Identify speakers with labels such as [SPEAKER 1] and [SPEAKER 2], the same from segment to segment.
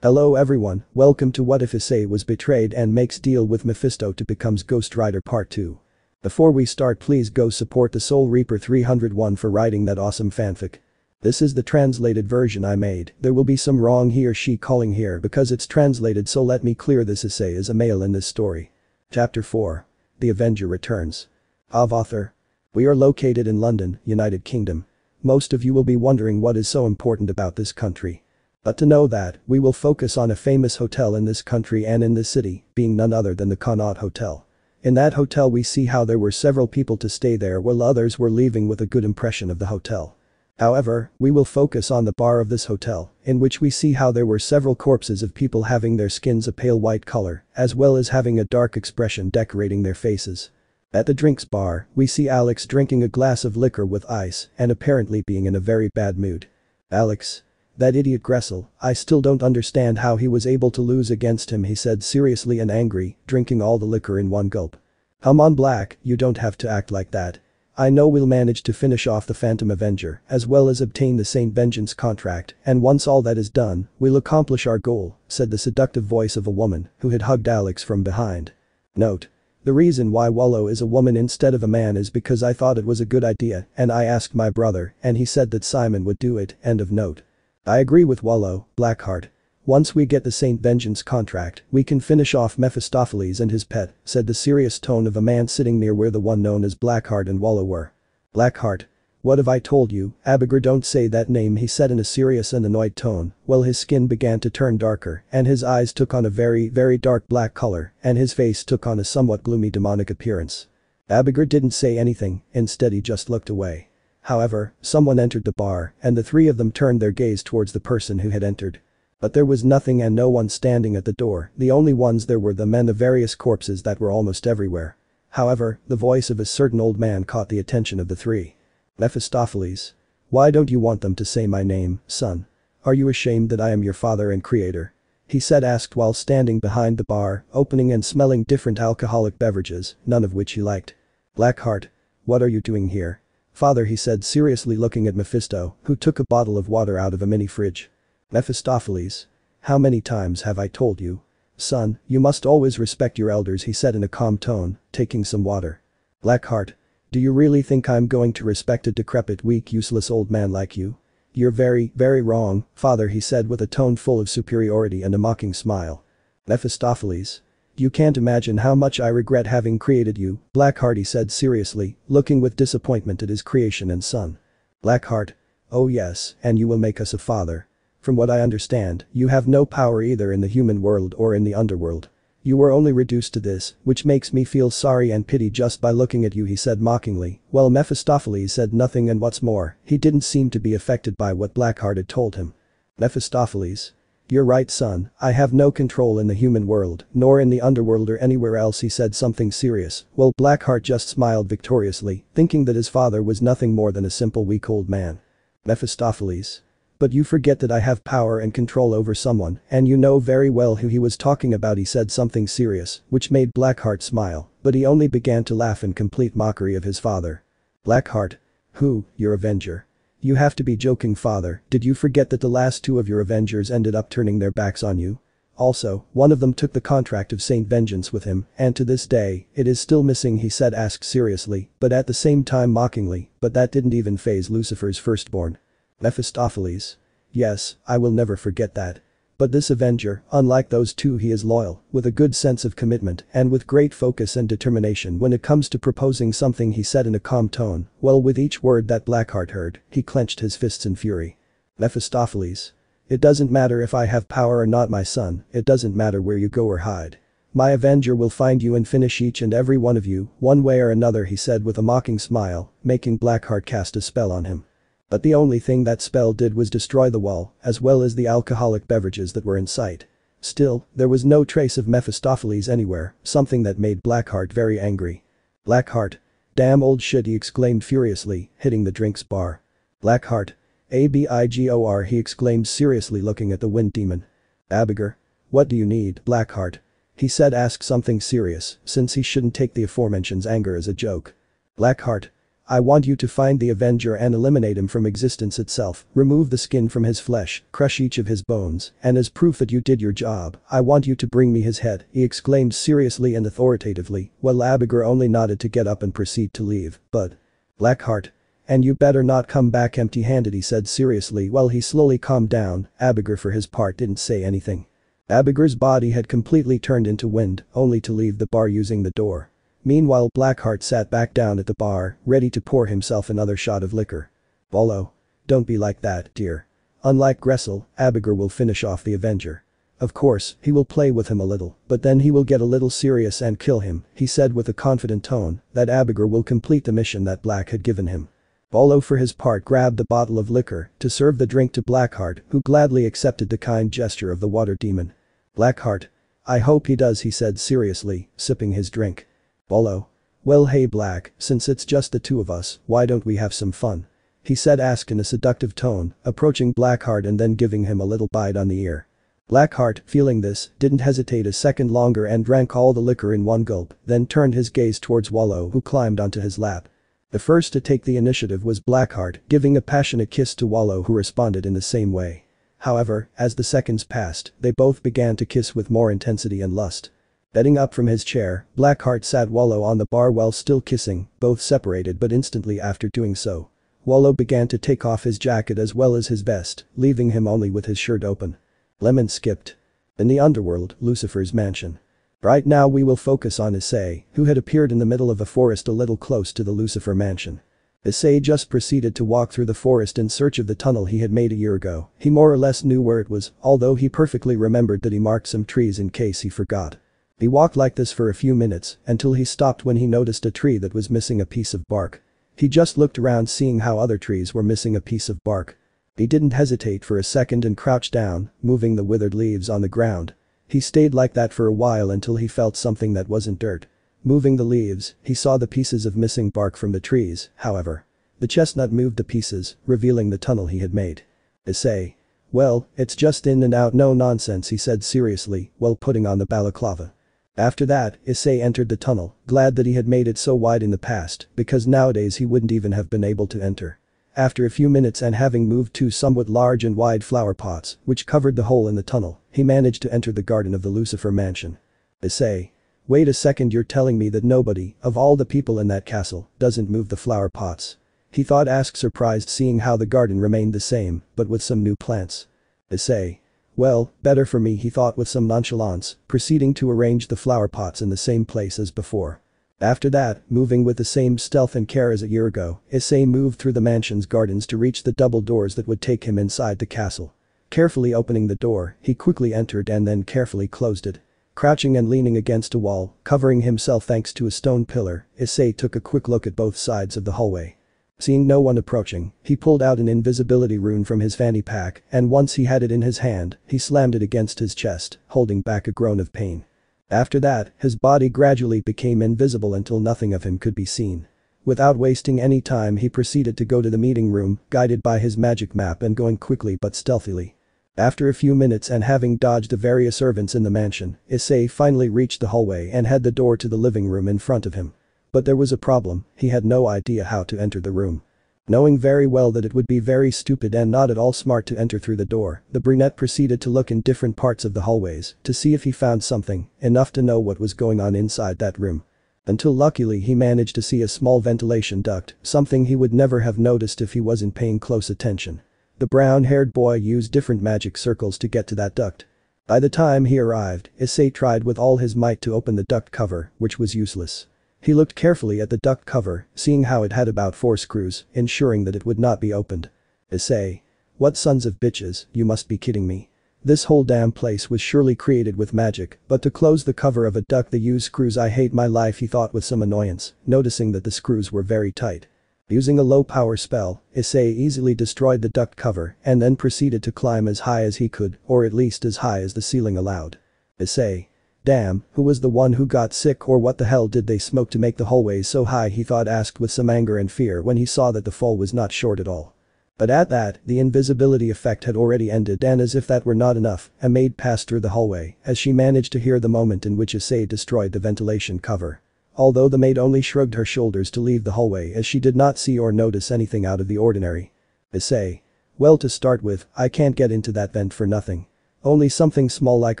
[SPEAKER 1] Hello everyone, welcome to What If Issei was betrayed and makes deal with Mephisto to becomes Ghost Rider Part 2. Before we start, please go support the Soul Reaper 301 for writing that awesome fanfic. This is the translated version I made. There will be some wrong he or she calling here because it's translated, so let me clear this. Issei is a male in this story. Chapter 4. The Avenger Returns. Of author. We are located in London, United Kingdom. Most of you will be wondering what is so important about this country. But to know that, we will focus on a famous hotel in this country and in this city, being none other than the Connaught Hotel. In that hotel we see how there were several people to stay there while others were leaving with a good impression of the hotel. However, we will focus on the bar of this hotel, in which we see how there were several corpses of people having their skins a pale white color, as well as having a dark expression decorating their faces. At the drinks bar, we see Alex drinking a glass of liquor with ice and apparently being in a very bad mood. Alex. That idiot Gressel, I still don't understand how he was able to lose against him, he said seriously and angry, drinking all the liquor in one gulp. Come on Black, you don't have to act like that. I know we'll manage to finish off the Phantom Avenger as well as obtain the Saint Vengeance contract, and once all that is done, we'll accomplish our goal, said the seductive voice of a woman who had hugged Alex from behind. Note. The reason why Wallow is a woman instead of a man is because I thought it was a good idea and I asked my brother and he said that Simon would do it, end of note. I agree with Wallow, Blackheart. Once we get the Saint Vengeance contract, we can finish off Mephistopheles and his pet, said the serious tone of a man sitting near where the one known as Blackheart and Wallow were. Blackheart. What have I told you, Abigail, don't say that name, he said in a serious and annoyed tone, while his skin began to turn darker and his eyes took on a very dark black color and his face took on a somewhat gloomy demonic appearance. Abigail didn't say anything, instead he just looked away. However, someone entered the bar and the three of them turned their gaze towards the person who had entered. But there was nothing and no one standing at the door, the only ones there were the men of various corpses that were almost everywhere. However, the voice of a certain old man caught the attention of the three. Mephistopheles. Why don't you want them to say my name, son? Are you ashamed that I am your father and creator? He said asked while standing behind the bar, opening and smelling different alcoholic beverages, none of which he liked. Blackheart. What are you doing here? Father, he said seriously looking at Mephisto, who took a bottle of water out of a mini fridge. Mephistopheles. How many times have I told you? Son, you must always respect your elders, he said in a calm tone, taking some water. Blackheart. Do you really think I'm going to respect a decrepit, weak, useless old man like you? You're very wrong, father, he said with a tone full of superiority and a mocking smile. Mephistopheles. You can't imagine how much I regret having created you, Blackheart, he said seriously, looking with disappointment at his creation and son. Blackheart. Oh yes, and you will make us a father. From what I understand, you have no power either in the human world or in the underworld. You were only reduced to this, which makes me feel sorry and pity just by looking at you, he said mockingly, while Mephistopheles said nothing, and what's more, he didn't seem to be affected by what Blackheart had told him. Mephistopheles. You're right, son, I have no control in the human world, nor in the underworld or anywhere else, he said something serious, while Blackheart just smiled victoriously, thinking that his father was nothing more than a simple weak old man. Mephistopheles. But you forget that I have power and control over someone, and you know very well who he was talking about, he said something serious, which made Blackheart smile, but he only began to laugh in complete mockery of his father. Blackheart. Who, your Avenger? You have to be joking, father, did you forget that the last two of your Avengers ended up turning their backs on you? Also, one of them took the contract of Saint Vengeance with him, and to this day, it is still missing, he said asked seriously, but at the same time mockingly, but that didn't even faze Lucifer's firstborn. Mephistopheles. Yes, I will never forget that. But this Avenger, unlike those two, he is loyal, with a good sense of commitment and with great focus and determination when it comes to proposing something, he said in a calm tone, while with each word that Blackheart heard, he clenched his fists in fury. Mephistopheles. It doesn't matter if I have power or not, my son, it doesn't matter where you go or hide. My Avenger will find you and finish each and every one of you, one way or another, he said with a mocking smile, making Blackheart cast a spell on him. But the only thing that spell did was destroy the wall, as well as the alcoholic beverages that were in sight. Still, there was no trace of Mephistopheles anywhere, something that made Blackheart very angry. Blackheart. Damn old shit, he exclaimed furiously, hitting the drinks bar. Blackheart. Abigor, he exclaimed seriously looking at the wind demon. Abigail. What do you need, Blackheart? He said ask something serious, since he shouldn't take the aforementioned anger as a joke. Blackheart. I want you to find the Avenger and eliminate him from existence itself, remove the skin from his flesh, crush each of his bones, and as proof that you did your job, I want you to bring me his head," he exclaimed seriously and authoritatively, while Abigail only nodded to get up and proceed to leave, but Blackheart. "And you better not come back empty-handed," he said seriously while he slowly calmed down. Abigail for his part didn't say anything. Abigail's body had completely turned into wind, only to leave the bar using the door. Meanwhile Blackheart sat back down at the bar, ready to pour himself another shot of liquor. "Bolo. Don't be like that, dear. Unlike Gressel, Abigail will finish off the Avenger. Of course, he will play with him a little, but then he will get a little serious and kill him," he said with a confident tone that Abigail will complete the mission that Black had given him. Bolo for his part grabbed the bottle of liquor to serve the drink to Blackheart, who gladly accepted the kind gesture of the water demon. "Blackheart. I hope he does," he said seriously, sipping his drink. Bolo. "Well hey Black, since it's just the two of us, why don't we have some fun?" he said in a seductive tone, approaching Blackheart and then giving him a little bite on the ear. Blackheart, feeling this, didn't hesitate a second longer and drank all the liquor in one gulp, then turned his gaze towards Wallow who climbed onto his lap. The first to take the initiative was Blackheart, giving a passionate kiss to Wallow who responded in the same way. However, as the seconds passed, they both began to kiss with more intensity and lust. Getting up from his chair, Blackheart sat Wallow on the bar while still kissing, both separated but instantly after doing so. Wallow began to take off his jacket as well as his vest, leaving him only with his shirt open. Lemon skipped. In the underworld, Lucifer's mansion. Right now we will focus on Issei, who had appeared in the middle of a forest a little close to the Lucifer mansion. Issei just proceeded to walk through the forest in search of the tunnel he had made a year ago. He more or less knew where it was, although he perfectly remembered that he marked some trees in case he forgot. He walked like this for a few minutes, until he stopped when he noticed a tree that was missing a piece of bark. He just looked around seeing how other trees were missing a piece of bark. He didn't hesitate for a second and crouched down, moving the withered leaves on the ground. He stayed like that for a while until he felt something that wasn't dirt. Moving the leaves, he saw the pieces of missing bark from the trees, however. The chestnut moved the pieces, revealing the tunnel he had made. Issei. "Well, it's just in and out no nonsense," he said seriously, while putting on the balaclava. After that, Issei entered the tunnel, glad that he had made it so wide in the past, because nowadays he wouldn't even have been able to enter. After a few minutes and having moved two somewhat large and wide flower pots, which covered the hole in the tunnel, he managed to enter the garden of the Lucifer mansion. Issei. "Wait a second, you're telling me that nobody, of all the people in that castle, doesn't move the flower pots?" he thought surprised seeing how the garden remained the same, but with some new plants. Issei. "Well, better for me," he thought with some nonchalance, proceeding to arrange the flower pots in the same place as before. After that, moving with the same stealth and care as a year ago, Issei moved through the mansion's gardens to reach the double doors that would take him inside the castle. Carefully opening the door, he quickly entered and then carefully closed it. Crouching and leaning against a wall, covering himself thanks to a stone pillar, Issei took a quick look at both sides of the hallway. Seeing no one approaching, he pulled out an invisibility rune from his fanny pack, and once he had it in his hand, he slammed it against his chest, holding back a groan of pain. After that, his body gradually became invisible until nothing of him could be seen. Without wasting any time, he proceeded to go to the meeting room, guided by his magic map and going quickly but stealthily. After a few minutes and having dodged the various servants in the mansion, Issei finally reached the hallway and had the door to the living room in front of him. But there was a problem, he had no idea how to enter the room. Knowing very well that it would be very stupid and not at all smart to enter through the door, the brunette proceeded to look in different parts of the hallways to see if he found something, enough to know what was going on inside that room. Until luckily he managed to see a small ventilation duct, something he would never have noticed if he wasn't paying close attention. The brown-haired boy used different magic circles to get to that duct. By the time he arrived, Issei tried with all his might to open the duct cover, which was useless. He looked carefully at the duct cover, seeing how it had about 4 screws, ensuring that it would not be opened. Issei. "What sons of bitches, you must be kidding me. This whole damn place was surely created with magic, but to close the cover of a duct they use screws. I hate my life," he thought with some annoyance, noticing that the screws were very tight. Using a low-power spell, Issei easily destroyed the duct cover and then proceeded to climb as high as he could, or at least as high as the ceiling allowed. Issei. "Damn, who was the one who got sick, or what the hell did they smoke to make the hallways so high?" he thought with some anger and fear when he saw that the fall was not short at all. But at that, the invisibility effect had already ended, and as if that were not enough, a maid passed through the hallway as she managed to hear the moment in which Issei destroyed the ventilation cover. although the maid only shrugged her shoulders to leave the hallway as she did not see or notice anything out of the ordinary. Issei. Well, to start with, I can't get into that vent for nothing. Only something small like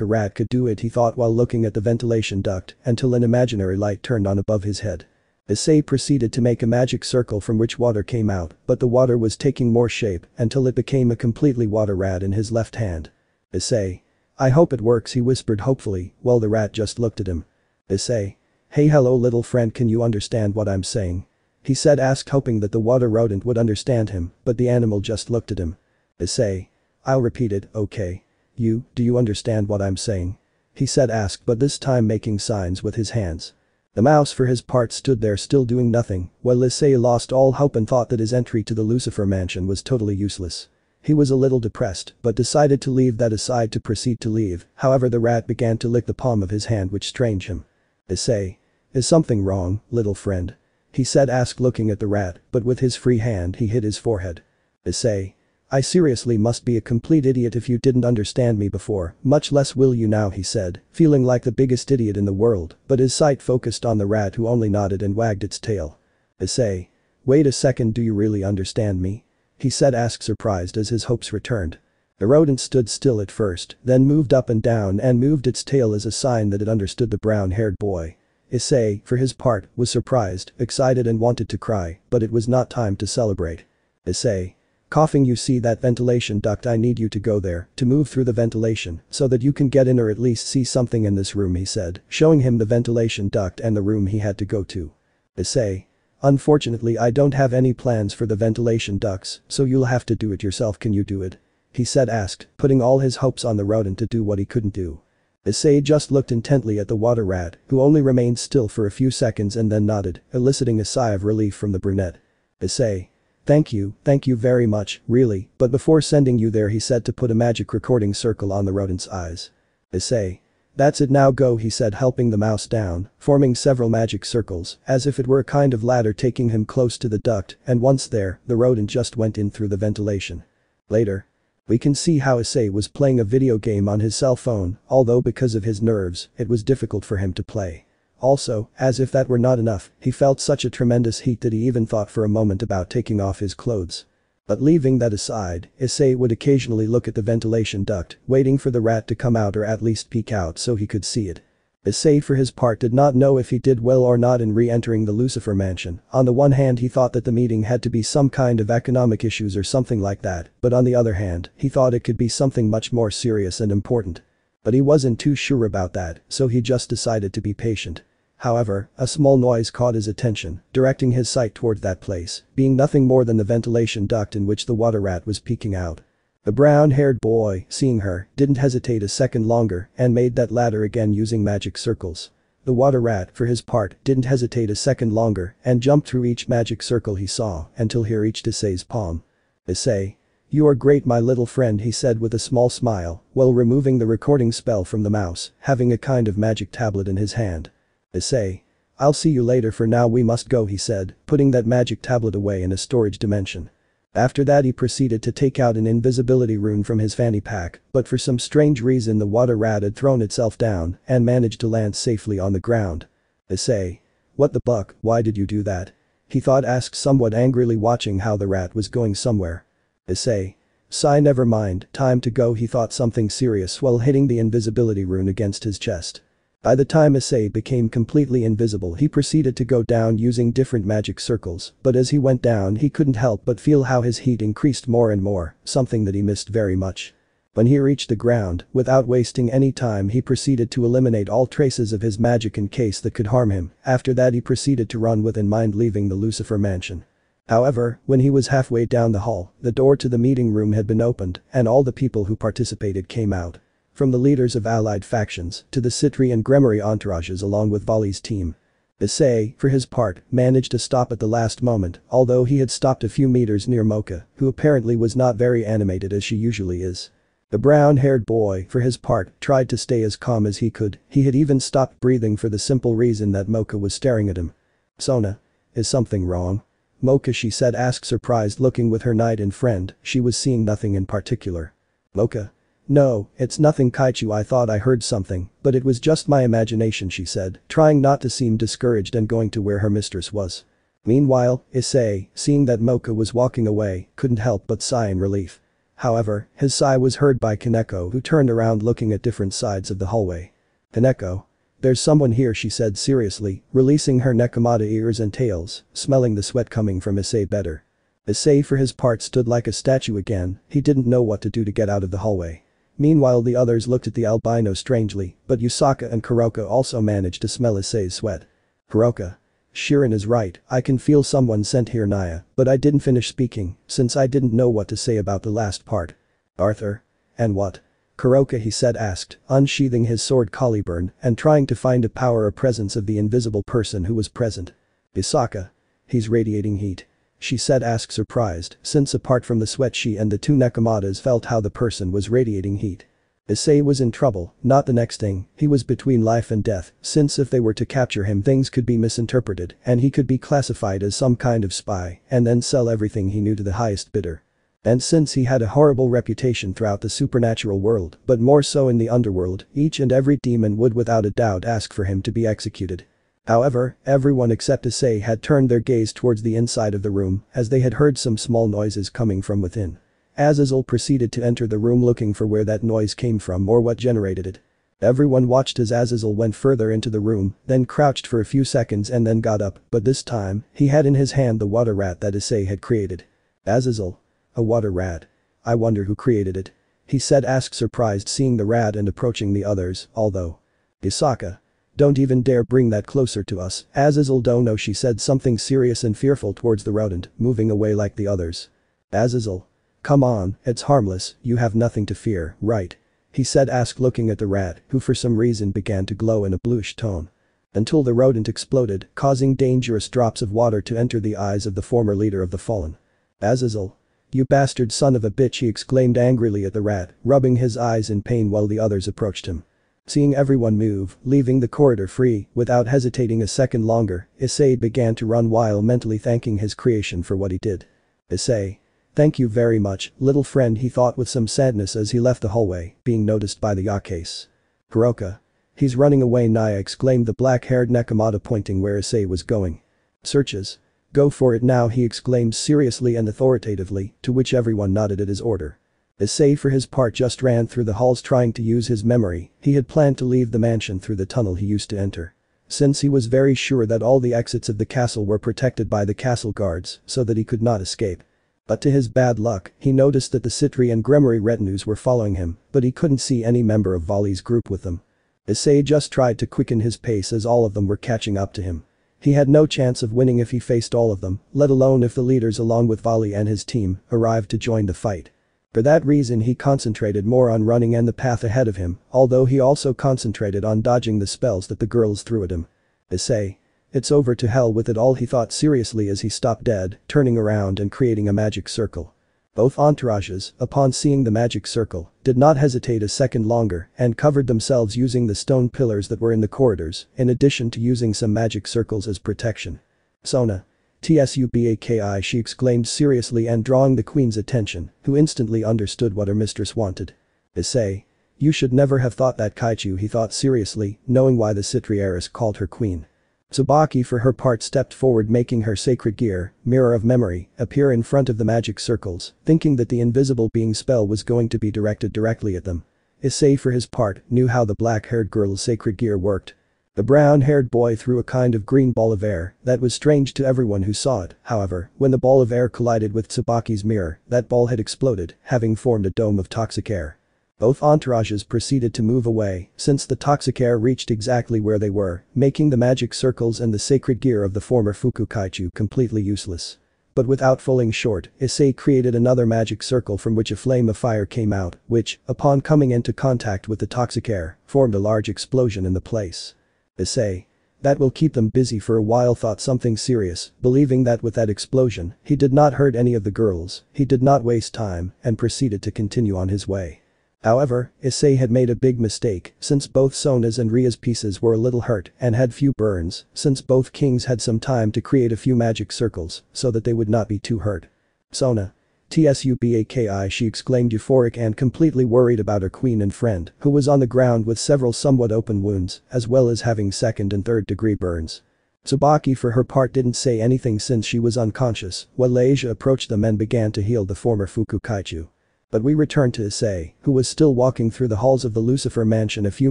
[SPEAKER 1] a rat could do it, he thought while looking at the ventilation duct until an imaginary light turned on above his head. Issei proceeded to make a magic circle from which water came out, but the water was taking more shape until it became a completely water rat in his left hand. Issei. I hope it works, he whispered hopefully while the rat just looked at him. Issei. Hey, hello little friend, can you understand what I'm saying? He said, hoping that the water rodent would understand him, but the animal just looked at him. Issei. I'll repeat it, okay? Do you understand what I'm saying? He said, but this time making signs with his hands. The mouse for his part stood there still doing nothing, while Issei lost all hope and thought that his entry to the Lucifer mansion was totally useless. He was a little depressed, but decided to leave that aside to proceed to leave, however the rat began to lick the palm of his hand, which strange him. Issei. Is something wrong, little friend? He said, looking at the rat, but with his free hand he hit his forehead. Issei. I seriously must be a complete idiot if you didn't understand me before, much less will you now, he said, feeling like the biggest idiot in the world, but his sight focused on the rat, who only nodded and wagged its tail. Issei. Wait a second, do you really understand me? He said, surprised as his hopes returned. The rodent stood still at first, then moved up and down and moved its tail as a sign that it understood the brown-haired boy. Issei, for his part, was surprised, excited and wanted to cry, but it was not time to celebrate. Issei. Coughing, you see that ventilation duct? I need you to go there, to move through the ventilation, so that you can get in or at least see something in this room, he said, showing him the ventilation duct and the room he had to go to. Issei. Unfortunately, I don't have any plans for the ventilation ducts, so you'll have to do it yourself. Can you do it? He said, putting all his hopes on the rodent to do what he couldn't do. Issei just looked intently at the water rat, who only remained still for a few seconds and then nodded, eliciting a sigh of relief from the brunette. Issei. Thank you very much, really, but before sending you there, he said to put a magic recording circle on the rodent's eyes. Issei. That's it, now go, he said, helping the mouse down, forming several magic circles, as if it were a kind of ladder taking him close to the duct, and once there, the rodent just went in through the ventilation. Later. We can see how Issei was playing a video game on his cell phone, although because of his nerves, it was difficult for him to play. Also, as if that were not enough, he felt such a tremendous heat that he even thought for a moment about taking off his clothes. But leaving that aside, Issei would occasionally look at the ventilation duct, waiting for the rat to come out or at least peek out so he could see it. Issei for his part did not know if he did well or not in re-entering the Lucifer mansion. On the one hand, he thought that the meeting had to be some kind of economic issues or something like that, but on the other hand, he thought it could be something much more serious and important. But he wasn't too sure about that, so he just decided to be patient. However, a small noise caught his attention, directing his sight toward that place, being nothing more than the ventilation duct in which the water rat was peeking out. The brown-haired boy, seeing her, didn't hesitate a second longer and made that ladder again using magic circles. The water rat, for his part, didn't hesitate a second longer and jumped through each magic circle he saw until he reached Issei's palm. Issei. You are great, my little friend, he said with a small smile, while removing the recording spell from the mouse, having a kind of magic tablet in his hand. Issei. I'll see you later, for now we must go, he said, putting that magic tablet away in a storage dimension. After that, he proceeded to take out an invisibility rune from his fanny pack, but for some strange reason the water rat had thrown itself down and managed to land safely on the ground. Issei. What the buck, why did you do that? He thought, somewhat angrily, watching how the rat was going somewhere. Issei. Sigh, never mind, time to go, he thought, something serious while hitting the invisibility rune against his chest. By the time Issei became completely invisible, he proceeded to go down using different magic circles, but as he went down he couldn't help but feel how his heat increased more and more, something that he missed very much. When he reached the ground, without wasting any time, he proceeded to eliminate all traces of his magic in case that could harm him. After that, he proceeded to run with in mind, leaving the Lucifer mansion. However, when he was halfway down the hall, the door to the meeting room had been opened and all the people who participated came out. From the leaders of allied factions to the Citri and Gremory entourages along with Vali's team. Issei, for his part, managed to stop at the last moment, although he had stopped a few meters near Mocha, who apparently was not very animated as she usually is. The brown-haired boy, for his part, tried to stay as calm as he could. He had even stopped breathing for the simple reason that Mocha was staring at him. Sona. Is something wrong? Mocha, she said, surprised, looking with her knight and friend. She was seeing nothing in particular. Mocha. "No, it's nothing Kaichu, I thought I heard something, but it was just my imagination," she said, trying not to seem discouraged and going to where her mistress was. Meanwhile, Issei, seeing that Mocha was walking away, couldn't help but sigh in relief. However, his sigh was heard by Kaneko, who turned around looking at different sides of the hallway. "Kaneko. There's someone here," she said seriously, releasing her Nekomata ears and tails, smelling the sweat coming from Issei better. Issei for his part stood like a statue again, he didn't know what to do to get out of the hallway. Meanwhile the others looked at the albino strangely, but Yusaka and Kuroka also managed to smell Issei's sweat. "Kuroka. Shirin is right, I can feel someone sent here, Naya, but I didn't finish speaking, since I didn't know what to say about the last part." "Arthur? And what?" Kuroka, he said, asked, unsheathing his sword Caliburn and trying to find a power or presence of the invisible person who was present. "Yusaka. He's radiating heat," she said, asked, surprised, since apart from the sweat she and the two Nekomatas felt how the person was radiating heat. Issei was in trouble, not the next thing, he was between life and death, since if they were to capture him things could be misinterpreted and he could be classified as some kind of spy and then sell everything he knew to the highest bidder. And since he had a horrible reputation throughout the supernatural world, but more so in the underworld, each and every demon would without a doubt ask for him to be executed. However, everyone except Issei had turned their gaze towards the inside of the room as they had heard some small noises coming from within. Azazel proceeded to enter the room looking for where that noise came from or what generated it. Everyone watched as Azazel went further into the room, then crouched for a few seconds and then got up, but this time, he had in his hand the water rat that Issei had created. "Azazel. A water rat. I wonder who created it," he said, asked, surprised seeing the rat and approaching the others, although. "Yusaka. Don't even dare bring that closer to us." "Azazel don't know," she said, something serious and fearful towards the rodent, moving away like the others. "Azazel. Come on, it's harmless, you have nothing to fear, right?" he said, asked, looking at the rat, who for some reason began to glow in a bluish tone. Until the rodent exploded, causing dangerous drops of water to enter the eyes of the former leader of the Fallen. "Azazel. You bastard son of a bitch," he exclaimed angrily at the rat, rubbing his eyes in pain while the others approached him. Seeing everyone move, leaving the corridor free, without hesitating a second longer, Issei began to run while mentally thanking his creation for what he did. "Issei. Thank you very much, little friend," he thought with some sadness as he left the hallway, being noticed by the Yakkes. "Kuroka. He's running away," Naya exclaimed, the black-haired Nekomata pointing where Issei was going. "Searches. Go for it now," he exclaimed seriously and authoritatively, to which everyone nodded at his order. Issei for his part just ran through the halls trying to use his memory, he had planned to leave the mansion through the tunnel he used to enter. Since he was very sure that all the exits of the castle were protected by the castle guards so that he could not escape. But to his bad luck, he noticed that the Citri and Gremory retinues were following him, but he couldn't see any member of Vali's group with them. Issei just tried to quicken his pace as all of them were catching up to him. He had no chance of winning if he faced all of them, let alone if the leaders along with Vali and his team arrived to join the fight. For that reason he concentrated more on running and the path ahead of him, although he also concentrated on dodging the spells that the girls threw at him. Issei. It's over, to hell with it all, he thought seriously as he stopped dead, turning around and creating a magic circle. Both entourages, upon seeing the magic circle, did not hesitate a second longer and covered themselves using the stone pillars that were in the corridors, in addition to using some magic circles as protection. "Sona. Tsubaki," she exclaimed seriously and drawing the queen's attention, who instantly understood what her mistress wanted. "Issei. You should never have thought that, Kaichu," he thought seriously, knowing why the Citri heiress called her queen. Tsubaki for her part stepped forward, making her sacred gear, Mirror of Memory, appear in front of the magic circles, thinking that the invisible being spell was going to be directed directly at them. Issei for his part knew how the black-haired girl's sacred gear worked. The brown-haired boy threw a kind of green ball of air that was strange to everyone who saw it, however, when the ball of air collided with Tsubaki's mirror, that ball had exploded, having formed a dome of toxic air. Both entourages proceeded to move away, since the toxic air reached exactly where they were, making the magic circles and the sacred gear of the former Fukukaichu completely useless. But without falling short, Issei created another magic circle from which a flame of fire came out, which, upon coming into contact with the toxic air, formed a large explosion in the place. Issei. That will keep them busy for a while, thought something serious, believing that with that explosion, he did not hurt any of the girls, he did not waste time, and proceeded to continue on his way. However, Issei had made a big mistake, since both Sona's and Ria's pieces were a little hurt and had few burns, since both kings had some time to create a few magic circles so that they would not be too hurt. "Sona. "Tsubaki," she exclaimed, euphoric and completely worried about her queen and friend, who was on the ground with several somewhat open wounds, as well as having second and third degree burns. Tsubaki for her part didn't say anything since she was unconscious, while Asia approached them and began to heal the former Fukukaichu. But we returned to Issei, who was still walking through the halls of the Lucifer mansion a few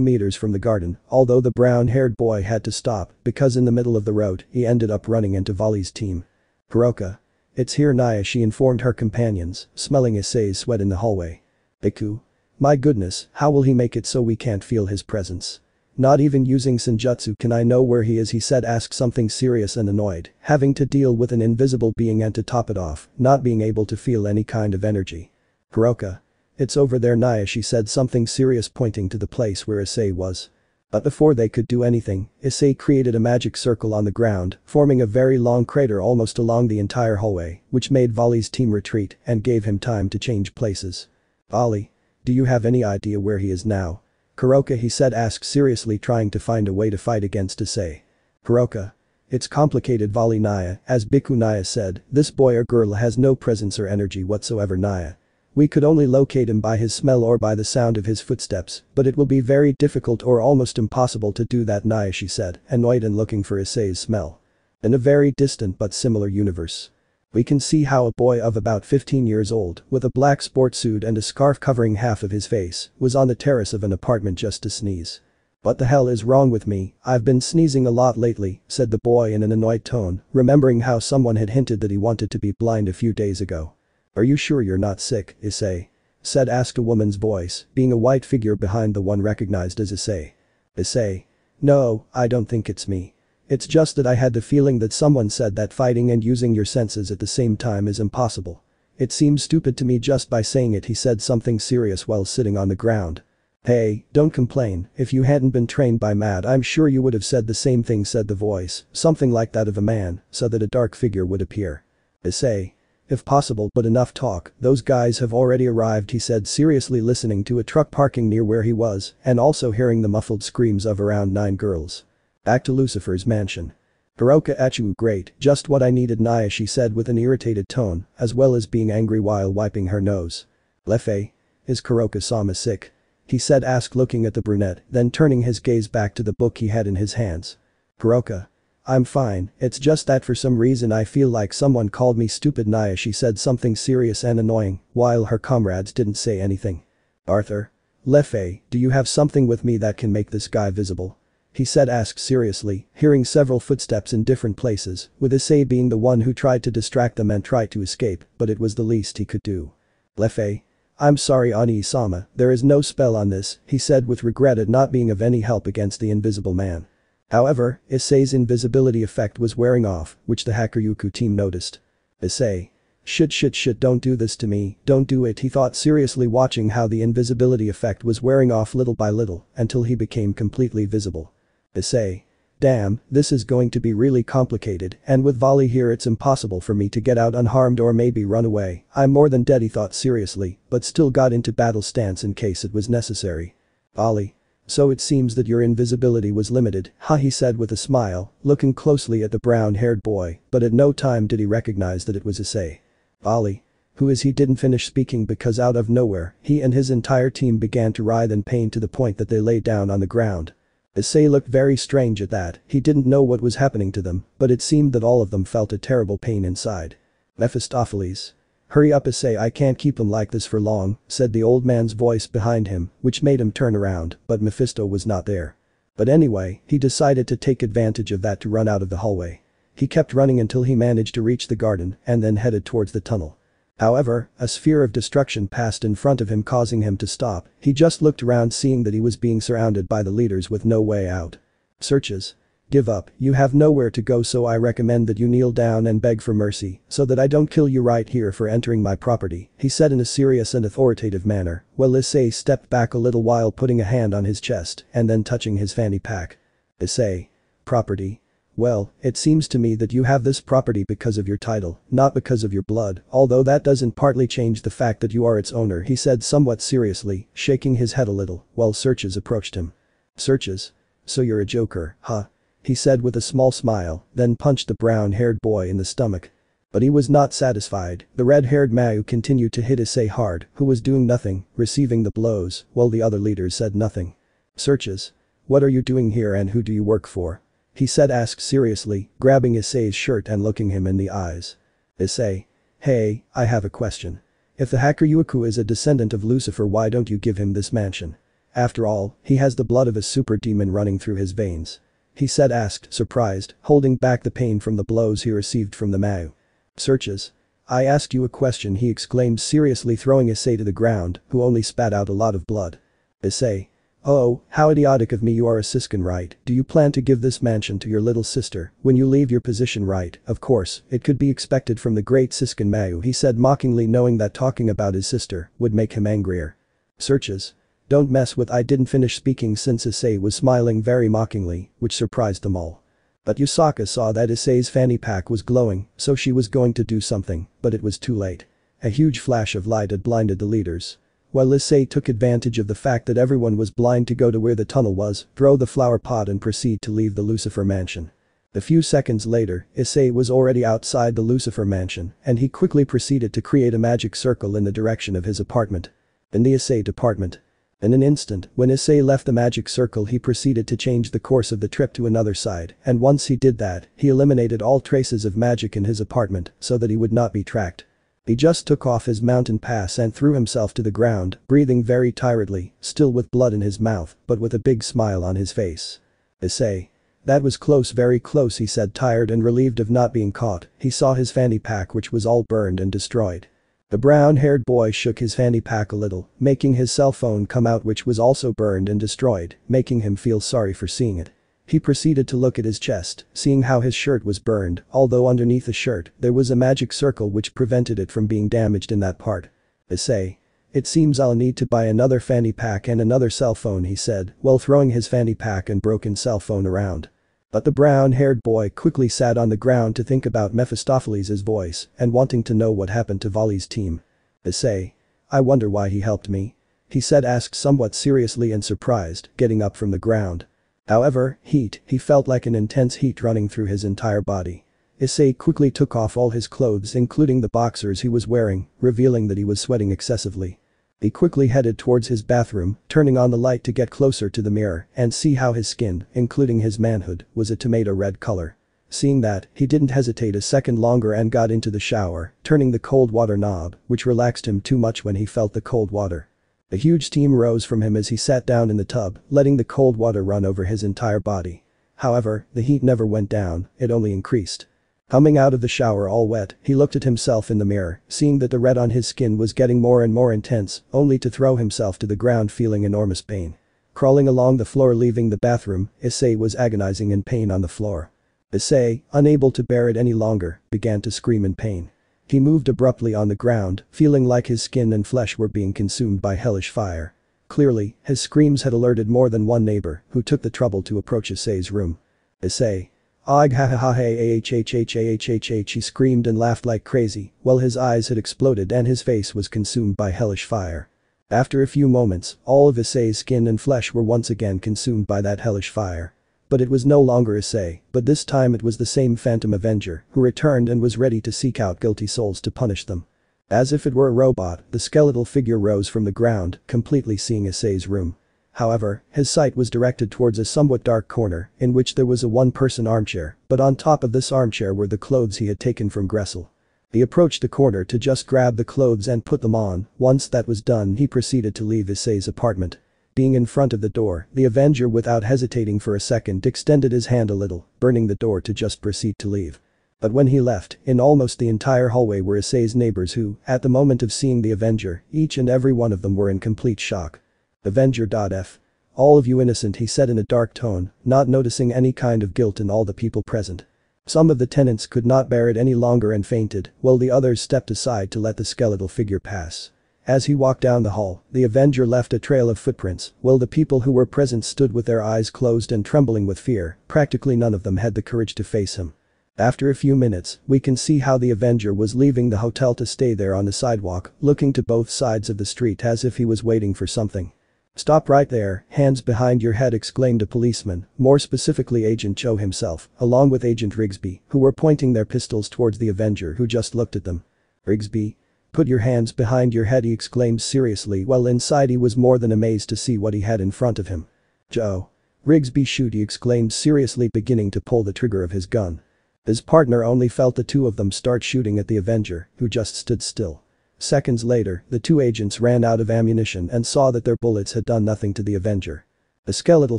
[SPEAKER 1] meters from the garden, although the brown-haired boy had to stop because in the middle of the road he ended up running into Vali's team. "Hiroka. It's here, Naya," she informed her companions, smelling Issei's sweat in the hallway. "Biku. My goodness, how will he make it so we can't feel his presence? Not even using Senjutsu can I know where he is," he said, asked something serious and annoyed, having to deal with an invisible being and to top it off, not being able to feel any kind of energy. "Hiroka. It's over there, Naya," she said, something serious, pointing to the place where Issei was. But before they could do anything, Issei created a magic circle on the ground, forming a very long crater almost along the entire hallway, which made Vali's team retreat and gave him time to change places. "Vali. Do you have any idea where he is now?" "Hiroka," he said, asked seriously, trying to find a way to fight against Issei. "Hiroka. It's complicated, Vali." "Naya, as Biku." Naya said, "This boy or girl has no presence or energy whatsoever, Naya. We could only locate him by his smell or by the sound of his footsteps, but it will be very difficult or almost impossible to do that, Naya," she said, annoyed and looking for Issei's smell. "In a very distant but similar universe. We can see how a boy of about 15 years old, with a black sports suit and a scarf covering half of his face, was on the terrace of an apartment just to sneeze. What the hell is wrong with me? I've been sneezing a lot lately," said the boy in an annoyed tone, remembering how someone had hinted that he wanted to be blind a few days ago. "Are you sure you're not sick, Issei?" asked a woman's voice, being a white figure behind the one recognized as Issei. "Issei. No, I don't think it's me. It's just that I had the feeling that someone said that fighting and using your senses at the same time is impossible. It seems stupid to me just by saying it," he said, something serious while sitting on the ground. "Hey, don't complain, if you hadn't been trained by Matt I'm sure you would have said the same thing," said the voice, something like that of a man, so that a dark figure would appear. "Issei. If possible, but enough talk, those guys have already arrived," he said, seriously, listening to a truck parking near where he was and also hearing the muffled screams of around 9 girls. Back to Lucifer's mansion. "Hiroka Achu, great, just what I needed, Naya," she said with an irritated tone, as well as being angry while wiping her nose. "Lefei. Is Kuroka-sama sick?" he said, asked, looking at the brunette, then turning his gaze back to the book he had in his hands. "Hiroka. I'm fine, it's just that for some reason I feel like someone called me stupid, Naya," she said, something serious and annoying, while her comrades didn't say anything. "Arthur. Lefei, do you have something with me that can make this guy visible?" he said, asked seriously, hearing several footsteps in different places, with Issei being the one who tried to distract them and tried to escape, but it was the least he could do. "Lefei. I'm sorry, Ani-sama, there is no spell on this," he said with regret at not being of any help against the invisible man. However, Issei's invisibility effect was wearing off, which the Hakuryuku team noticed. "Issei. Shit, don't do this to me, don't do it," he thought, seriously, watching how the invisibility effect was wearing off little by little until he became completely visible. "Issei. Damn, this is going to be really complicated, and with Vali here it's impossible for me to get out unharmed or maybe run away. I'm more than dead," he thought seriously, but still got into battle stance in case it was necessary. "Vali. So it seems that your invisibility was limited, huh?" he said with a smile, looking closely at the brown-haired boy, but at no time did he recognize that it was Issei. "Vali. Who is he?" didn't finish speaking because out of nowhere, he and his entire team began to writhe in pain to the point that they lay down on the ground. Issei looked very strange at that, he didn't know what was happening to them, but it seemed that all of them felt a terrible pain inside. "Mephistopheles. Hurry up, Issei, I can't keep him like this for long," said the old man's voice behind him, which made him turn around, but Mephisto was not there. But anyway, he decided to take advantage of that to run out of the hallway. He kept running until he managed to reach the garden and then headed towards the tunnel. However, a sphere of destruction passed in front of him, causing him to stop. He just looked around, seeing that he was being surrounded by the leaders with no way out. "Searches. Give up, you have nowhere to go, so I recommend that you kneel down and beg for mercy so that I don't kill you right here for entering my property," he said in a serious and authoritative manner, while Issei stepped back a little while putting a hand on his chest and then touching his fanny pack. "Issei. Property. Well, it seems to me that you have this property because of your title, not because of your blood, although that doesn't partly change the fact that you are its owner," he said somewhat seriously, shaking his head a little, while Searches approached him. "Searches? So you're a joker, huh?" he said with a small smile, then punched the brown-haired boy in the stomach. But he was not satisfied. The red-haired Mao continued to hit Issei hard, who was doing nothing, receiving the blows, while the other leaders said nothing. Searches. What are you doing here and who do you work for? He said asked seriously, grabbing Issei's shirt and looking him in the eyes. Issei. Hey, I have a question. If the hacker Yuiku is a descendant of Lucifer, why don't you give him this mansion? After all, he has the blood of a super demon running through his veins. He said asked, surprised, holding back the pain from the blows he received from the Mao. Searches. I asked you a question, he exclaimed seriously, throwing Issei to the ground, who only spat out a lot of blood. Issei. Oh, how idiotic of me, you are a Siskin, right? Do you plan to give this mansion to your little sister when you leave your position, right? Of course, it could be expected from the great Siskin Mao, he said mockingly, knowing that talking about his sister would make him angrier. Searches. Don't mess with, I didn't finish speaking since Issei was smiling very mockingly, which surprised them all. But Yusaka saw that Issei's fanny pack was glowing, so she was going to do something, but it was too late. A huge flash of light had blinded the leaders. While Issei took advantage of the fact that everyone was blind to go to where the tunnel was, throw the flower pot and proceed to leave the Lucifer mansion. A few seconds later, Issei was already outside the Lucifer mansion, and he quickly proceeded to create a magic circle in the direction of his apartment. In the Issei department. In an instant, when Issei left the magic circle, he proceeded to change the course of the trip to another side, and once he did that, he eliminated all traces of magic in his apartment so that he would not be tracked. He just took off his mountain pass and threw himself to the ground, breathing very tiredly, still with blood in his mouth, but with a big smile on his face. Issei. That was close, very close, he said, tired and relieved of not being caught. He saw his fanny pack, which was all burned and destroyed. The brown-haired boy shook his fanny pack a little, making his cell phone come out, which was also burned and destroyed, making him feel sorry for seeing it. He proceeded to look at his chest, seeing how his shirt was burned, although underneath the shirt, there was a magic circle which prevented it from being damaged in that part. Issei. It seems I'll need to buy another fanny pack and another cell phone, he said, while throwing his fanny pack and broken cell phone around. But the brown-haired boy quickly sat on the ground to think about Mephistopheles' voice and wanting to know what happened to Vali's team. Issei. I wonder why he helped me. He said asked somewhat seriously and surprised, getting up from the ground. However, he felt like an intense heat running through his entire body. Issei quickly took off all his clothes, including the boxers he was wearing, revealing that he was sweating excessively. He quickly headed towards his bathroom, turning on the light to get closer to the mirror and see how his skin, including his manhood, was a tomato red color. Seeing that, he didn't hesitate a second longer and got into the shower, turning the cold water knob, which relaxed him too much when he felt the cold water. A huge steam rose from him as he sat down in the tub, letting the cold water run over his entire body. However, the heat never went down, it only increased. Coming out of the shower all wet, he looked at himself in the mirror, seeing that the red on his skin was getting more and more intense, only to throw himself to the ground feeling enormous pain. Crawling along the floor leaving the bathroom, Issei was agonizing in pain on the floor. Issei, unable to bear it any longer, began to scream in pain. He moved abruptly on the ground, feeling like his skin and flesh were being consumed by hellish fire. Clearly, his screams had alerted more than one neighbor, who took the trouble to approach Issei's room. Issei. Ag ha ha ha hey ahhhhhhh, he screamed and laughed like crazy, while his eyes had exploded and his face was consumed by hellish fire. After a few moments, all of Issei's skin and flesh were once again consumed by that hellish fire. But it was no longer Issei, but this time it was the same Phantom Avenger, who returned and was ready to seek out guilty souls to punish them. As if it were a robot, the skeletal figure rose from the ground, completely seeing Issei's room. However, his sight was directed towards a somewhat dark corner, in which there was a one-person armchair, but on top of this armchair were the clothes he had taken from Gressel. He approached the corner to just grab the clothes and put them on. Once that was done, he proceeded to leave Issei's apartment. Being in front of the door, the Avenger without hesitating for a second extended his hand a little, burning the door to just proceed to leave. But when he left, in almost the entire hallway were Issei's neighbors who, at the moment of seeing the Avenger, each and every one of them were in complete shock. Avenger.f. All of you innocent, he said in a dark tone, not noticing any kind of guilt in all the people present. Some of the tenants could not bear it any longer and fainted, while the others stepped aside to let the skeletal figure pass. As he walked down the hall, the Avenger left a trail of footprints, while the people who were present stood with their eyes closed and trembling with fear. Practically none of them had the courage to face him. After a few minutes, we can see how the Avenger was leaving the hotel to stay there on the sidewalk, looking to both sides of the street as if he was waiting for something. "Stop right there, hands behind your head," exclaimed a policeman, more specifically Agent Cho himself, along with Agent Rigsby, who were pointing their pistols towards the Avenger who just looked at them. "Rigsby? Put your hands behind your head," he exclaimed seriously while inside he was more than amazed to see what he had in front of him. "Joe. Rigsby, shoot," he exclaimed seriously, beginning to pull the trigger of his gun. His partner only felt the two of them start shooting at the Avenger, who just stood still. Seconds later, the two agents ran out of ammunition and saw that their bullets had done nothing to the Avenger. The skeletal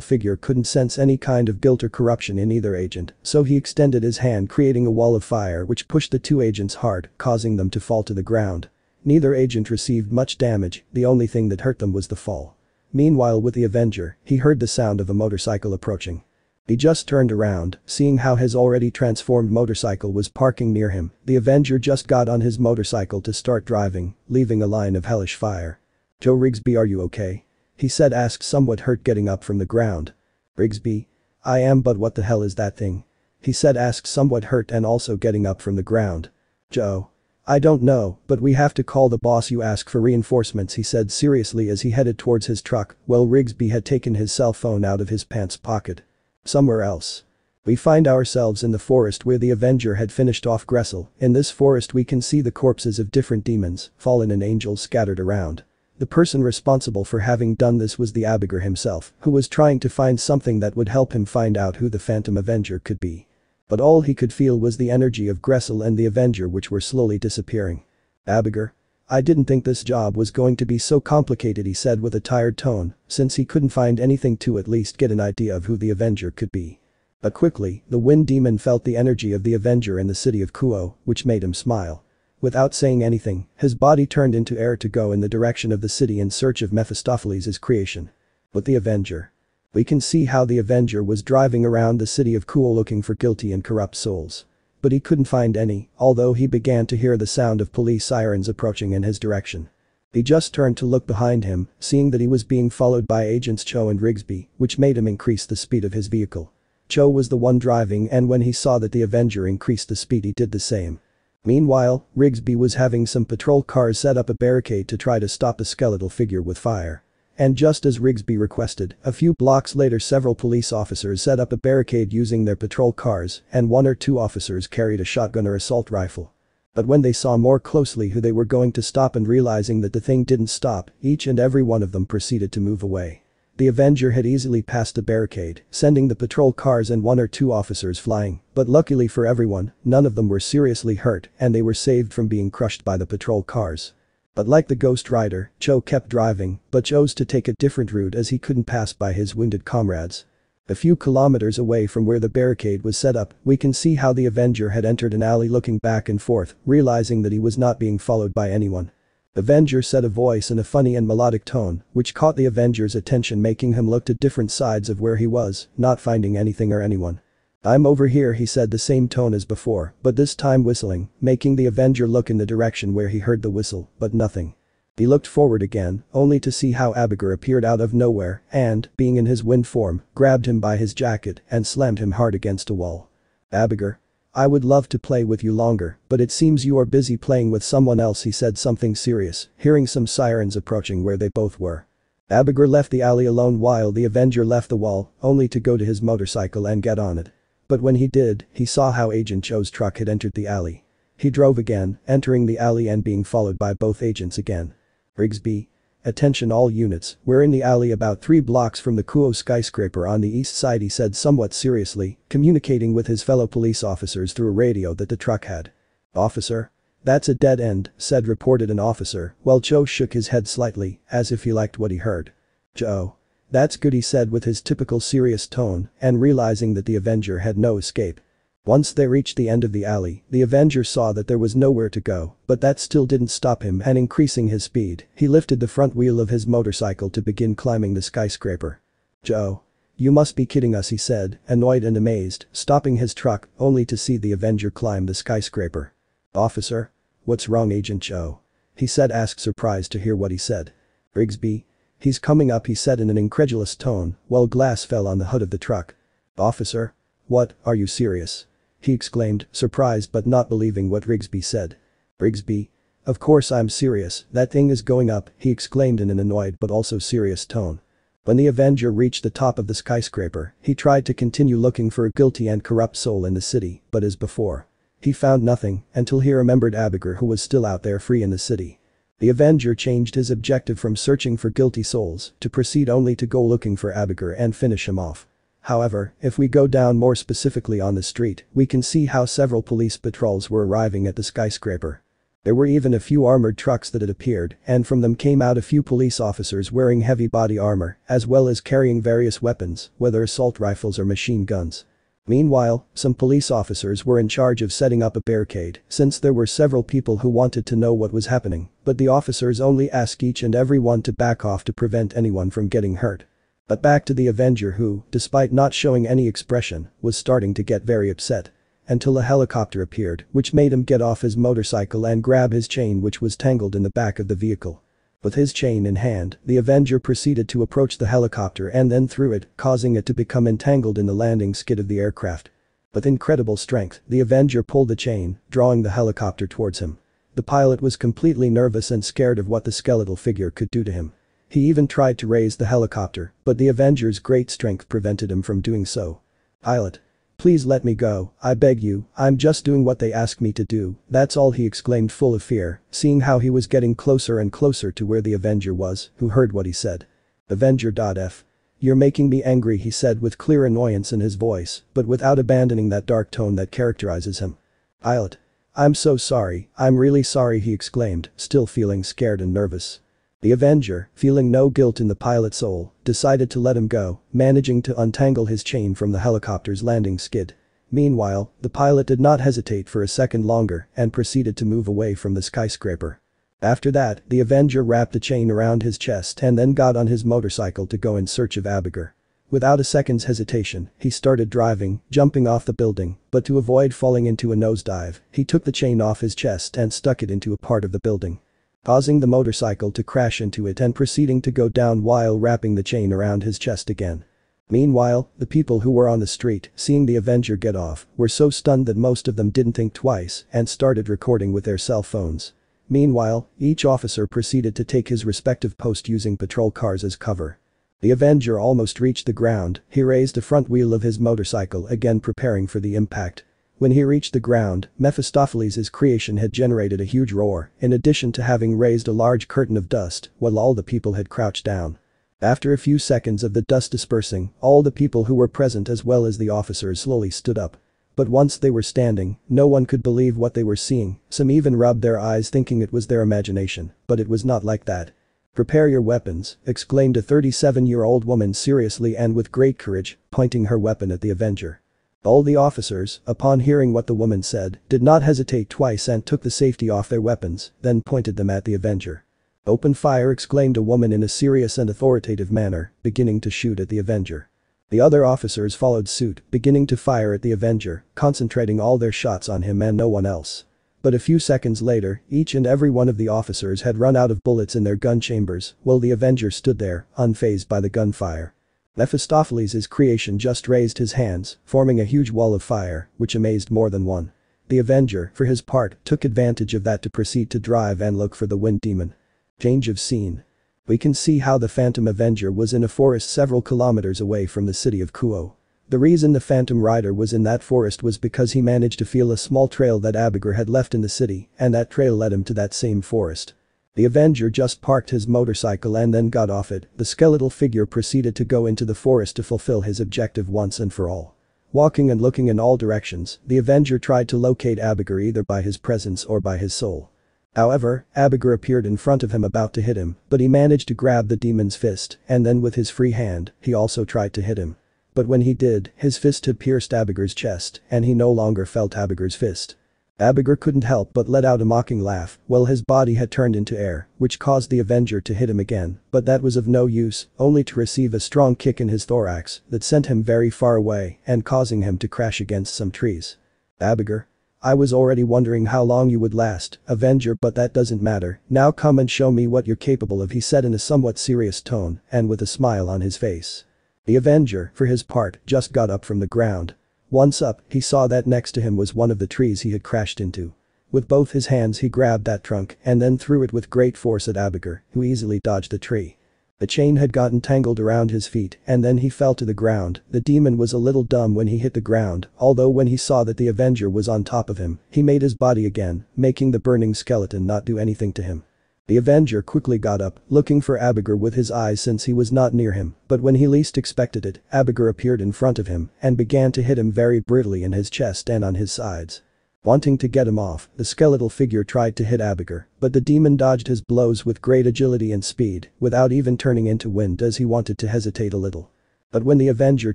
[SPEAKER 1] figure couldn't sense any kind of guilt or corruption in either agent, so he extended his hand, creating a wall of fire which pushed the two agents hard, causing them to fall to the ground. Neither agent received much damage, the only thing that hurt them was the fall. Meanwhile, with the Avenger, he heard the sound of a motorcycle approaching. He just turned around, seeing how his already transformed motorcycle was parking near him. The Avenger just got on his motorcycle to start driving, leaving a line of hellish fire. "Joe Rigsby, are you okay?" he said, asked, somewhat hurt, getting up from the ground. "Rigsby? I am, but what the hell is that thing?" he said, asked, somewhat hurt and also getting up from the ground. "Joe? I don't know, but we have to call the boss. You ask for reinforcements," he said seriously as he headed towards his truck, while Rigsby had taken his cell phone out of his pants pocket. Somewhere else. We find ourselves in the forest where the Avenger had finished off Gressel. In this forest we can see the corpses of different demons, fallen and angels scattered around. The person responsible for having done this was the Abigail himself, who was trying to find something that would help him find out who the Phantom Avenger could be. But all he could feel was the energy of Gressel and the Avenger, which were slowly disappearing. "Abigail? I didn't think this job was going to be so complicated," he said with a tired tone, since he couldn't find anything to at least get an idea of who the Avenger could be. But quickly, the Wind Demon felt the energy of the Avenger in the city of Kuo, which made him smile. Without saying anything, his body turned into air to go in the direction of the city in search of Mephistopheles' creation. But the Avenger. We can see how the Avenger was driving around the city of Kuo looking for guilty and corrupt souls. But he couldn't find any, although he began to hear the sound of police sirens approaching in his direction. He just turned to look behind him, seeing that he was being followed by agents Cho and Rigsby, which made him increase the speed of his vehicle. Cho was the one driving, and when he saw that the Avenger increased the speed, he did the same. Meanwhile, Rigsby was having some patrol cars set up a barricade to try to stop the skeletal figure with fire. And just as Rigsby requested, a few blocks later several police officers set up a barricade using their patrol cars, and one or two officers carried a shotgun or assault rifle. But when they saw more closely who they were going to stop and realizing that the thing didn't stop, each and every one of them proceeded to move away. The Avenger had easily passed the barricade, sending the patrol cars and one or two officers flying, but luckily for everyone, none of them were seriously hurt and they were saved from being crushed by the patrol cars. But like the Ghost Rider, Cho kept driving, but chose to take a different route as he couldn't pass by his wounded comrades. A few kilometers away from where the barricade was set up, we can see how the Avenger had entered an alley, looking back and forth, realizing that he was not being followed by anyone. Avenger said a voice in a funny and melodic tone, which caught the Avenger's attention, making him look to different sides of where he was, not finding anything or anyone. "I'm over here," he said, the same tone as before, but this time whistling, making the Avenger look in the direction where he heard the whistle, but nothing. He looked forward again, only to see how Abigail appeared out of nowhere and, being in his wind form, grabbed him by his jacket and slammed him hard against a wall. "Abigail? I would love to play with you longer, but it seems you are busy playing with someone else," he said, something serious, hearing some sirens approaching where they both were. Abigail left the alley alone while the Avenger left the wall, only to go to his motorcycle and get on it. But when he did, he saw how Agent Cho's truck had entered the alley. He drove again, entering the alley and being followed by both agents again. "Rigsby? Attention all units, we're in the alley about 3 blocks from the Kuo skyscraper on the east side," he said somewhat seriously, communicating with his fellow police officers through a radio that the truck had. "Officer? That's a dead end," reported an officer, while Cho shook his head slightly, as if he liked what he heard. "Cho? That's good," he said with his typical serious tone, and realizing that the Avenger had no escape. Once they reached the end of the alley, the Avenger saw that there was nowhere to go, but that still didn't stop him, and increasing his speed, he lifted the front wheel of his motorcycle to begin climbing the skyscraper. "Joe? You must be kidding us," he said, annoyed and amazed, stopping his truck, only to see the Avenger climb the skyscraper. "Officer? What's wrong, Agent Joe?" he said, asked, surprised to hear what he said. "Rigsby? He's coming up," he said in an incredulous tone, while glass fell on the hood of the truck. "Officer? What, are you serious?" he exclaimed, surprised but not believing what Rigsby said. "Rigsby? Of course I'm serious, that thing is going up, he exclaimed in an annoyed but also serious tone. When the Avenger reached the top of the skyscraper, he tried to continue looking for a guilty and corrupt soul in the city, but as before. He found nothing until he remembered Abigail, who was still out there free in the city. The Avenger changed his objective from searching for guilty souls to proceed only to go looking for Abigail and finish him off. However, if we go down more specifically on the street, we can see how several police patrols were arriving at the skyscraper. There were even a few armored trucks that had appeared, and from them came out a few police officers wearing heavy body armor, as well as carrying various weapons, whether assault rifles or machine guns. Meanwhile, some police officers were in charge of setting up a barricade, since there were several people who wanted to know what was happening, but the officers only asked each and every one to back off to prevent anyone from getting hurt. But back to the Avenger, who, despite not showing any expression, was starting to get very upset. Until a helicopter appeared, which made him get off his motorcycle and grab his chain, which was tangled in the back of the vehicle. With his chain in hand, the Avenger proceeded to approach the helicopter and then threw it, causing it to become entangled in the landing skid of the aircraft. With incredible strength, the Avenger pulled the chain, drawing the helicopter towards him. The pilot was completely nervous and scared of what the skeletal figure could do to him. He even tried to raise the helicopter, but the Avenger's great strength prevented him from doing so. "Pilot. Please let me go, I beg you, I'm just doing what they ask me to do, that's all," he exclaimed full of fear, seeing how he was getting closer and closer to where the Avenger was, who heard what he said. Avenger.F. "You're making me angry," he said with clear annoyance in his voice, but without abandoning that dark tone that characterizes him. "Pilot. I'm so sorry, I'm really sorry," he exclaimed, still feeling scared and nervous. The Avenger, feeling no guilt in the pilot's soul, decided to let him go, managing to untangle his chain from the helicopter's landing skid. Meanwhile, the pilot did not hesitate for a second longer and proceeded to move away from the skyscraper. After that, the Avenger wrapped a chain around his chest and then got on his motorcycle to go in search of Abigail. Without a second's hesitation, he started driving, jumping off the building, but to avoid falling into a nosedive, he took the chain off his chest and stuck it into a part of the building, causing the motorcycle to crash into it and proceeding to go down while wrapping the chain around his chest again. Meanwhile, the people who were on the street, seeing the Avenger get off, were so stunned that most of them didn't think twice and started recording with their cell phones. Meanwhile, each officer proceeded to take his respective post using patrol cars as cover. The Avenger almost reached the ground, he raised the front wheel of his motorcycle again, preparing for the impact. When he reached the ground, Mephistopheles' creation had generated a huge roar, in addition to having raised a large curtain of dust, while all the people had crouched down. After a few seconds of the dust dispersing, all the people who were present as well as the officers slowly stood up. But once they were standing, no one could believe what they were seeing, some even rubbed their eyes thinking it was their imagination, but it was not like that. "Prepare your weapons," exclaimed a 37-year-old woman seriously and with great courage, pointing her weapon at the Avenger. All the officers, upon hearing what the woman said, did not hesitate twice and took the safety off their weapons, then pointed them at the Avenger. "Open fire," exclaimed a woman in a serious and authoritative manner, beginning to shoot at the Avenger. The other officers followed suit, beginning to fire at the Avenger, concentrating all their shots on him and no one else. But a few seconds later, each and every one of the officers had run out of bullets in their gun chambers, while the Avenger stood there, unfazed by the gunfire. Mephistopheles' creation just raised his hands, forming a huge wall of fire, which amazed more than one. The Avenger, for his part, took advantage of that to proceed to drive and look for the Wind Demon. Change of scene. We can see how the Phantom Avenger was in a forest several kilometers away from the city of Kuo. The reason the Phantom Rider was in that forest was because he managed to feel a small trail that Abigail had left in the city, and that trail led him to that same forest. The Avenger just parked his motorcycle and then got off it. The skeletal figure proceeded to go into the forest to fulfill his objective once and for all. Walking and looking in all directions, the Avenger tried to locate Abigail either by his presence or by his soul. However, Abigail appeared in front of him about to hit him, but he managed to grab the demon's fist, and then with his free hand, he also tried to hit him. But when he did, his fist had pierced Abigail's chest, and he no longer felt Abigail's fist. Abigail couldn't help but let out a mocking laugh, while his body had turned into air, which caused the Avenger to hit him again, but that was of no use, only to receive a strong kick in his thorax that sent him very far away and causing him to crash against some trees. "Abigail. I was already wondering how long you would last, Avenger, but that doesn't matter, now come and show me what you're capable of," he said in a somewhat serious tone and with a smile on his face. The Avenger, for his part, just got up from the ground. Once up, he saw that next to him was one of the trees he had crashed into. With both his hands he grabbed that trunk and then threw it with great force at Abigail, who easily dodged the tree. The chain had gotten tangled around his feet and then he fell to the ground. The demon was a little dumb when he hit the ground, although when he saw that the Avenger was on top of him, he made his body again, making the burning skeleton not do anything to him. The Avenger quickly got up, looking for Abigail with his eyes since he was not near him, but when he least expected it, Abigail appeared in front of him and began to hit him very brutally in his chest and on his sides. Wanting to get him off, the skeletal figure tried to hit Abigail, but the demon dodged his blows with great agility and speed, without even turning into wind as he wanted to hesitate a little. But when the Avenger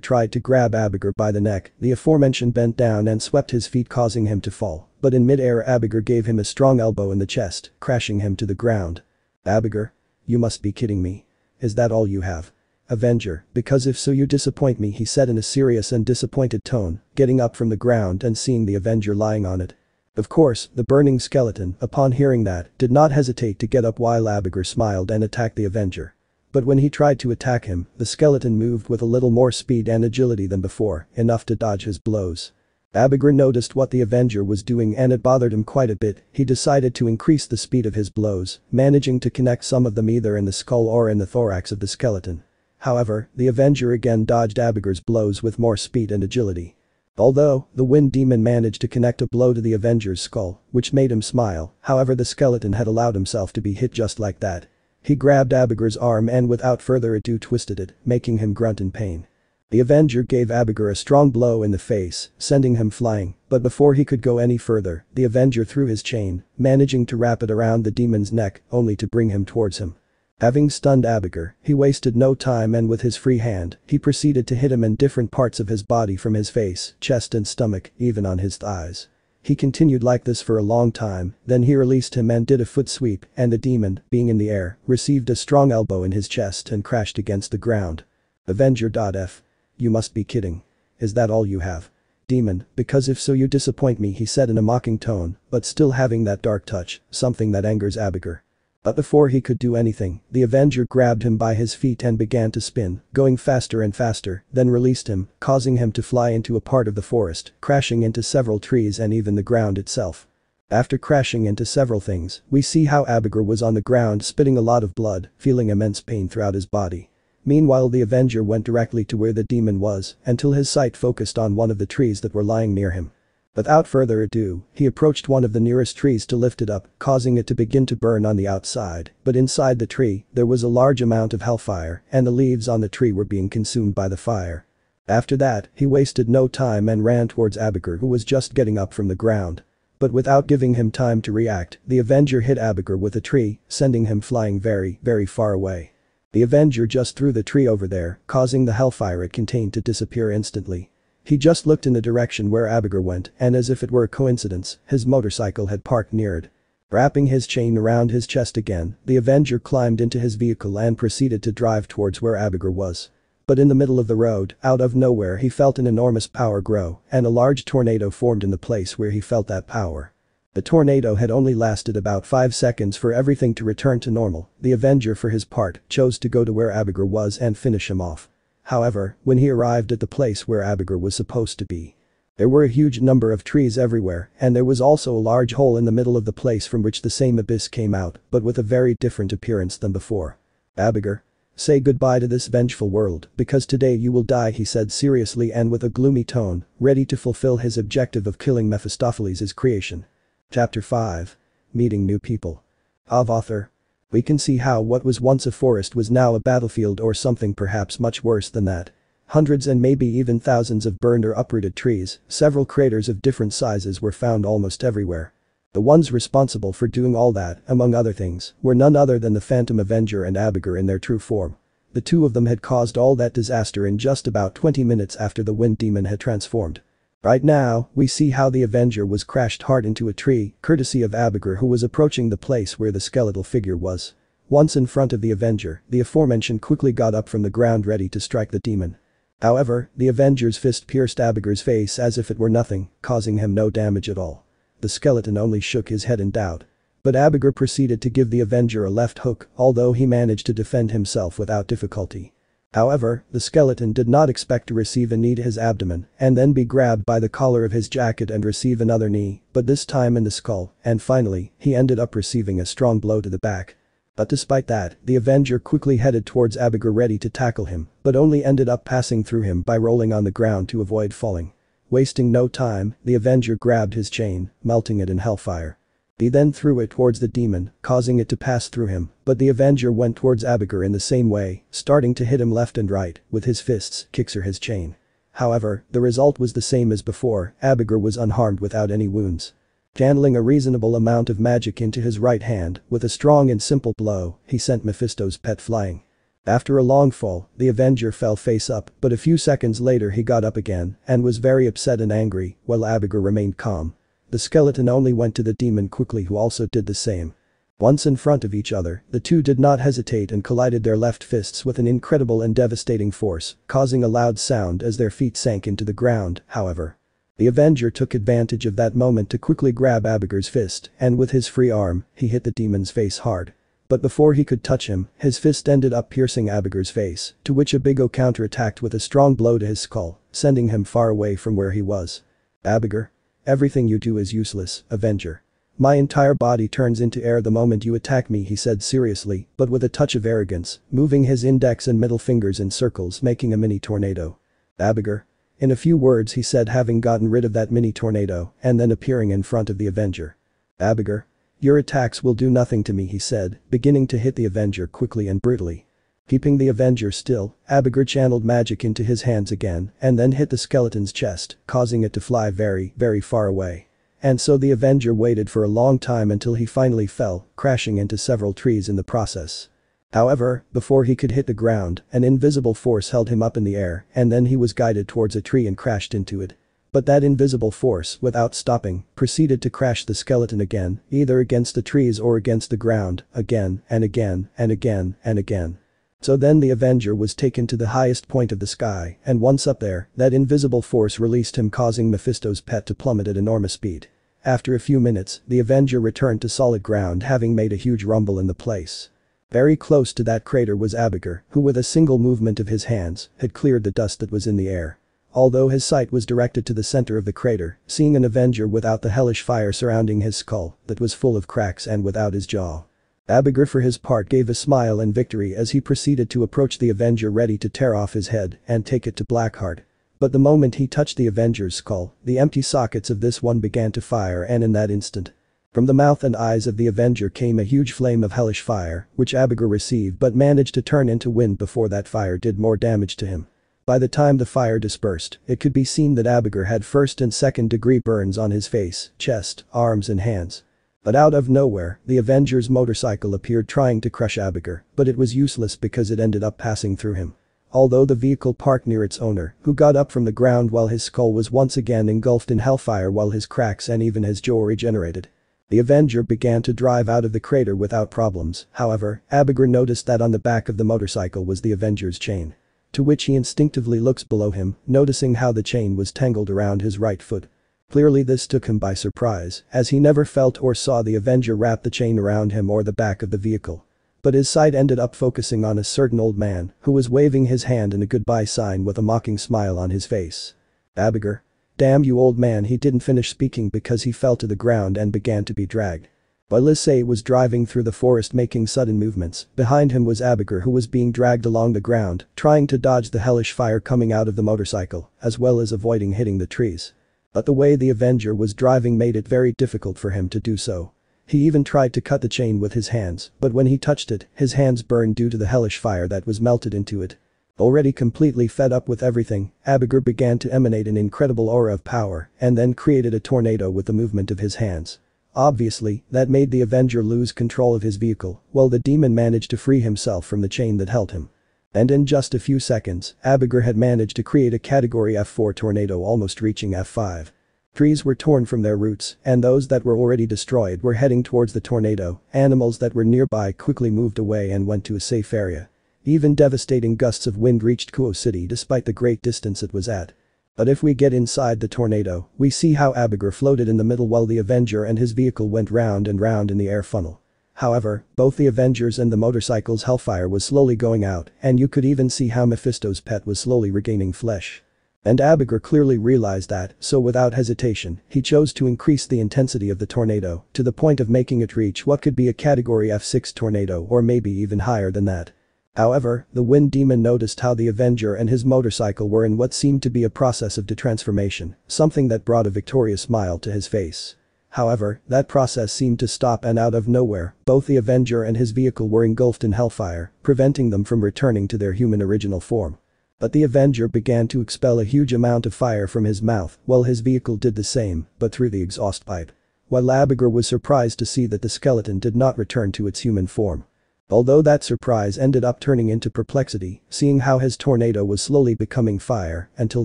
[SPEAKER 1] tried to grab Abigail by the neck, the aforementioned bent down and swept his feet causing him to fall, but in mid-air Abigail gave him a strong elbow in the chest, crashing him to the ground. Abigail? You must be kidding me. Is that all you have? Avenger, because if so you disappoint me, he said in a serious and disappointed tone, getting up from the ground and seeing the Avenger lying on it. Of course, the burning skeleton, upon hearing that, did not hesitate to get up while Abigail smiled and attacked the Avenger. But when he tried to attack him, the skeleton moved with a little more speed and agility than before, enough to dodge his blows. Abigail noticed what the Avenger was doing and it bothered him quite a bit. He decided to increase the speed of his blows, managing to connect some of them either in the skull or in the thorax of the skeleton. However, the Avenger again dodged Abigail's blows with more speed and agility. Although, the Wind Demon managed to connect a blow to the Avenger's skull, which made him smile, however the skeleton had allowed himself to be hit just like that. He grabbed Abigail's arm and without further ado twisted it, making him grunt in pain. The Avenger gave Abigail a strong blow in the face, sending him flying, but before he could go any further, the Avenger threw his chain, managing to wrap it around the demon's neck, only to bring him towards him. Having stunned Abigail, he wasted no time and with his free hand, he proceeded to hit him in different parts of his body from his face, chest and stomach, even on his thighs. He continued like this for a long time, then he released him and did a foot sweep, and the demon, being in the air, received a strong elbow in his chest and crashed against the ground. Avenger.F. You must be kidding. Is that all you have? Demon, because if so you disappoint me, he said in a mocking tone, but still having that dark touch, something that angers Abigail. But before he could do anything, the Avenger grabbed him by his feet and began to spin, going faster and faster, then released him, causing him to fly into a part of the forest, crashing into several trees and even the ground itself. After crashing into several things, we see how Abigail was on the ground spitting a lot of blood, feeling immense pain throughout his body. Meanwhile the Avenger went directly to where the demon was, until his sight focused on one of the trees that were lying near him. Without further ado, he approached one of the nearest trees to lift it up, causing it to begin to burn on the outside, but inside the tree, there was a large amount of hellfire, and the leaves on the tree were being consumed by the fire. After that, he wasted no time and ran towards Abigail, who was just getting up from the ground. But without giving him time to react, the Avenger hit Abigail with a tree, sending him flying very, very far away. The Avenger just threw the tree over there, causing the hellfire it contained to disappear instantly. He just looked in the direction where Abigail went, and as if it were a coincidence, his motorcycle had parked near it. Wrapping his chain around his chest again, the Avenger climbed into his vehicle and proceeded to drive towards where Abigail was. But in the middle of the road, out of nowhere he felt an enormous power grow, and a large tornado formed in the place where he felt that power. The tornado had only lasted about 5 seconds for everything to return to normal. The Avenger for his part chose to go to where Abigail was and finish him off. However, when he arrived at the place where Abigail was supposed to be, there were a huge number of trees everywhere, and there was also a large hole in the middle of the place from which the same abyss came out, but with a very different appearance than before. Abigail, say goodbye to this vengeful world, because today you will die, he said seriously and with a gloomy tone, ready to fulfill his objective of killing Mephistopheles' creation. Chapter 5. Meeting New People. Of author. We can see how what was once a forest was now a battlefield or something perhaps much worse than that. Hundreds and maybe even thousands of burned or uprooted trees, several craters of different sizes were found almost everywhere. The ones responsible for doing all that, among other things, were none other than the Phantom Avenger and Abigail in their true form. The two of them had caused all that disaster in just about 20 minutes after the Wind Demon had transformed. Right now, we see how the Avenger was crashed hard into a tree, courtesy of Abigail, who was approaching the place where the skeletal figure was. Once in front of the Avenger, the aforementioned quickly got up from the ground ready to strike the demon. However, the Avenger's fist pierced Abigail's face as if it were nothing, causing him no damage at all. The skeleton only shook his head in doubt. But Abigail proceeded to give the Avenger a left hook, although he managed to defend himself without difficulty. However, the skeleton did not expect to receive a knee to his abdomen and then be grabbed by the collar of his jacket and receive another knee, but this time in the skull, and finally, he ended up receiving a strong blow to the back. But despite that, the Avenger quickly headed towards Abigail ready to tackle him, but only ended up passing through him by rolling on the ground to avoid falling. Wasting no time, the Avenger grabbed his chain, melting it in hellfire. He then threw it towards the demon, causing it to pass through him, but the Avenger went towards Abigail in the same way, starting to hit him left and right, with his fists, kicks or his chain. However, the result was the same as before, Abigail was unharmed without any wounds. Channeling a reasonable amount of magic into his right hand, with a strong and simple blow, he sent Mephisto's pet flying. After a long fall, the Avenger fell face up, but a few seconds later he got up again, and was very upset and angry, while Abigail remained calm. The skeleton only went to the demon quickly, who also did the same. Once in front of each other, the two did not hesitate and collided their left fists with an incredible and devastating force, causing a loud sound as their feet sank into the ground. However, the Avenger took advantage of that moment to quickly grab Abigail's fist, and with his free arm, he hit the demon's face hard. But before he could touch him, his fist ended up piercing Abigail's face, to which Abigail counterattacked with a strong blow to his skull, sending him far away from where he was. Abigail? Everything you do is useless, Avenger. My entire body turns into air the moment you attack me, he said seriously, but with a touch of arrogance, moving his index and middle fingers in circles, making a mini tornado. Abigail? In a few words he said, having gotten rid of that mini tornado, and then appearing in front of the Avenger. Abigail? Your attacks will do nothing to me, he said, beginning to hit the Avenger quickly and brutally. Keeping the Avenger still, Abigail channeled magic into his hands again and then hit the skeleton's chest, causing it to fly very, very far away. And so the Avenger waited for a long time until he finally fell, crashing into several trees in the process. However, before he could hit the ground, an invisible force held him up in the air, and then he was guided towards a tree and crashed into it. But that invisible force, without stopping, proceeded to crash the skeleton again, either against the trees or against the ground, again and again and again and again. So then the Avenger was taken to the highest point of the sky, and once up there, that invisible force released him, causing Mephisto's pet to plummet at enormous speed. After a few minutes, the Avenger returned to solid ground, having made a huge rumble in the place. Very close to that crater was Abigail, who with a single movement of his hands, had cleared the dust that was in the air. Although his sight was directed to the center of the crater, seeing an Avenger without the hellish fire surrounding his skull, that was full of cracks and without his jaw. Abigail for his part gave a smile in victory as he proceeded to approach the Avenger, ready to tear off his head and take it to Blackheart. But the moment he touched the Avenger's skull, the empty sockets of this one began to fire, and in that instant, from the mouth and eyes of the Avenger came a huge flame of hellish fire, which Abigail received but managed to turn into wind before that fire did more damage to him. By the time the fire dispersed, it could be seen that Abigail had first and second degree burns on his face, chest, arms and hands. But out of nowhere, the Avenger's motorcycle appeared, trying to crush Abigail, but it was useless because it ended up passing through him. Although the vehicle parked near its owner, who got up from the ground while his skull was once again engulfed in hellfire while his cracks and even his jaw regenerated. The Avenger began to drive out of the crater without problems. However, Abigail noticed that on the back of the motorcycle was the Avenger's chain. To which he instinctively looks below him, noticing how the chain was tangled around his right foot. Clearly this took him by surprise, as he never felt or saw the Avenger wrap the chain around him or the back of the vehicle. But his sight ended up focusing on a certain old man, who was waving his hand in a goodbye sign with a mocking smile on his face. Abigail? Damn you, old man. He didn't finish speaking because he fell to the ground and began to be dragged. While Issei was driving through the forest making sudden movements, behind him was Abigail, who was being dragged along the ground, trying to dodge the hellish fire coming out of the motorcycle, as well as avoiding hitting the trees. But the way the Avenger was driving made it very difficult for him to do so. He even tried to cut the chain with his hands, but when he touched it, his hands burned due to the hellish fire that was melted into it. Already completely fed up with everything, Abigail began to emanate an incredible aura of power and then created a tornado with the movement of his hands. Obviously, that made the Avenger lose control of his vehicle, while the demon managed to free himself from the chain that held him. And in just a few seconds, Abigail had managed to create a category F4 tornado, almost reaching F5. Trees were torn from their roots, and those that were already destroyed were heading towards the tornado. Animals that were nearby quickly moved away and went to a safe area. Even devastating gusts of wind reached Kuo City despite the great distance it was at. But if we get inside the tornado, we see how Abigail floated in the middle while the Avenger and his vehicle went round and round in the air funnel. However, both the Avengers and the motorcycle's hellfire was slowly going out, and you could even see how Mephisto's pet was slowly regaining flesh. And Abigail clearly realized that, so without hesitation, he chose to increase the intensity of the tornado to the point of making it reach what could be a category F6 tornado or maybe even higher than that. However, the wind demon noticed how the Avenger and his motorcycle were in what seemed to be a process of detransformation, something that brought a victorious smile to his face. However, that process seemed to stop, and out of nowhere, both the Avenger and his vehicle were engulfed in hellfire, preventing them from returning to their human original form. But the Avenger began to expel a huge amount of fire from his mouth, while his vehicle did the same, but through the exhaust pipe. While Abigail was surprised to see that the skeleton did not return to its human form. Although that surprise ended up turning into perplexity, seeing how his tornado was slowly becoming fire until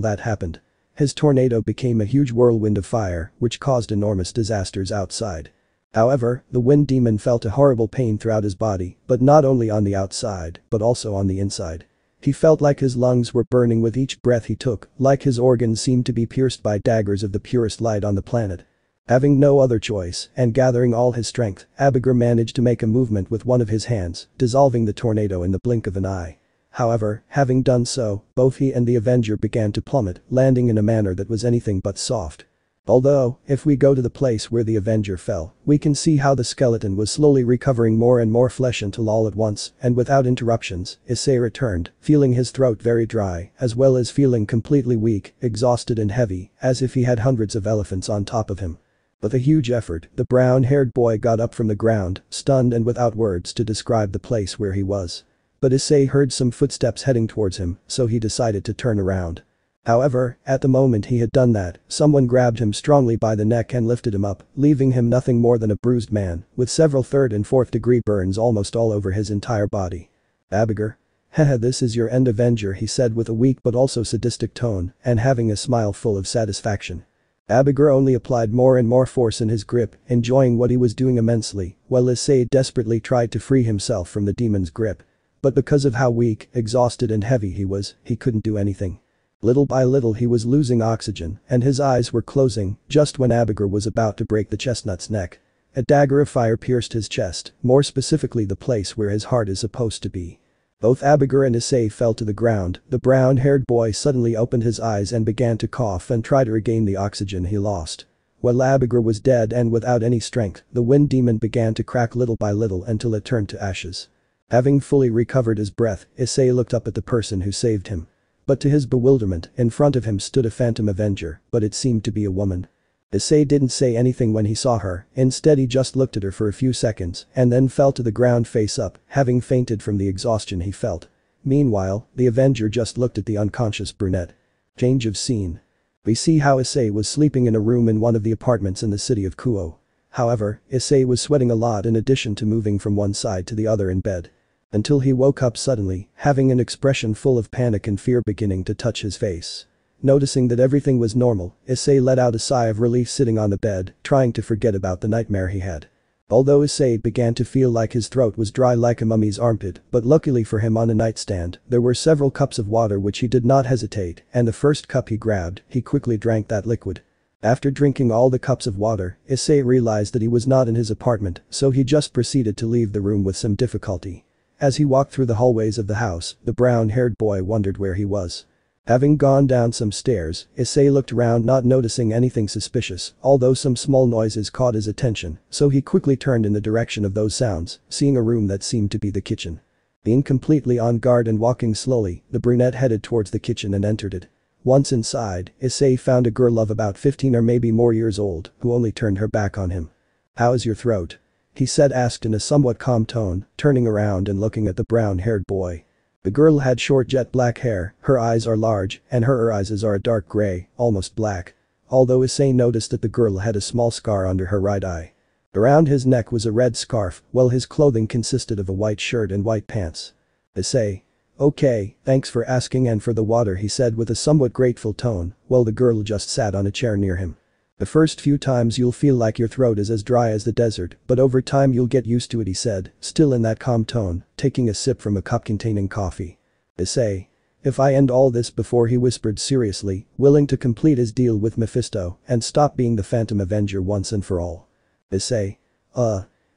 [SPEAKER 1] that happened. His tornado became a huge whirlwind of fire, which caused enormous disasters outside. However, the wind demon felt a horrible pain throughout his body, but not only on the outside, but also on the inside. He felt like his lungs were burning with each breath he took, like his organs seemed to be pierced by daggers of the purest light on the planet. Having no other choice, and gathering all his strength, Abigail managed to make a movement with one of his hands, dissolving the tornado in the blink of an eye. However, having done so, both he and the Avenger began to plummet, landing in a manner that was anything but soft. Although, if we go to the place where the Avenger fell, we can see how the skeleton was slowly recovering more and more flesh until all at once, and without interruptions, Issei returned, feeling his throat very dry, as well as feeling completely weak, exhausted and heavy, as if he had hundreds of elephants on top of him. With a huge effort, the brown-haired boy got up from the ground, stunned and without words to describe the place where he was. But Issei heard some footsteps heading towards him, so he decided to turn around. However, at the moment he had done that, someone grabbed him strongly by the neck and lifted him up, leaving him nothing more than a bruised man, with several 3rd and 4th degree burns almost all over his entire body. Abigail? Haha, this is your end, Avenger, he said with a weak but also sadistic tone, and having a smile full of satisfaction. Abigail only applied more and more force in his grip, enjoying what he was doing immensely, while Issei desperately tried to free himself from the demon's grip. But because of how weak, exhausted and heavy he was, he couldn't do anything. Little by little he was losing oxygen, and his eyes were closing, just when Abigail was about to break the chestnut's neck. A dagger of fire pierced his chest, more specifically the place where his heart is supposed to be. Both Abigail and Issei fell to the ground. The brown-haired boy suddenly opened his eyes and began to cough and try to regain the oxygen he lost. While Abigail was dead and without any strength, the wind demon began to crack little by little until it turned to ashes. Having fully recovered his breath, Issei looked up at the person who saved him. But to his bewilderment, in front of him stood a phantom Avenger, but it seemed to be a woman. Issei didn't say anything when he saw her, instead he just looked at her for a few seconds and then fell to the ground face up, having fainted from the exhaustion he felt. Meanwhile, the Avenger just looked at the unconscious brunette. Change of scene. We see how Issei was sleeping in a room in one of the apartments in the city of Kuo. However, Issei was sweating a lot in addition to moving from one side to the other in bed. Until he woke up suddenly, having an expression full of panic and fear beginning to touch his face. Noticing that everything was normal, Issei let out a sigh of relief sitting on the bed, trying to forget about the nightmare he had. Although Issei began to feel like his throat was dry like a mummy's armpit, but luckily for him on a nightstand, there were several cups of water which he did not hesitate, and the first cup he grabbed, he quickly drank that liquid. After drinking all the cups of water, Issei realized that he was not in his apartment, so he just proceeded to leave the room with some difficulty. As he walked through the hallways of the house, the brown-haired boy wondered where he was. Having gone down some stairs, Issei looked around not noticing anything suspicious, although some small noises caught his attention, so he quickly turned in the direction of those sounds, seeing a room that seemed to be the kitchen. Being completely on guard and walking slowly, the brunette headed towards the kitchen and entered it. Once inside, Issei found a girl of about 15 or maybe more years old, who only turned her back on him. "How is your throat?" he said, asked in a somewhat calm tone, turning around and looking at the brown-haired boy. The girl had short jet black hair, her eyes are large, and her eyes are a dark gray, almost black. Although Issei noticed that the girl had a small scar under her right eye. Around his neck was a red scarf, while his clothing consisted of a white shirt and white pants. Issei. "Okay, thanks for asking and for the water," he said with a somewhat grateful tone, while the girl just sat on a chair near him. "The first few times you'll feel like your throat is as dry as the desert, but over time you'll get used to it," he said, still in that calm tone, taking a sip from a cup containing coffee. "Issei. If I end all this before," he whispered seriously, willing to complete his deal with Mephisto and stop being the Phantom Avenger once and for all. "Issei.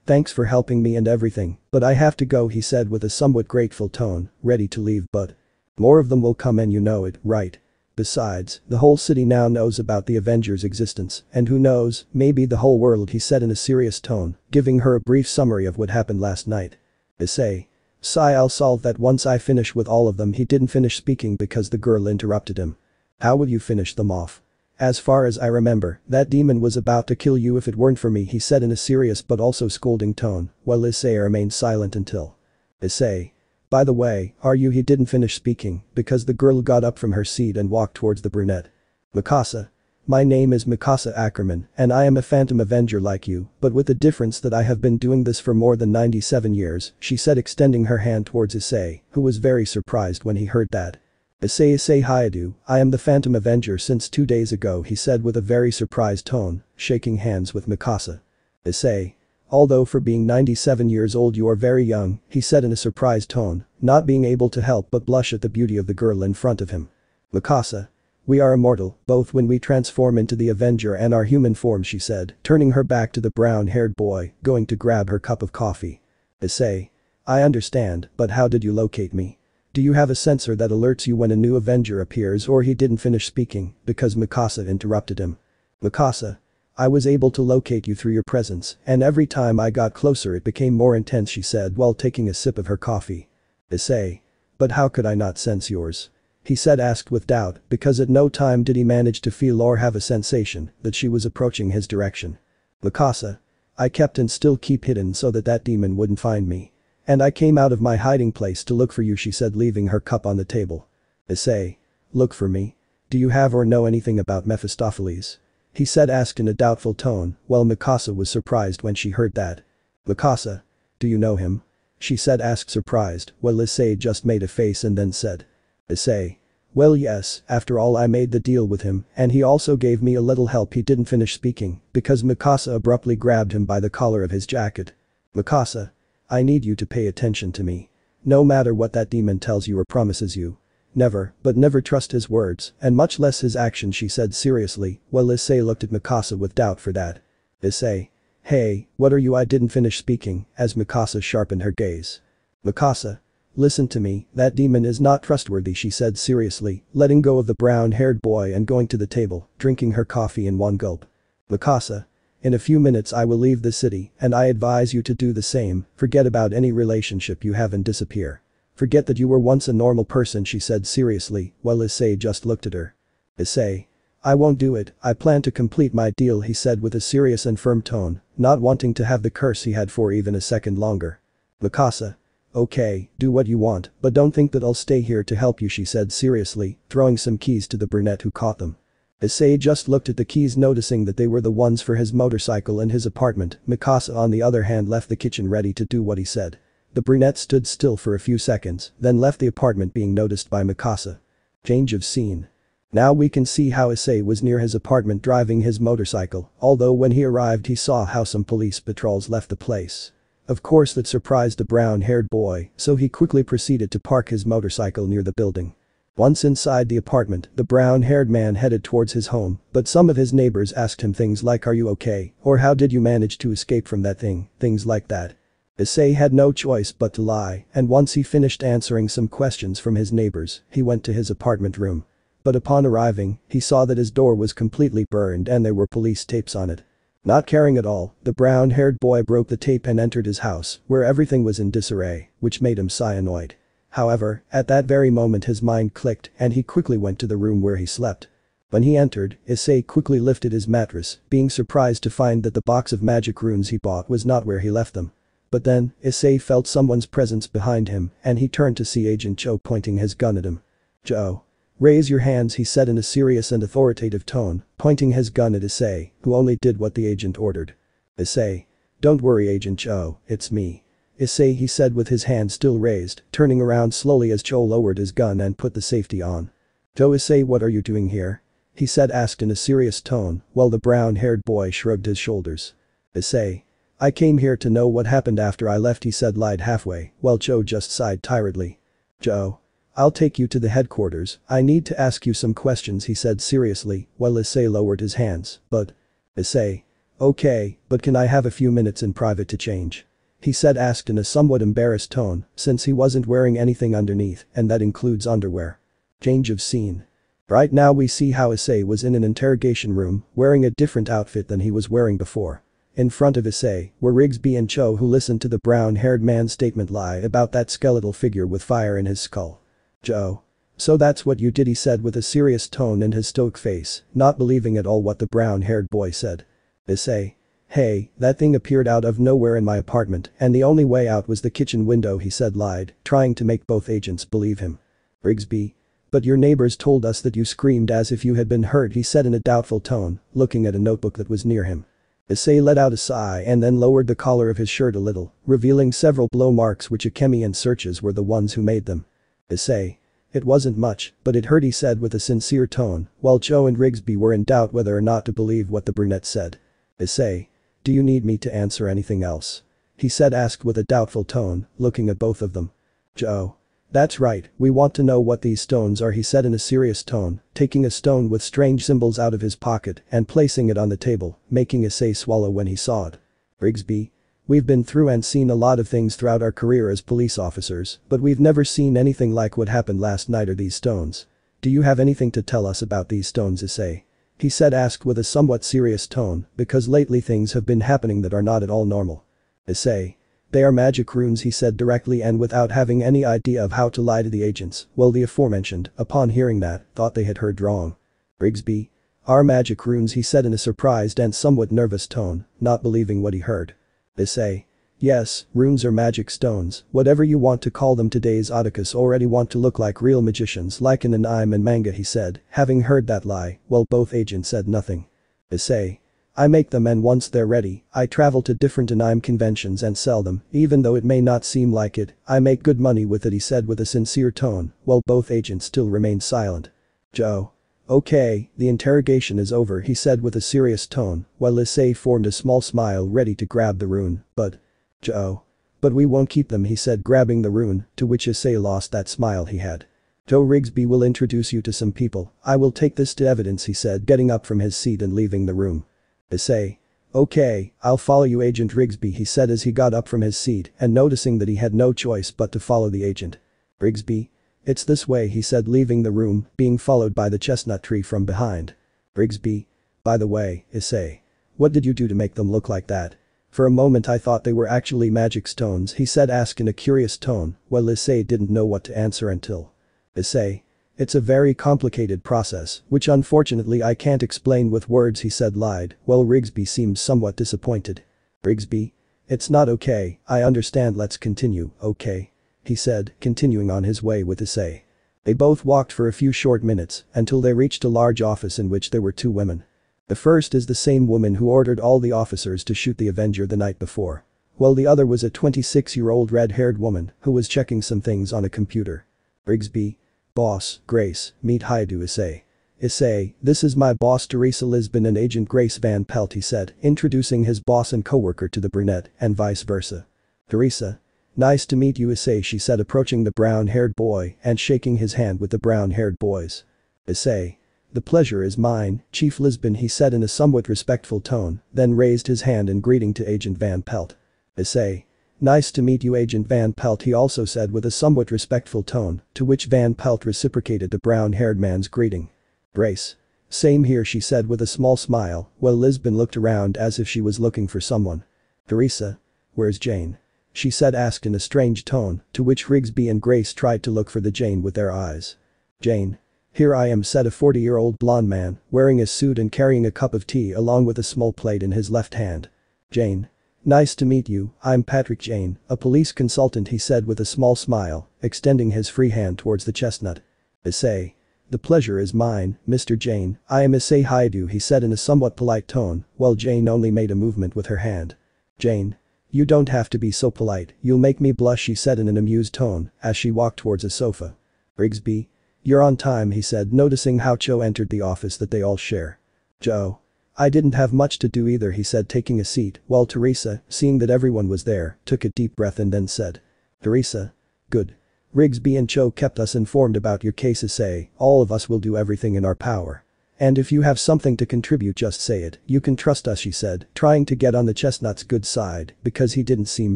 [SPEAKER 1] Thanks for helping me and everything, but I have to go, he said with a somewhat grateful tone, ready to leave, but more of them will come and you know it, right? Besides, the whole city now knows about the Avengers' existence, and who knows, maybe the whole world, he said in a serious tone, giving her a brief summary of what happened last night. Issei. Sigh, I'll solve that once I finish with all of them. He didn't finish speaking because the girl interrupted him. How will you finish them off? As far as I remember, that demon was about to kill you if it weren't for me, he said in a serious but also scolding tone, while Issei remained silent until. Issei. By the way, are you? He didn't finish speaking because the girl got up from her seat and walked towards the brunette. Mikasa. My name is Mikasa Ackerman and I am a Phantom Avenger like you, but with the difference that I have been doing this for more than 97 years, she said, extending her hand towards Issei, who was very surprised when he heard that. Issei Hayadu, I am the Phantom Avenger since 2 days ago, he said with a very surprised tone, shaking hands with Mikasa. Issei. Although for being 97 years old you are very young, he said in a surprised tone, not being able to help but blush at the beauty of the girl in front of him. Mikasa. We are immortal, both when we transform into the Avenger and our human form, she said, turning her back to the brown-haired boy, going to grab her cup of coffee. Issei. I understand, but how did you locate me? Do you have a sensor that alerts you when a new Avenger appears? Or he didn't finish speaking because Mikasa interrupted him. Mikasa. I was able to locate you through your presence, and every time I got closer it became more intense, she said while taking a sip of her coffee. Issei. But how could I not sense yours? He said, asked with doubt, because at no time did he manage to feel or have a sensation that she was approaching his direction. Mikasa. I kept and still keep hidden so that demon wouldn't find me. And I came out of my hiding place to look for you, she said, leaving her cup on the table. Issei. Look for me? Do you have or know anything about Mephistopheles? He said, asked in a doubtful tone, while Mikasa was surprised when she heard that. Mikasa. Do you know him? She said, asked surprised, while Issei just made a face and then said. Issei. Well yes, after all I made the deal with him and he also gave me a little help. He didn't finish speaking because Mikasa abruptly grabbed him by the collar of his jacket. Mikasa. I need you to pay attention to me. No matter what that demon tells you or promises you. Never, but never trust his words and much less his actions, she said seriously, while Issei looked at Mikasa with doubt for that. Issei. Hey, what are you? I didn't finish speaking as Mikasa sharpened her gaze. Mikasa. Listen to me, that demon is not trustworthy, she said seriously, letting go of the brown-haired boy and going to the table, drinking her coffee in one gulp. Mikasa. In a few minutes I will leave the city and I advise you to do the same. Forget about any relationship you have and disappear. Forget that you were once a normal person, she said seriously, while Issei just looked at her. Issei. I won't do it, I plan to complete my deal, he said with a serious and firm tone, not wanting to have the curse he had for even a second longer. Mikasa. Okay, do what you want, but don't think that I'll stay here to help you, she said seriously, throwing some keys to the brunette who caught them. Issei just looked at the keys, noticing that they were the ones for his motorcycle in his apartment. Mikasa on the other hand left the kitchen ready to do what he said. The brunette stood still for a few seconds, then left the apartment being noticed by Mikasa. Change of scene. Now we can see how Issei was near his apartment driving his motorcycle, although when he arrived he saw how some police patrols left the place. Of course that surprised the brown-haired boy, so he quickly proceeded to park his motorcycle near the building. Once inside the apartment, the brown-haired man headed towards his home, but some of his neighbors asked him things like, are you okay, or how did you manage to escape from that thing, things like that. Issei had no choice but to lie, and once he finished answering some questions from his neighbors, he went to his apartment room. But upon arriving, he saw that his door was completely burned and there were police tapes on it. Not caring at all, the brown-haired boy broke the tape and entered his house, where everything was in disarray, which made him sigh annoyed. However, at that very moment his mind clicked and he quickly went to the room where he slept. When he entered, Issei quickly lifted his mattress, being surprised to find that the box of magic runes he bought was not where he left them. But then, Issei felt someone's presence behind him and he turned to see Agent Cho pointing his gun at him. Cho. Raise your hands, he said in a serious and authoritative tone, pointing his gun at Issei, who only did what the agent ordered. Issei. Don't worry Agent Cho, it's me. Issei, he said with his hand still raised, turning around slowly as Cho lowered his gun and put the safety on. Cho. Issei, what are you doing here? He said, asked in a serious tone, while the brown-haired boy shrugged his shoulders. Issei. I came here to know what happened after I left, he said, lied halfway, while Cho just sighed tiredly. Cho. I'll take you to the headquarters, I need to ask you some questions, he said seriously, while Issei lowered his hands, but. Issei. Okay, but can I have a few minutes in private to change? He said asked in a somewhat embarrassed tone since he wasn't wearing anything underneath and that includes underwear. Change of scene. Right now we see how Issei was in an interrogation room wearing a different outfit than he was wearing before. In front of Issei were Rigsby and Cho who listened to the brown-haired man's statement lie about that skeletal figure with fire in his skull. Cho. So that's what you did, he said with a serious tone and his stoic face, not believing at all what the brown-haired boy said. Issei. Hey, that thing appeared out of nowhere in my apartment and the only way out was the kitchen window, he said, lied, trying to make both agents believe him. Rigsby. But your neighbors told us that you screamed as if you had been hurt, he said in a doubtful tone, looking at a notebook that was near him. Issei let out a sigh and then lowered the collar of his shirt a little, revealing several blow marks which Akemi and Searches were the ones who made them. Issei. It wasn't much, but it hurt, he said with a sincere tone, while Cho and Rigsby were in doubt whether or not to believe what the brunette said. Issei. Do you need me to answer anything else? He said asked with a doubtful tone, looking at both of them. Cho. That's right, we want to know what these stones are, he said in a serious tone, taking a stone with strange symbols out of his pocket and placing it on the table, making Issei swallow when he saw it. Rigsby. We've been through and seen a lot of things throughout our career as police officers, but we've never seen anything like what happened last night or these stones. Do you have anything to tell us about these stones, Issei? He said asked with a somewhat serious tone because lately things have been happening that are not at all normal. Issei. They are magic runes, he said directly and without having any idea of how to lie to the agents, well the aforementioned, upon hearing that, thought they had heard wrong. Rigsby. Our magic runes, he said in a surprised and somewhat nervous tone, not believing what he heard. Issei. Yes, runes are magic stones, whatever you want to call them. Today's Otakus already want to look like real magicians like in an anime and manga, he said, having heard that lie, while both agents said nothing. Issei. I make them and once they're ready, I travel to different anime conventions and sell them, even though it may not seem like it, I make good money with it, he said with a sincere tone, while both agents still remained silent. Joe. Okay, the interrogation is over, he said with a serious tone, while Issei formed a small smile ready to grab the rune, but. Joe. But we won't keep them, he said grabbing the rune, to which Issei lost that smile he had. Joe, Rigsby will introduce you to some people, I will take this to evidence, he said getting up from his seat and leaving the room. Issei. Okay, I'll follow you, Agent Rigsby, he said as he got up from his seat and noticing that he had no choice but to follow the agent. Rigsby. It's this way, he said leaving the room, being followed by the chestnut tree from behind. Rigsby. By the way, Issei. What did you do to make them look like that? For a moment I thought they were actually magic stones, he said asked in a curious tone, while Issei didn't know what to answer until. Issei. It's a very complicated process, which unfortunately I can't explain with words, he said lied, while Rigsby seemed somewhat disappointed. Rigsby. It's not okay, I understand, let's continue, okay? He said, continuing on his way with Issei. They both walked for a few short minutes until they reached a large office in which there were two women. The first is the same woman who ordered all the officers to shoot the Avenger the night before, while the other was a 26-year-old red-haired woman who was checking some things on a computer. Rigsby. Boss, Grace, meet Haidu Issei. Issei, this is my boss Teresa Lisbon and Agent Grace Van Pelt, he said, introducing his boss and coworker to the brunette and vice versa. Teresa. Nice to meet you, Issei, she said approaching the brown-haired boy and shaking his hand with the brown-haired boys. Issei. The pleasure is mine, Chief Lisbon, he said in a somewhat respectful tone, then raised his hand in greeting to Agent Van Pelt. Issei. Nice to meet you, Agent Van Pelt, he also said with a somewhat respectful tone, to which Van Pelt reciprocated the brown-haired man's greeting. Grace. Same here, she said with a small smile, while Lisbon looked around as if she was looking for someone. Teresa. Where's Jane? She said asked in a strange tone, to which Rigsby and Grace tried to look for the Jane with their eyes. Jane. Here I am, said a 40-year-old blonde man, wearing a suit and carrying a cup of tea along with a small plate in his left hand. Jane. Nice to meet you, I'm Patrick Jane, a police consultant, he said with a small smile, extending his free hand towards the chestnut. Issei. The pleasure is mine, Mr. Jane, I am Issei Haidu, he said in a somewhat polite tone, while Jane only made a movement with her hand. Jane. You don't have to be so polite, you'll make me blush, she said in an amused tone, as she walked towards a sofa. Rigsby. You're on time, he said noticing how Cho entered the office that they all share. Joe. I didn't have much to do either, he said taking a seat, while Teresa, seeing that everyone was there, took a deep breath and then said. Teresa. Good. Rigsby and Cho kept us informed about your case, Issei, all of us will do everything in our power. And if you have something to contribute, just say it. You can trust us, she said, trying to get on the chestnut's good side because he didn't seem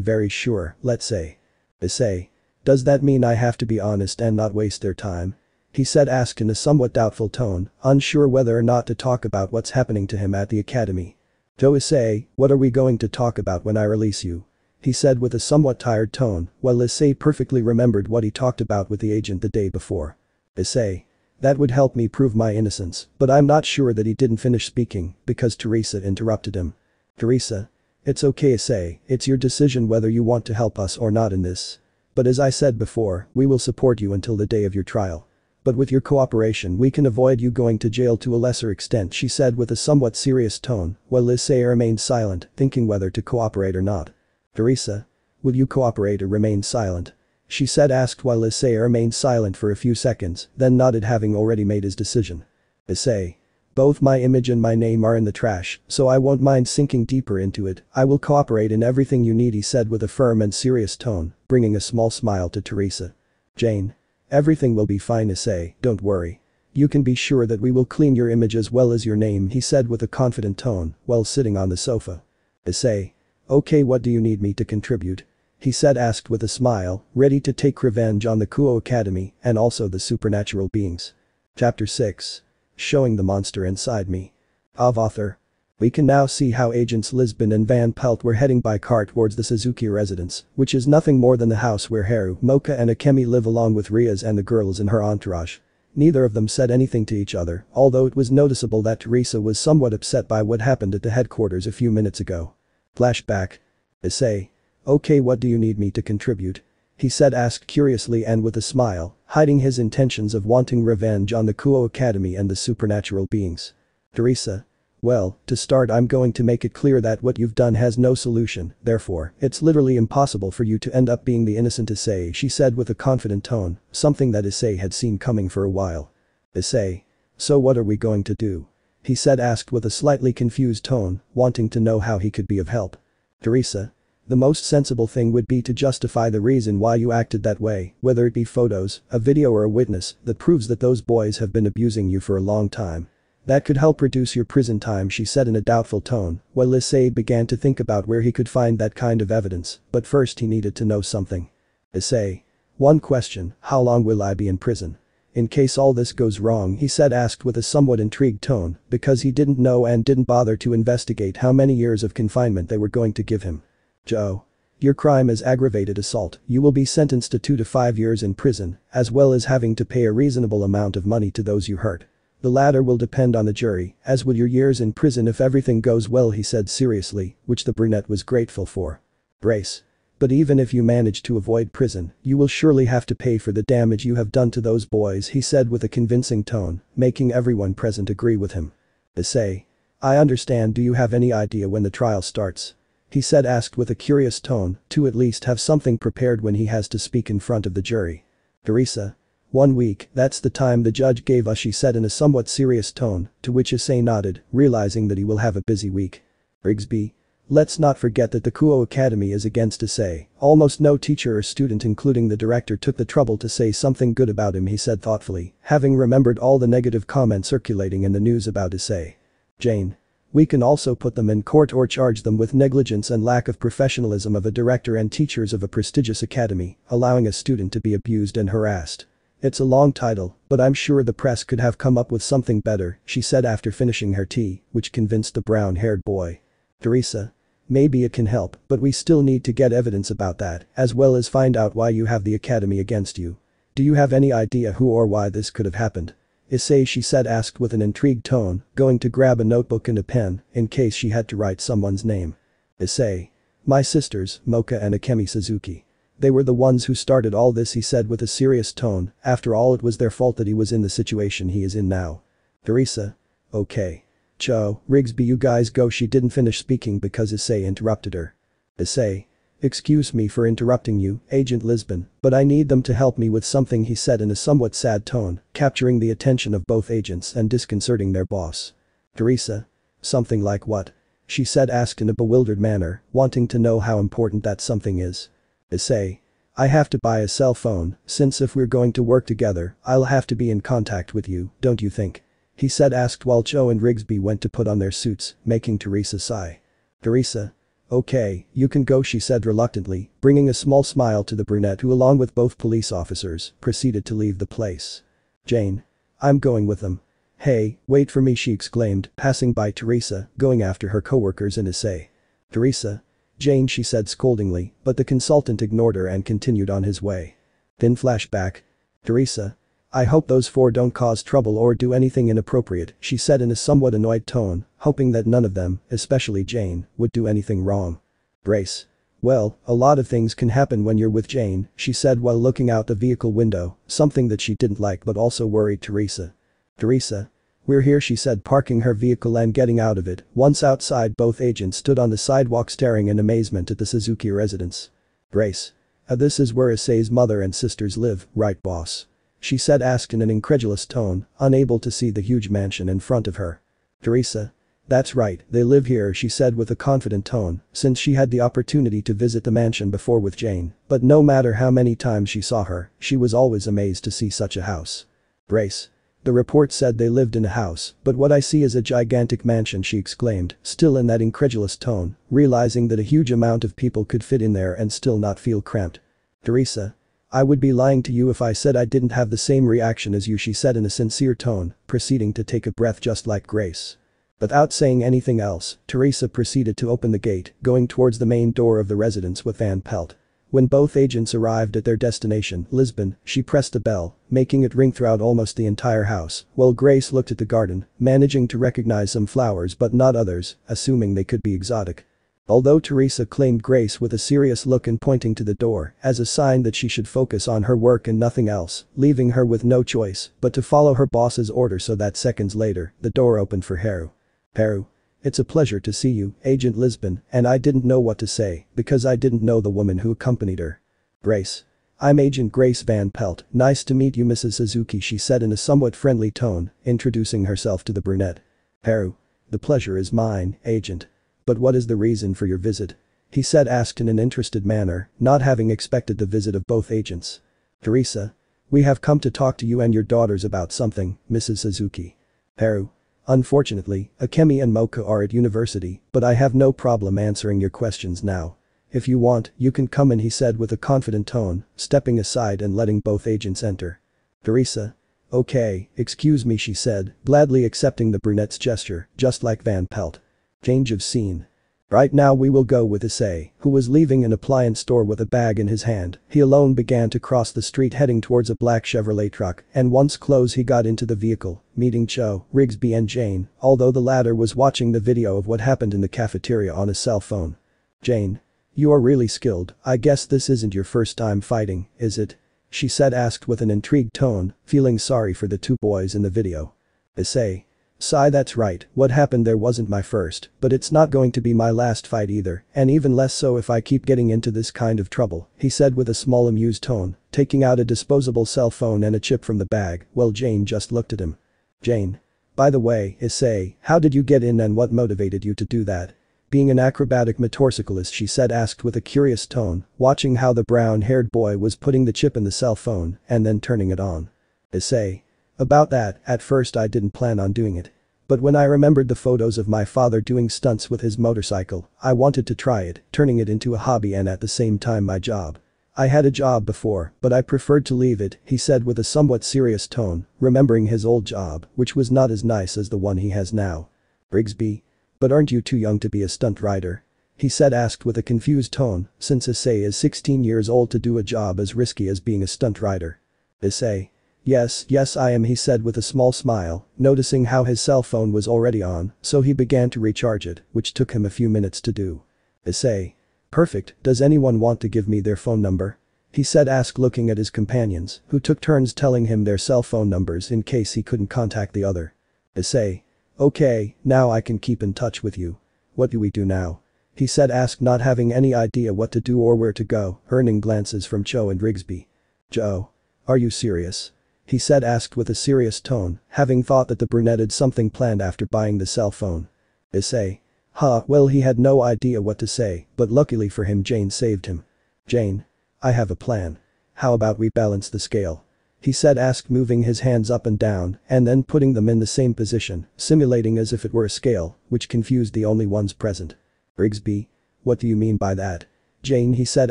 [SPEAKER 1] very sure. Let's say. Issei. Does that mean I have to be honest and not waste their time? He said, asked in a somewhat doubtful tone, unsure whether or not to talk about what's happening to him at the academy. To Issei, what are we going to talk about when I release you? He said with a somewhat tired tone, while Issei perfectly remembered what he talked about with the agent the day before. Issei. That would help me prove my innocence, but I'm not sure that he didn't finish speaking because Teresa interrupted him. Teresa. It's okay, Issei, it's your decision whether you want to help us or not in this. But as I said before, we will support you until the day of your trial. But with your cooperation we can avoid you going to jail to a lesser extent, she said with a somewhat serious tone, while Issei remained silent, thinking whether to cooperate or not. Teresa. Will you cooperate or remain silent? She said, asked while Issei remained silent for a few seconds, then nodded, having already made his decision. Issei. Both my image and my name are in the trash, so I won't mind sinking deeper into it. I will cooperate in everything you need, he said with a firm and serious tone, bringing a small smile to Teresa. Jane. Everything will be fine, Issei, don't worry. You can be sure that we will clean your image as well as your name, he said with a confident tone, while sitting on the sofa. Issei. Okay, what do you need me to contribute? He said, asked with a smile, ready to take revenge on the Kuo Academy and also the supernatural beings. Chapter 6. Showing the monster inside me. Of author. We can now see how agents Lisbon and Van Pelt were heading by car towards the Suzuki residence, which is nothing more than the house where Haru, Mocha and Akemi live along with Riaz and the girls in her entourage. Neither of them said anything to each other, although it was noticeable that Teresa was somewhat upset by what happened at the headquarters a few minutes ago. Flashback. Issei. Okay, what do you need me to contribute? He said, asked curiously and with a smile, hiding his intentions of wanting revenge on the Kuo Academy and the supernatural beings. Teresa. Well, to start, I'm going to make it clear that what you've done has no solution, therefore, it's literally impossible for you to end up being the innocent Issei, she said with a confident tone, something that Issei had seen coming for a while. Issei. So what are we going to do? He said, asked with a slightly confused tone, wanting to know how he could be of help. Teresa. The most sensible thing would be to justify the reason why you acted that way, whether it be photos, a video or a witness that proves that those boys have been abusing you for a long time. That could help reduce your prison time, she said in a doubtful tone, while Issei began to think about where he could find that kind of evidence, but first he needed to know something. Issei. One question, how long will I be in prison? In case all this goes wrong, he said, asked with a somewhat intrigued tone, because he didn't know and didn't bother to investigate how many years of confinement they were going to give him. Joe. Your crime is aggravated assault. You will be sentenced to 2 to 5 years in prison, as well as having to pay a reasonable amount of money to those you hurt. The latter will depend on the jury, as will your years in prison if everything goes well, he said seriously, which the brunette was grateful for. Brace. But even if you manage to avoid prison, you will surely have to pay for the damage you have done to those boys, he said with a convincing tone, making everyone present agree with him. Issei. I understand. Do you have any idea when the trial starts? He said, asked with a curious tone, to at least have something prepared when he has to speak in front of the jury. Teresa. 1 week, that's the time the judge gave us, she said in a somewhat serious tone, to which Issei nodded, realizing that he will have a busy week. Rigsby. Let's not forget that the Kuo Academy is against Issei. Almost no teacher or student including the director took the trouble to say something good about him, he said thoughtfully, having remembered all the negative comments circulating in the news about Issei. Jane. We can also put them in court or charge them with negligence and lack of professionalism of a director and teachers of a prestigious academy, allowing a student to be abused and harassed. It's a long title, but I'm sure the press could have come up with something better, she said after finishing her tea, which convinced the brown-haired boy. Teresa. Maybe it can help, but we still need to get evidence about that, as well as find out why you have the academy against you. Do you have any idea who or why this could have happened? Issei, she said, asked with an intrigued tone, going to grab a notebook and a pen, in case she had to write someone's name. Issei. My sisters, Mocha and Akemi Suzuki. They were the ones who started all this, he said with a serious tone, after all it was their fault that he was in the situation he is in now. Teresa. Okay. Cho, Rigsby, you guys go, she didn't finish speaking because Issei interrupted her. Issei. Excuse me for interrupting you, Agent Lisbon, but I need them to help me with something, he said in a somewhat sad tone, capturing the attention of both agents and disconcerting their boss. Teresa. Something like what? She said, asked in a bewildered manner, wanting to know how important that something is. Issei. I have to buy a cell phone, since if we're going to work together, I'll have to be in contact with you, don't you think? he said asked while Cho and Rigsby went to put on their suits, making Teresa sigh. Teresa. Okay, you can go, she said reluctantly, bringing a small smile to the brunette who along with both police officers proceeded to leave the place. Jane. I'm going with them. Hey, wait for me, she exclaimed, passing by Teresa, going after her coworkers in Issei. Teresa. Jane, she said scoldingly, but the consultant ignored her and continued on his way. Then flashback. Teresa. I hope those four don't cause trouble or do anything inappropriate, she said in a somewhat annoyed tone, hoping that none of them, especially Jane, would do anything wrong. Grace. Well, a lot of things can happen when you're with Jane, she said while looking out the vehicle window, something that she didn't like but also worried Teresa. Teresa. We're here, she said, parking her vehicle and getting out of it. Once outside, both agents stood on the sidewalk staring in amazement at the Suzuki residence. Grace. This is where Issei's mother and sisters live, right, boss? She said asked in an incredulous tone, unable to see the huge mansion in front of her. Teresa. That's right, they live here, she said with a confident tone, since she had the opportunity to visit the mansion before with Jane, but no matter how many times she saw her, she was always amazed to see such a house. Grace. The report said they lived in a house, but what I see is a gigantic mansion, she exclaimed, still in that incredulous tone, realizing that a huge amount of people could fit in there and still not feel cramped. Teresa. I would be lying to you if I said I didn't have the same reaction as you, she said in a sincere tone, proceeding to take a breath just like Grace. Without saying anything else, Teresa proceeded to open the gate, going towards the main door of the residence with Van Pelt. When both agents arrived at their destination, Lisbon, she pressed a bell, making it ring throughout almost the entire house, while Grace looked at the garden, managing to recognize some flowers but not others, assuming they could be exotic. Although Teresa claimed Grace with a serious look and pointing to the door as a sign that she should focus on her work and nothing else, leaving her with no choice but to follow her boss's order, so that seconds later, the door opened for Haru. Haru. It's a pleasure to see you, Agent Lisbon, and I didn't know what to say because I didn't know the woman who accompanied her. Grace. I'm Agent Grace Van Pelt, nice to meet you, Mrs. Suzuki, she said in a somewhat friendly tone, introducing herself to the brunette. Haru. The pleasure is mine, Agent. But what is the reason for your visit? He said asked in an interested manner, not having expected the visit of both agents. Teresa. We have come to talk to you and your daughters about something, Mrs. Suzuki. Haru. Unfortunately, Akemi and Mocha are at university, but I have no problem answering your questions now. If you want, you can come in, he said with a confident tone, stepping aside and letting both agents enter. Teresa. Okay, excuse me, she said, gladly accepting the brunette's gesture, just like Van Pelt. Change of scene. Right now we will go with Issei, who was leaving an appliance store with a bag in his hand. He alone began to cross the street heading towards a black Chevrolet truck, and once close he got into the vehicle, meeting Cho, Rigsby and Jane, although the latter was watching the video of what happened in the cafeteria on his cell phone. Jane. You are really skilled, I guess this isn't your first time fighting, is it? She said asked with an intrigued tone, feeling sorry for the two boys in the video. Issei. Sigh, that's right, what happened there wasn't my first, but it's not going to be my last fight either, and even less so if I keep getting into this kind of trouble, he said with a small amused tone, taking out a disposable cell phone and a chip from the bag, while Jane just looked at him. Jane. By the way, Issei, how did you get in and what motivated you to do that? Being an acrobatic motorcyclist, she said asked with a curious tone, watching how the brown-haired boy was putting the chip in the cell phone and then turning it on. Issei. About that, at first I didn't plan on doing it. But when I remembered the photos of my father doing stunts with his motorcycle, I wanted to try it, turning it into a hobby and at the same time my job. I had a job before, but I preferred to leave it, he said with a somewhat serious tone, remembering his old job, which was not as nice as the one he has now. Rigsby. But aren't you too young to be a stunt rider? He said asked with a confused tone, since Issei is 16 years old to do a job as risky as being a stunt rider. Issei. Yes I am, he said with a small smile, noticing how his cell phone was already on, so he began to recharge it, which took him a few minutes to do. Issei. Perfect, does anyone want to give me their phone number? He said asked looking at his companions, who took turns telling him their cell phone numbers in case he couldn't contact the other. Issei. Okay, now I can keep in touch with you. What do we do now? He said asked not having any idea what to do or where to go, earning glances from Cho and Rigsby. Joe. Are you serious? He said asked with a serious tone, having thought that the brunette had something planned after buying the cell phone. Issei. Well, he had no idea what to say, but luckily for him Jane saved him. Jane. I have a plan. How about we balance the scale? he said asked moving his hands up and down and then putting them in the same position, simulating as if it were a scale, which confused the only ones present. Rigsby? What do you mean by that? Jane he said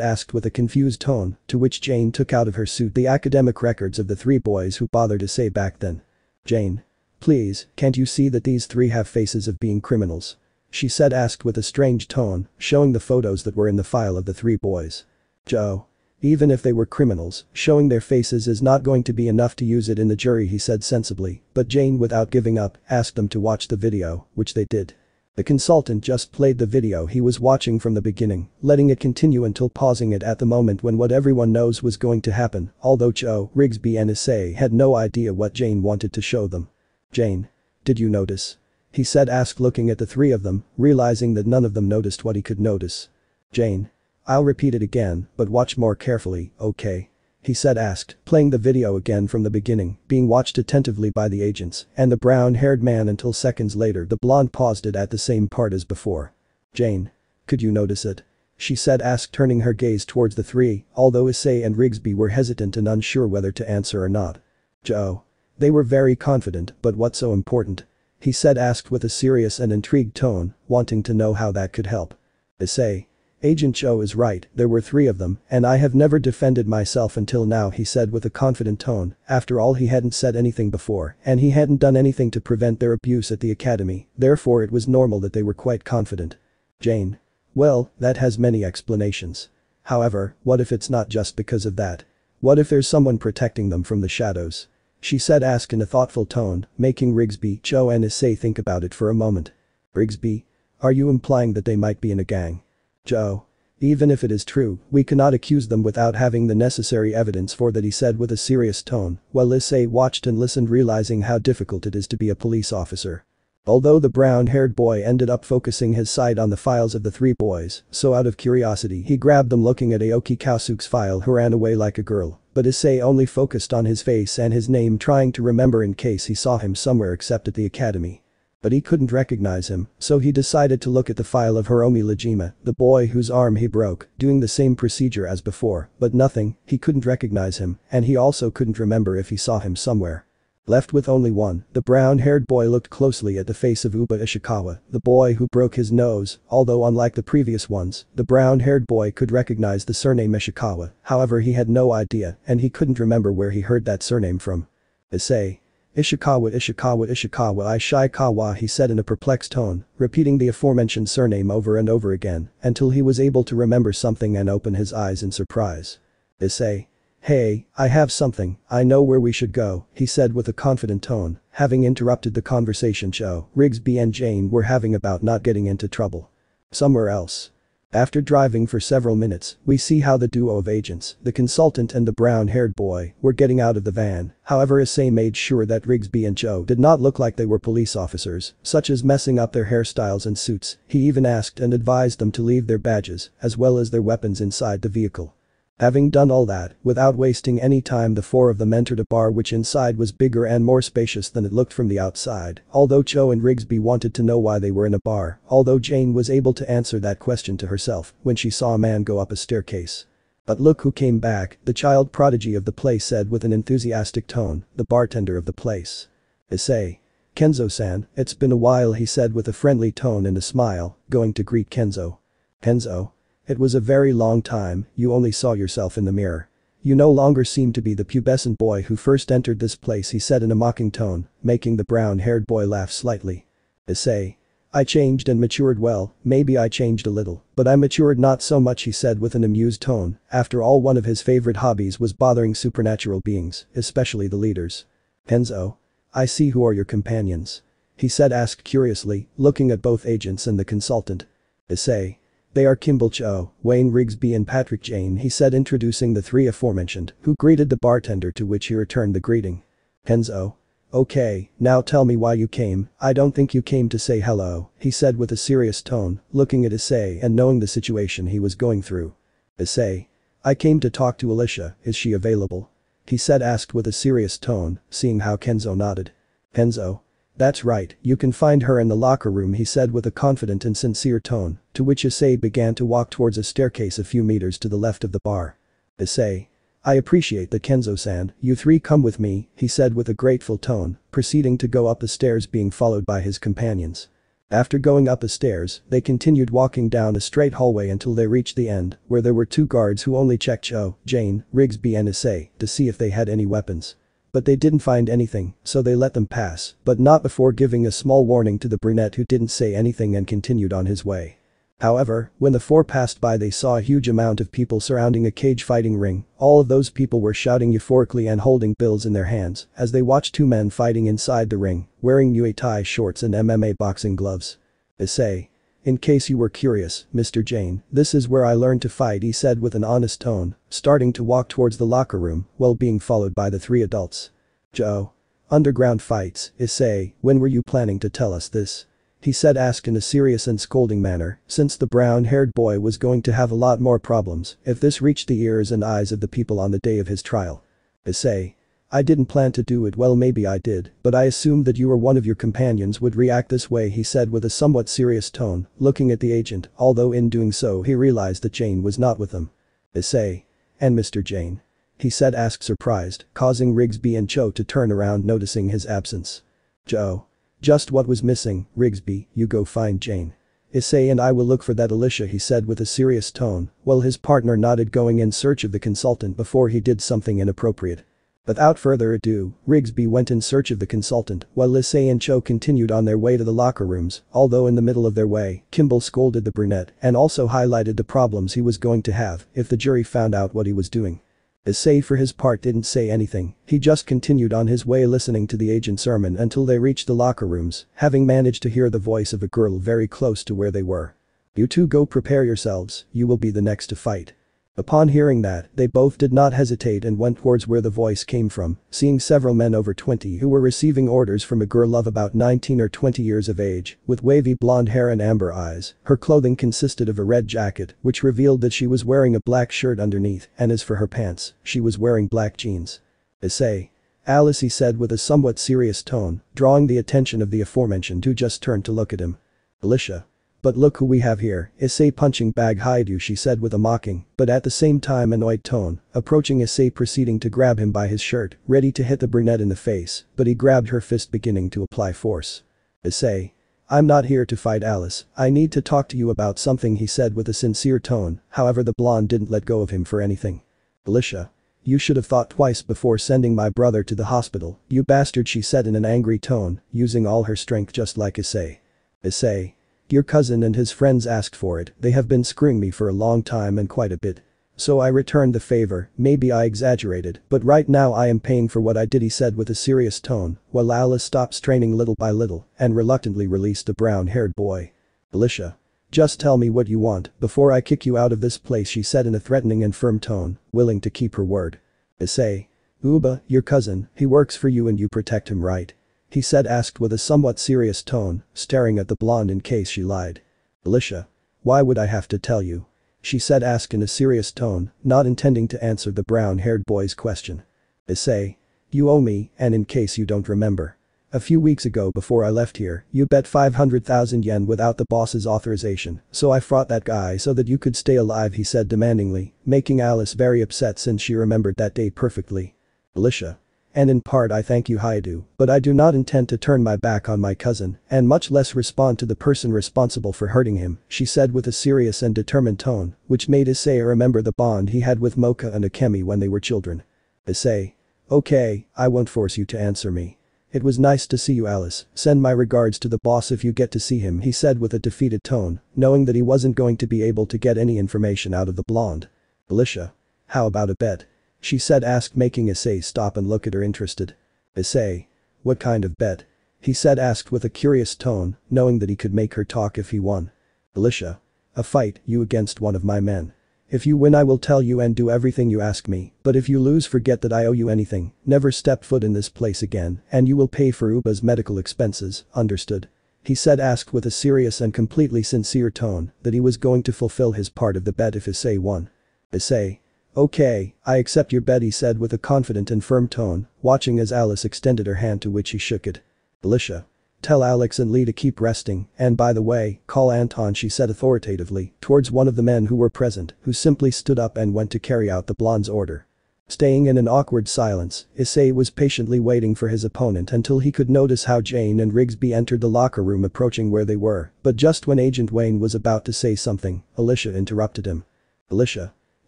[SPEAKER 1] asked with a confused tone, to which Jane took out of her suit the academic records of the three boys who bothered to say back then. Jane. Please, can't you see that these three have faces of being criminals? She said asked with a strange tone, showing the photos that were in the file of the three boys. Joe. Even if they were criminals, showing their faces is not going to be enough to use it in the jury he said sensibly, but Jane without giving up, asked them to watch the video, which they did. The consultant just played the video he was watching from the beginning, letting it continue until pausing it at the moment when what everyone knows was going to happen, although Joe, Rigsby and Issei had no idea what Jane wanted to show them. Jane. Did you notice? He said asked looking at the three of them, realizing that none of them noticed what he could notice. Jane. I'll repeat it again, but watch more carefully, okay? He said asked, playing the video again from the beginning, being watched attentively by the agents and the brown-haired man until seconds later the blonde paused it at the same part as before. Jane. Could you notice it? She said asked turning her gaze towards the three, although Issei and Rigsby were hesitant and unsure whether to answer or not. Joe. They were very confident, but what's so important? He said asked with a serious and intrigued tone, wanting to know how that could help. Issei. Agent Joe is right, there were three of them, and I have never defended myself until now he said with a confident tone, after all he hadn't said anything before and he hadn't done anything to prevent their abuse at the academy, therefore it was normal that they were quite confident. Jane. Well, that has many explanations. However, what if it's not just because of that? What if there's someone protecting them from the shadows? She said asked in a thoughtful tone, making Rigsby, Joe and Issei think about it for a moment. Rigsby? Are you implying that they might be in a gang? Joe. Even if it is true, we cannot accuse them without having the necessary evidence for that he said with a serious tone, while Issei watched and listened realizing how difficult it is to be a police officer. Although the brown-haired boy ended up focusing his sight on the files of the three boys, so out of curiosity he grabbed them looking at Aoki Kausuke's file who ran away like a girl, but Issei only focused on his face and his name trying to remember in case he saw him somewhere except at the academy. But he couldn't recognize him, so he decided to look at the file of Hiromi Lejima, the boy whose arm he broke, doing the same procedure as before, but nothing, he couldn't recognize him, and he also couldn't remember if he saw him somewhere. Left with only one, the brown-haired boy looked closely at the face of Uba Ishikawa, the boy who broke his nose, although unlike the previous ones, the brown-haired boy could recognize the surname Ishikawa, however he had no idea and he couldn't remember where he heard that surname from. Issei. Ishikawa Ishikawa he said in a perplexed tone, repeating the aforementioned surname over and over again, until he was able to remember something and open his eyes in surprise. Issei. Hey, I have something, I know where we should go, he said with a confident tone, having interrupted the conversation Joe, Rigsby and Jane were having about not getting into trouble. Somewhere else. After driving for several minutes, we see how the duo of agents, the consultant and the brown-haired boy, were getting out of the van, however Issei made sure that Rigsby and Joe did not look like they were police officers, such as messing up their hairstyles and suits, he even asked and advised them to leave their badges, as well as their weapons inside the vehicle. Having done all that, without wasting any time the four of them entered a bar which inside was bigger and more spacious than it looked from the outside, although Joe and Rigsby wanted to know why they were in a bar, although Jane was able to answer that question to herself when she saw a man go up a staircase. But look who came back, the child prodigy of the place said with an enthusiastic tone, the bartender of the place. Issei. Kenzo-san, it's been a while he said with a friendly tone and a smile, going to greet Kenzo. Kenzo. It was a very long time, you only saw yourself in the mirror. You no longer seem to be the pubescent boy who first entered this place he said in a mocking tone, making the brown-haired boy laugh slightly. Issei. I changed and matured well, maybe I changed a little, but I matured not so much he said with an amused tone, after all one of his favorite hobbies was bothering supernatural beings, especially the leaders. Kenzo. I see who are your companions. He said asked curiously, looking at both agents and the consultant. Issei. They are Kimball Cho, Wayne Rigsby and Patrick Jane he said introducing the three aforementioned, who greeted the bartender to which he returned the greeting. Kenzo. Okay, now tell me why you came, I don't think you came to say hello, he said with a serious tone, looking at Issei and knowing the situation he was going through. Issei. I came to talk to Alicia, is she available? He said asked with a serious tone, seeing how Kenzo nodded. Kenzo. That's right, you can find her in the locker room he said with a confident and sincere tone, to which Issei began to walk towards a staircase a few meters to the left of the bar. Issei. I appreciate that, Kenzo-san. You three come with me, he said with a grateful tone, proceeding to go up the stairs being followed by his companions. After going up the stairs, they continued walking down a straight hallway until they reached the end, where there were two guards who only checked Joe, Jane, Rigsby and Issei to see if they had any weapons. But they didn't find anything, so they let them pass, but not before giving a small warning to the brunette who didn't say anything and continued on his way. However, when the four passed by they saw a huge amount of people surrounding a cage fighting ring. All of those people were shouting euphorically and holding bills in their hands as they watched two men fighting inside the ring, wearing Muay Thai shorts and MMA boxing gloves. Issei. In case you were curious, Mr. Jane, this is where I learned to fight, he said with an honest tone, starting to walk towards the locker room while being followed by the three adults. Joe. Underground fights, Issei, when were you planning to tell us this? He said, asked in a serious and scolding manner, since the brown-haired boy was going to have a lot more problems if this reached the ears and eyes of the people on the day of his trial. Issei. I didn't plan to do it. Well, maybe I did, but I assumed that you or one of your companions would react this way, he said with a somewhat serious tone, looking at the agent, although in doing so he realized that Jane was not with them. Issei. And Mr. Jane? He said, asked surprised, causing Rigsby and Cho to turn around noticing his absence. Joe. Just what was missing, Rigsby, you go find Jane. Issei and I will look for that Alicia, he said with a serious tone, while his partner nodded, going in search of the consultant before he did something inappropriate. Without further ado, Rigsby went in search of the consultant while Issei and Cho continued on their way to the locker rooms, although in the middle of their way, Kimball scolded the brunette and also highlighted the problems he was going to have if the jury found out what he was doing. Issei for his part didn't say anything, he just continued on his way listening to the agent's sermon until they reached the locker rooms, having managed to hear the voice of a girl very close to where they were. You two go prepare yourselves, you will be the next to fight. Upon hearing that, they both did not hesitate and went towards where the voice came from, seeing several men over 20 who were receiving orders from a girl of about 19 or 20 years of age, with wavy blonde hair and amber eyes. Her clothing consisted of a red jacket, which revealed that she was wearing a black shirt underneath, and as for her pants, she was wearing black jeans. Issei. Alice, he said with a somewhat serious tone, drawing the attention of the aforementioned who just turned to look at him. Alicia. But look who we have here, Issei punching bag hide you, she said with a mocking, but at the same time annoyed tone, approaching Issei proceeding to grab him by his shirt, ready to hit the brunette in the face, but he grabbed her fist beginning to apply force. Issei. I'm not here to fight, Alice, I need to talk to you about something, he said with a sincere tone, however the blonde didn't let go of him for anything. Alicia. You should have thought twice before sending my brother to the hospital, you bastard, she said in an angry tone, using all her strength just like Issei. Issei. Your cousin and his friends asked for it, they have been screwing me for a long time and quite a bit. So I returned the favor, maybe I exaggerated, but right now I am paying for what I did, he said with a serious tone, while Alice stopped straining little by little and reluctantly released the brown-haired boy. Alicia. Just tell me what you want before I kick you out of this place, she said in a threatening and firm tone, willing to keep her word. Issei. Uba, your cousin, he works for you and you protect him, right? He said, asked with a somewhat serious tone, staring at the blonde in case she lied. Alicia. Why would I have to tell you? She said, asked in a serious tone, not intending to answer the brown-haired boy's question. Issei. You owe me, and in case you don't remember. A few weeks ago before I left here, you bet 500,000 yen without the boss's authorization, so I fought that guy so that you could stay alive, he said demandingly, making Alice very upset since she remembered that day perfectly. Alicia. And in part I thank you, Haidu, but I do not intend to turn my back on my cousin, and much less respond to the person responsible for hurting him, she said with a serious and determined tone, which made Issei remember the bond he had with Mocha and Akemi when they were children. Issei. Okay, I won't force you to answer me. It was nice to see you, Alice, send my regards to the boss if you get to see him, he said with a defeated tone, knowing that he wasn't going to be able to get any information out of the blonde. Alicia. How about a bet? She said, asked, making Issei stop and look at her interested. Issei. What kind of bet? He said, asked with a curious tone, knowing that he could make her talk if he won. Alicia. A fight, you against one of my men. If you win I will tell you and do everything you ask me, but if you lose forget that I owe you anything, never step foot in this place again, and you will pay for Uba's medical expenses, understood? He said, asked with a serious and completely sincere tone that he was going to fulfill his part of the bet if Issei won. Issei. Okay, I accept your bet, he said with a confident and firm tone, watching as Alice extended her hand to which he shook it. Alicia. Tell Alex and Lee to keep resting, and by the way, call Anton, she said authoritatively, towards one of the men who were present, who simply stood up and went to carry out the blonde's order. Staying in an awkward silence, Issei was patiently waiting for his opponent until he could notice how Jane and Rigsby entered the locker room approaching where they were, but just when Agent Wayne was about to say something, Alicia interrupted him. Alicia.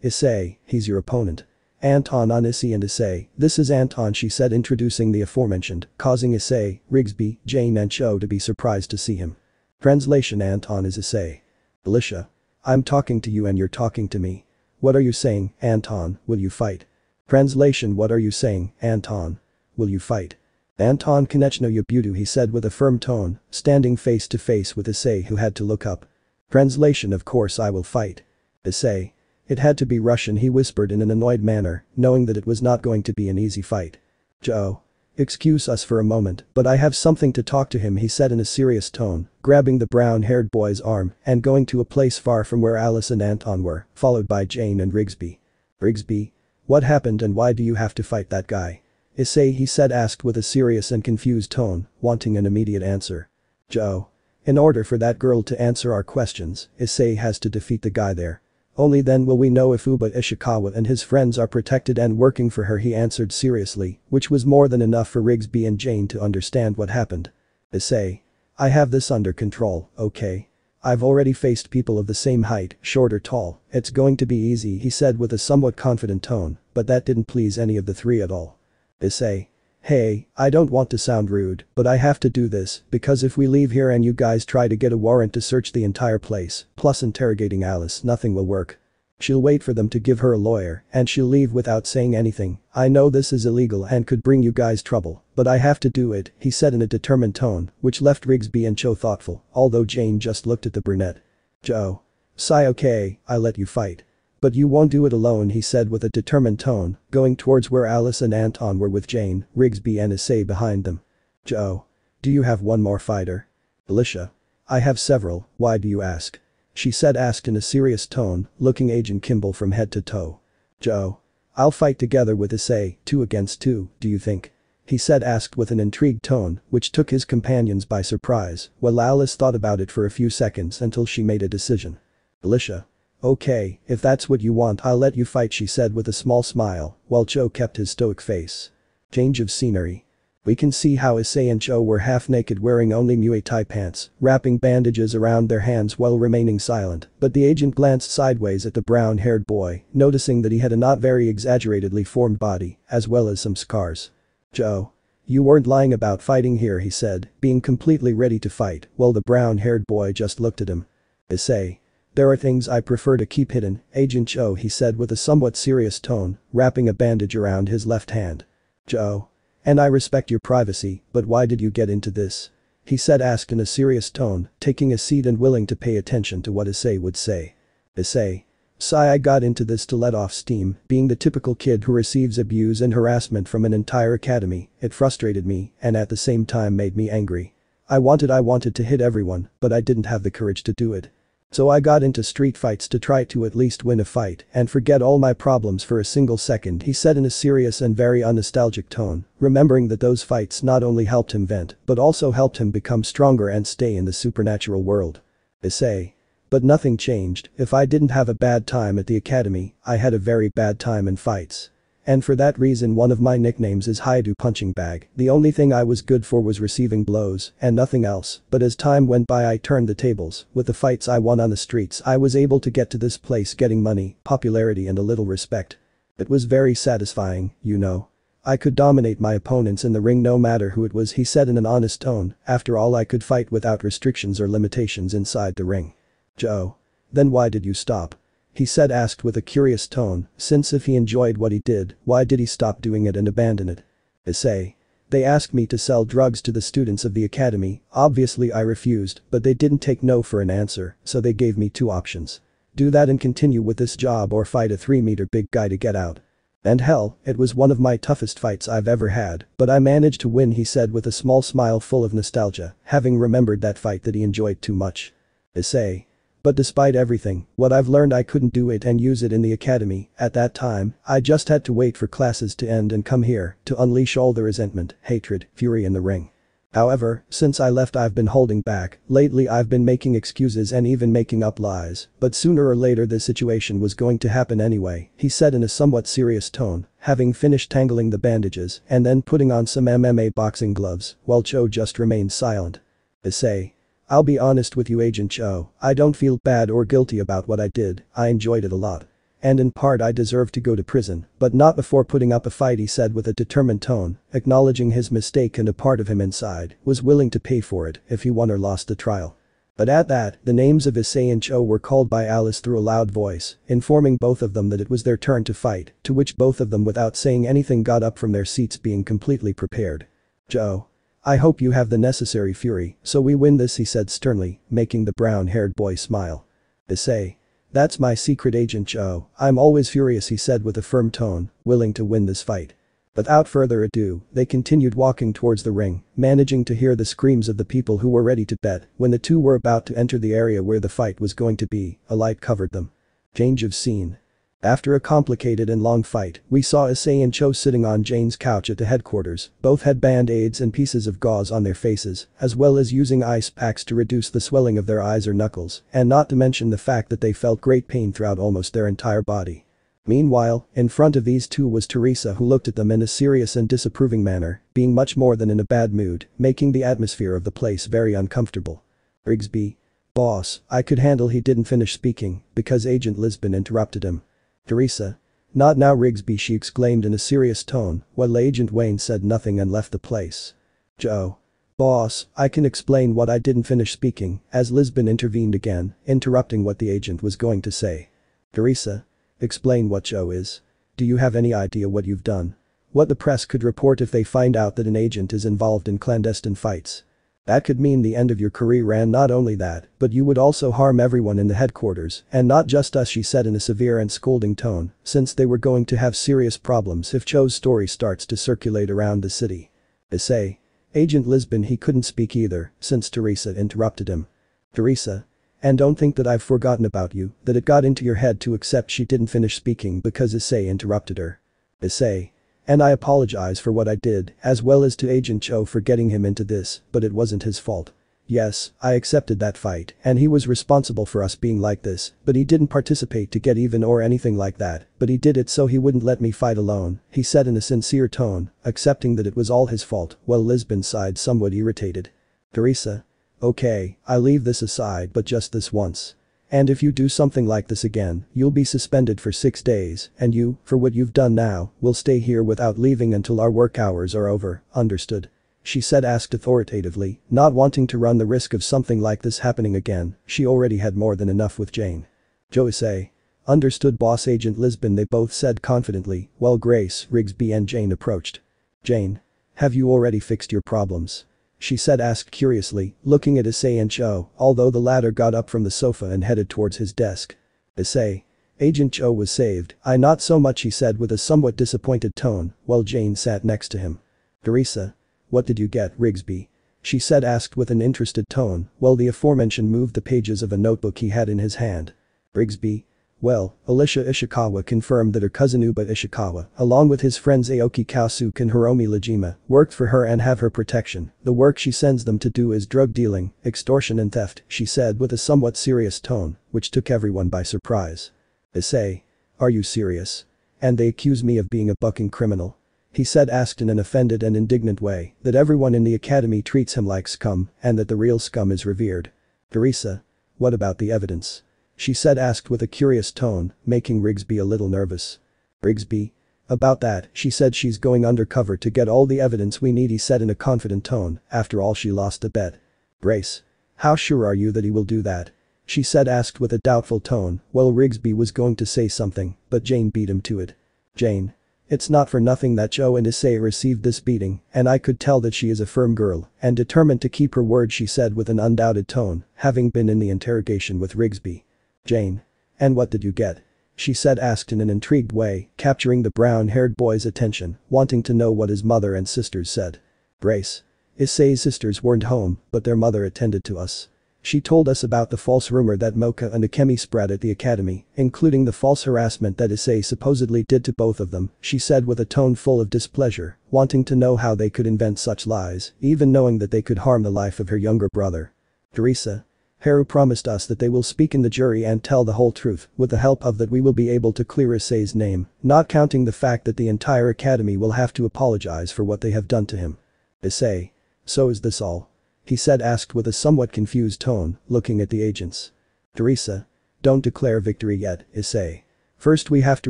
[SPEAKER 1] Issei, he's your opponent. Anton on Issei and Issei, this is Anton, she said, introducing the aforementioned, causing Issei, Rigsby, Jane and Cho to be surprised to see him. Translation: Anton is Issei. Alicia. I'm talking to you and you're talking to me. What are you saying, Anton, will you fight? Translation: What are you saying, Anton? Will you fight? Anton Konechno Yabudu, he said with a firm tone, standing face to face with Issei, who had to look up. Translation: Of course I will fight. Issei. It had to be Russian, he whispered in an annoyed manner, knowing that it was not going to be an easy fight. Joe. Excuse us for a moment, but I have something to talk to him, he said in a serious tone, grabbing the brown-haired boy's arm and going to a place far from where Alice and Anton were, followed by Jane and Rigsby. Rigsby? What happened and why do you have to fight that guy? Issei, he said, asked with a serious and confused tone, wanting an immediate answer. Joe. In order for that girl to answer our questions, Issei has to defeat the guy there. Only then will we know if Uba Ishikawa and his friends are protected and working for her, he answered seriously, which was more than enough for Rigsby and Jane to understand what happened. Issei. I have this under control, okay? I've already faced people of the same height, short or tall, it's going to be easy, he said with a somewhat confident tone, but that didn't please any of the three at all. Issei. Hey, I don't want to sound rude, but I have to do this, because if we leave here and you guys try to get a warrant to search the entire place, plus interrogating Alice, nothing will work. She'll wait for them to give her a lawyer, and she'll leave without saying anything. I know this is illegal and could bring you guys trouble, but I have to do it, he said in a determined tone, which left Rigsby and Cho thoughtful, although Jane just looked at the brunette. Joe. Sigh, okay, I let you fight. But you won't do it alone, he said with a determined tone, going towards where Alice and Anton were with Jane, Rigsby and Issei behind them. Joe. Do you have one more fighter? Alicia. I have several, why do you ask? She said, asked in a serious tone, looking Agent Kimball from head to toe. Joe. I'll fight together with Issei, 2 against 2, do you think? He said, asked with an intrigued tone, which took his companions by surprise, while Alice thought about it for a few seconds until she made a decision. Alicia. Okay, if that's what you want I'll let you fight, she said with a small smile, while Cho kept his stoic face. Change of scenery. We can see how Issei and Cho were half naked, wearing only Muay Thai pants, wrapping bandages around their hands while remaining silent, but the agent glanced sideways at the brown-haired boy, noticing that he had a not very exaggeratedly formed body, as well as some scars. Cho. You weren't lying about fighting here, he said, being completely ready to fight, while the brown-haired boy just looked at him. Issei. There are things I prefer to keep hidden, Agent Cho, he said with a somewhat serious tone, wrapping a bandage around his left hand. Cho. And I respect your privacy, but why did you get into this? He said, asked in a serious tone, taking a seat and willing to pay attention to what Issei would say. Issei. Sigh, I got into this to let off steam, being the typical kid who receives abuse and harassment from an entire academy, it frustrated me and at the same time made me angry. I wanted to hit everyone, but I didn't have the courage to do it. So I got into street fights to try to at least win a fight and forget all my problems for a single second, he said in a serious and very unnostalgic tone, remembering that those fights not only helped him vent but also helped him become stronger and stay in the supernatural world. Issei. But nothing changed. If I didn't have a bad time at the academy, I had a very bad time in fights. And for that reason one of my nicknames is Haidu Punching Bag. The only thing I was good for was receiving blows and nothing else, but as time went by I turned the tables. With the fights I won on the streets I was able to get to this place, getting money, popularity and a little respect. It was very satisfying, you know. I could dominate my opponents in the ring no matter who it was, he said in an honest tone. After all, I could fight without restrictions or limitations inside the ring. Joe. Then why did you stop? He said, asked with a curious tone, since if he enjoyed what he did, why did he stop doing it and abandon it? Issei. They asked me to sell drugs to the students of the academy, obviously I refused, but they didn't take no for an answer, so they gave me 2 options. Do that and continue with this job or fight a 3-meter big guy to get out. And hell, it was one of my toughest fights I've ever had, but I managed to win, he said with a small smile full of nostalgia, having remembered that fight that he enjoyed too much. Issei. But despite everything, what I've learned I couldn't do it and use it in the academy. At that time, I just had to wait for classes to end and come here to unleash all the resentment, hatred, fury in the ring. However, since I left I've been holding back, lately I've been making excuses and even making up lies, but sooner or later this situation was going to happen anyway, he said in a somewhat serious tone, having finished tangling the bandages and then putting on some MMA boxing gloves, while Cho just remained silent. Issei. I'll be honest with you Agent Cho, I don't feel bad or guilty about what I did, I enjoyed it a lot. And in part I deserve to go to prison, but not before putting up a fight he said with a determined tone, acknowledging his mistake and a part of him inside was willing to pay for it if he won or lost the trial. But at that, the names of Issei and Cho were called by Alice through a loud voice, informing both of them that it was their turn to fight, to which both of them without saying anything got up from their seats being completely prepared. Cho. I hope you have the necessary fury, so we win this he said sternly, making the brown-haired boy smile. Issei. That's my secret Agent Cho, I'm always furious he said with a firm tone, willing to win this fight. Without further ado, they continued walking towards the ring, managing to hear the screams of the people who were ready to bet. When the two were about to enter the area where the fight was going to be, a light covered them. Change of scene. After a complicated and long fight, we saw Issei and Cho sitting on Jane's couch at the headquarters, both had band-aids and pieces of gauze on their faces, as well as using ice packs to reduce the swelling of their eyes or knuckles, and not to mention the fact that they felt great pain throughout almost their entire body. Meanwhile, in front of these two was Teresa who looked at them in a serious and disapproving manner, being much more than in a bad mood, making the atmosphere of the place very uncomfortable. Rigsby. Boss, I could handle he didn't finish speaking, because Agent Lisbon interrupted him. Teresa. Not now Rigsby she exclaimed in a serious tone, while Agent Wayne said nothing and left the place. Joe. Boss, I can explain what I didn't finish speaking, as Lisbon intervened again, interrupting what the agent was going to say. Teresa. Explain what Joe is. Do you have any idea what you've done? What the press could report if they find out that an agent is involved in clandestine fights? That could mean the end of your career and not only that, but you would also harm everyone in the headquarters, and not just us she said in a severe and scolding tone, since they were going to have serious problems if Cho's story starts to circulate around the city. Issei. Agent Lisbon he couldn't speak either, since Teresa interrupted him. Teresa. And don't think that I've forgotten about you, that it got into your head to accept she didn't finish speaking because Issei interrupted her. Issei. And I apologize for what I did, as well as to Agent Cho for getting him into this, but it wasn't his fault. Yes, I accepted that fight, and he was responsible for us being like this, but he didn't participate to get even or anything like that, but he did it so he wouldn't let me fight alone, he said in a sincere tone, accepting that it was all his fault, while Lisbon sighed somewhat irritated. Teresa. Okay, I'll leave this aside but just this once. And if you do something like this again, you'll be suspended for 6 days, and you, for what you've done now, will stay here without leaving until our work hours are over, understood? She said asked authoritatively, not wanting to run the risk of something like this happening again, she already had more than enough with Jane. Joe Issei. Understood boss Agent Lisbon they both said confidently, while Grace, Rigsby and Jane approached. Jane. Have you already fixed your problems? She said asked curiously, looking at Issei and Cho, although the latter got up from the sofa and headed towards his desk. Issei. Agent Cho was saved, I not so much he said with a somewhat disappointed tone, while Jane sat next to him. Teresa. What did you get Rigsby? She said asked with an interested tone, while the aforementioned moved the pages of a notebook he had in his hand. Rigsby. Well, Alicia Ishikawa confirmed that her cousin Uba Ishikawa, along with his friends Aoki Kaosuke and Hiromi Lajima, worked for her and have her protection. The work she sends them to do is drug dealing, extortion and theft, she said with a somewhat serious tone, which took everyone by surprise. Issei. Are you serious? And they accuse me of being a bucking criminal? He said asked in an offended and indignant way, that everyone in the academy treats him like scum, and that the real scum is revered. Teresa. What about the evidence? She said asked with a curious tone, making Rigsby a little nervous. Rigsby. About that, she said she's going undercover to get all the evidence we need he said in a confident tone, after all she lost the bet. Grace. How sure are you that he will do that? She said asked with a doubtful tone, while Rigsby was going to say something, but Jane beat him to it. Jane. It's not for nothing that Joe and Issei received this beating, and I could tell that she is a firm girl and determined to keep her word she said with an undoubted tone, having been in the interrogation with Rigsby. Jane. And what did you get? She said asked in an intrigued way, capturing the brown-haired boy's attention, wanting to know what his mother and sisters said. Grace. Issei's sisters weren't home, but their mother attended to us. She told us about the false rumor that Mocha and Akemi spread at the academy, including the false harassment that Issei supposedly did to both of them, she said with a tone full of displeasure, wanting to know how they could invent such lies, even knowing that they could harm the life of her younger brother. Teresa. Haru promised us that they will speak in the jury and tell the whole truth, with the help of that we will be able to clear Issei's name, not counting the fact that the entire academy will have to apologize for what they have done to him. Issei. So is this all? He said asked with a somewhat confused tone, looking at the agents. Teresa. Don't declare victory yet, Issei. First we have to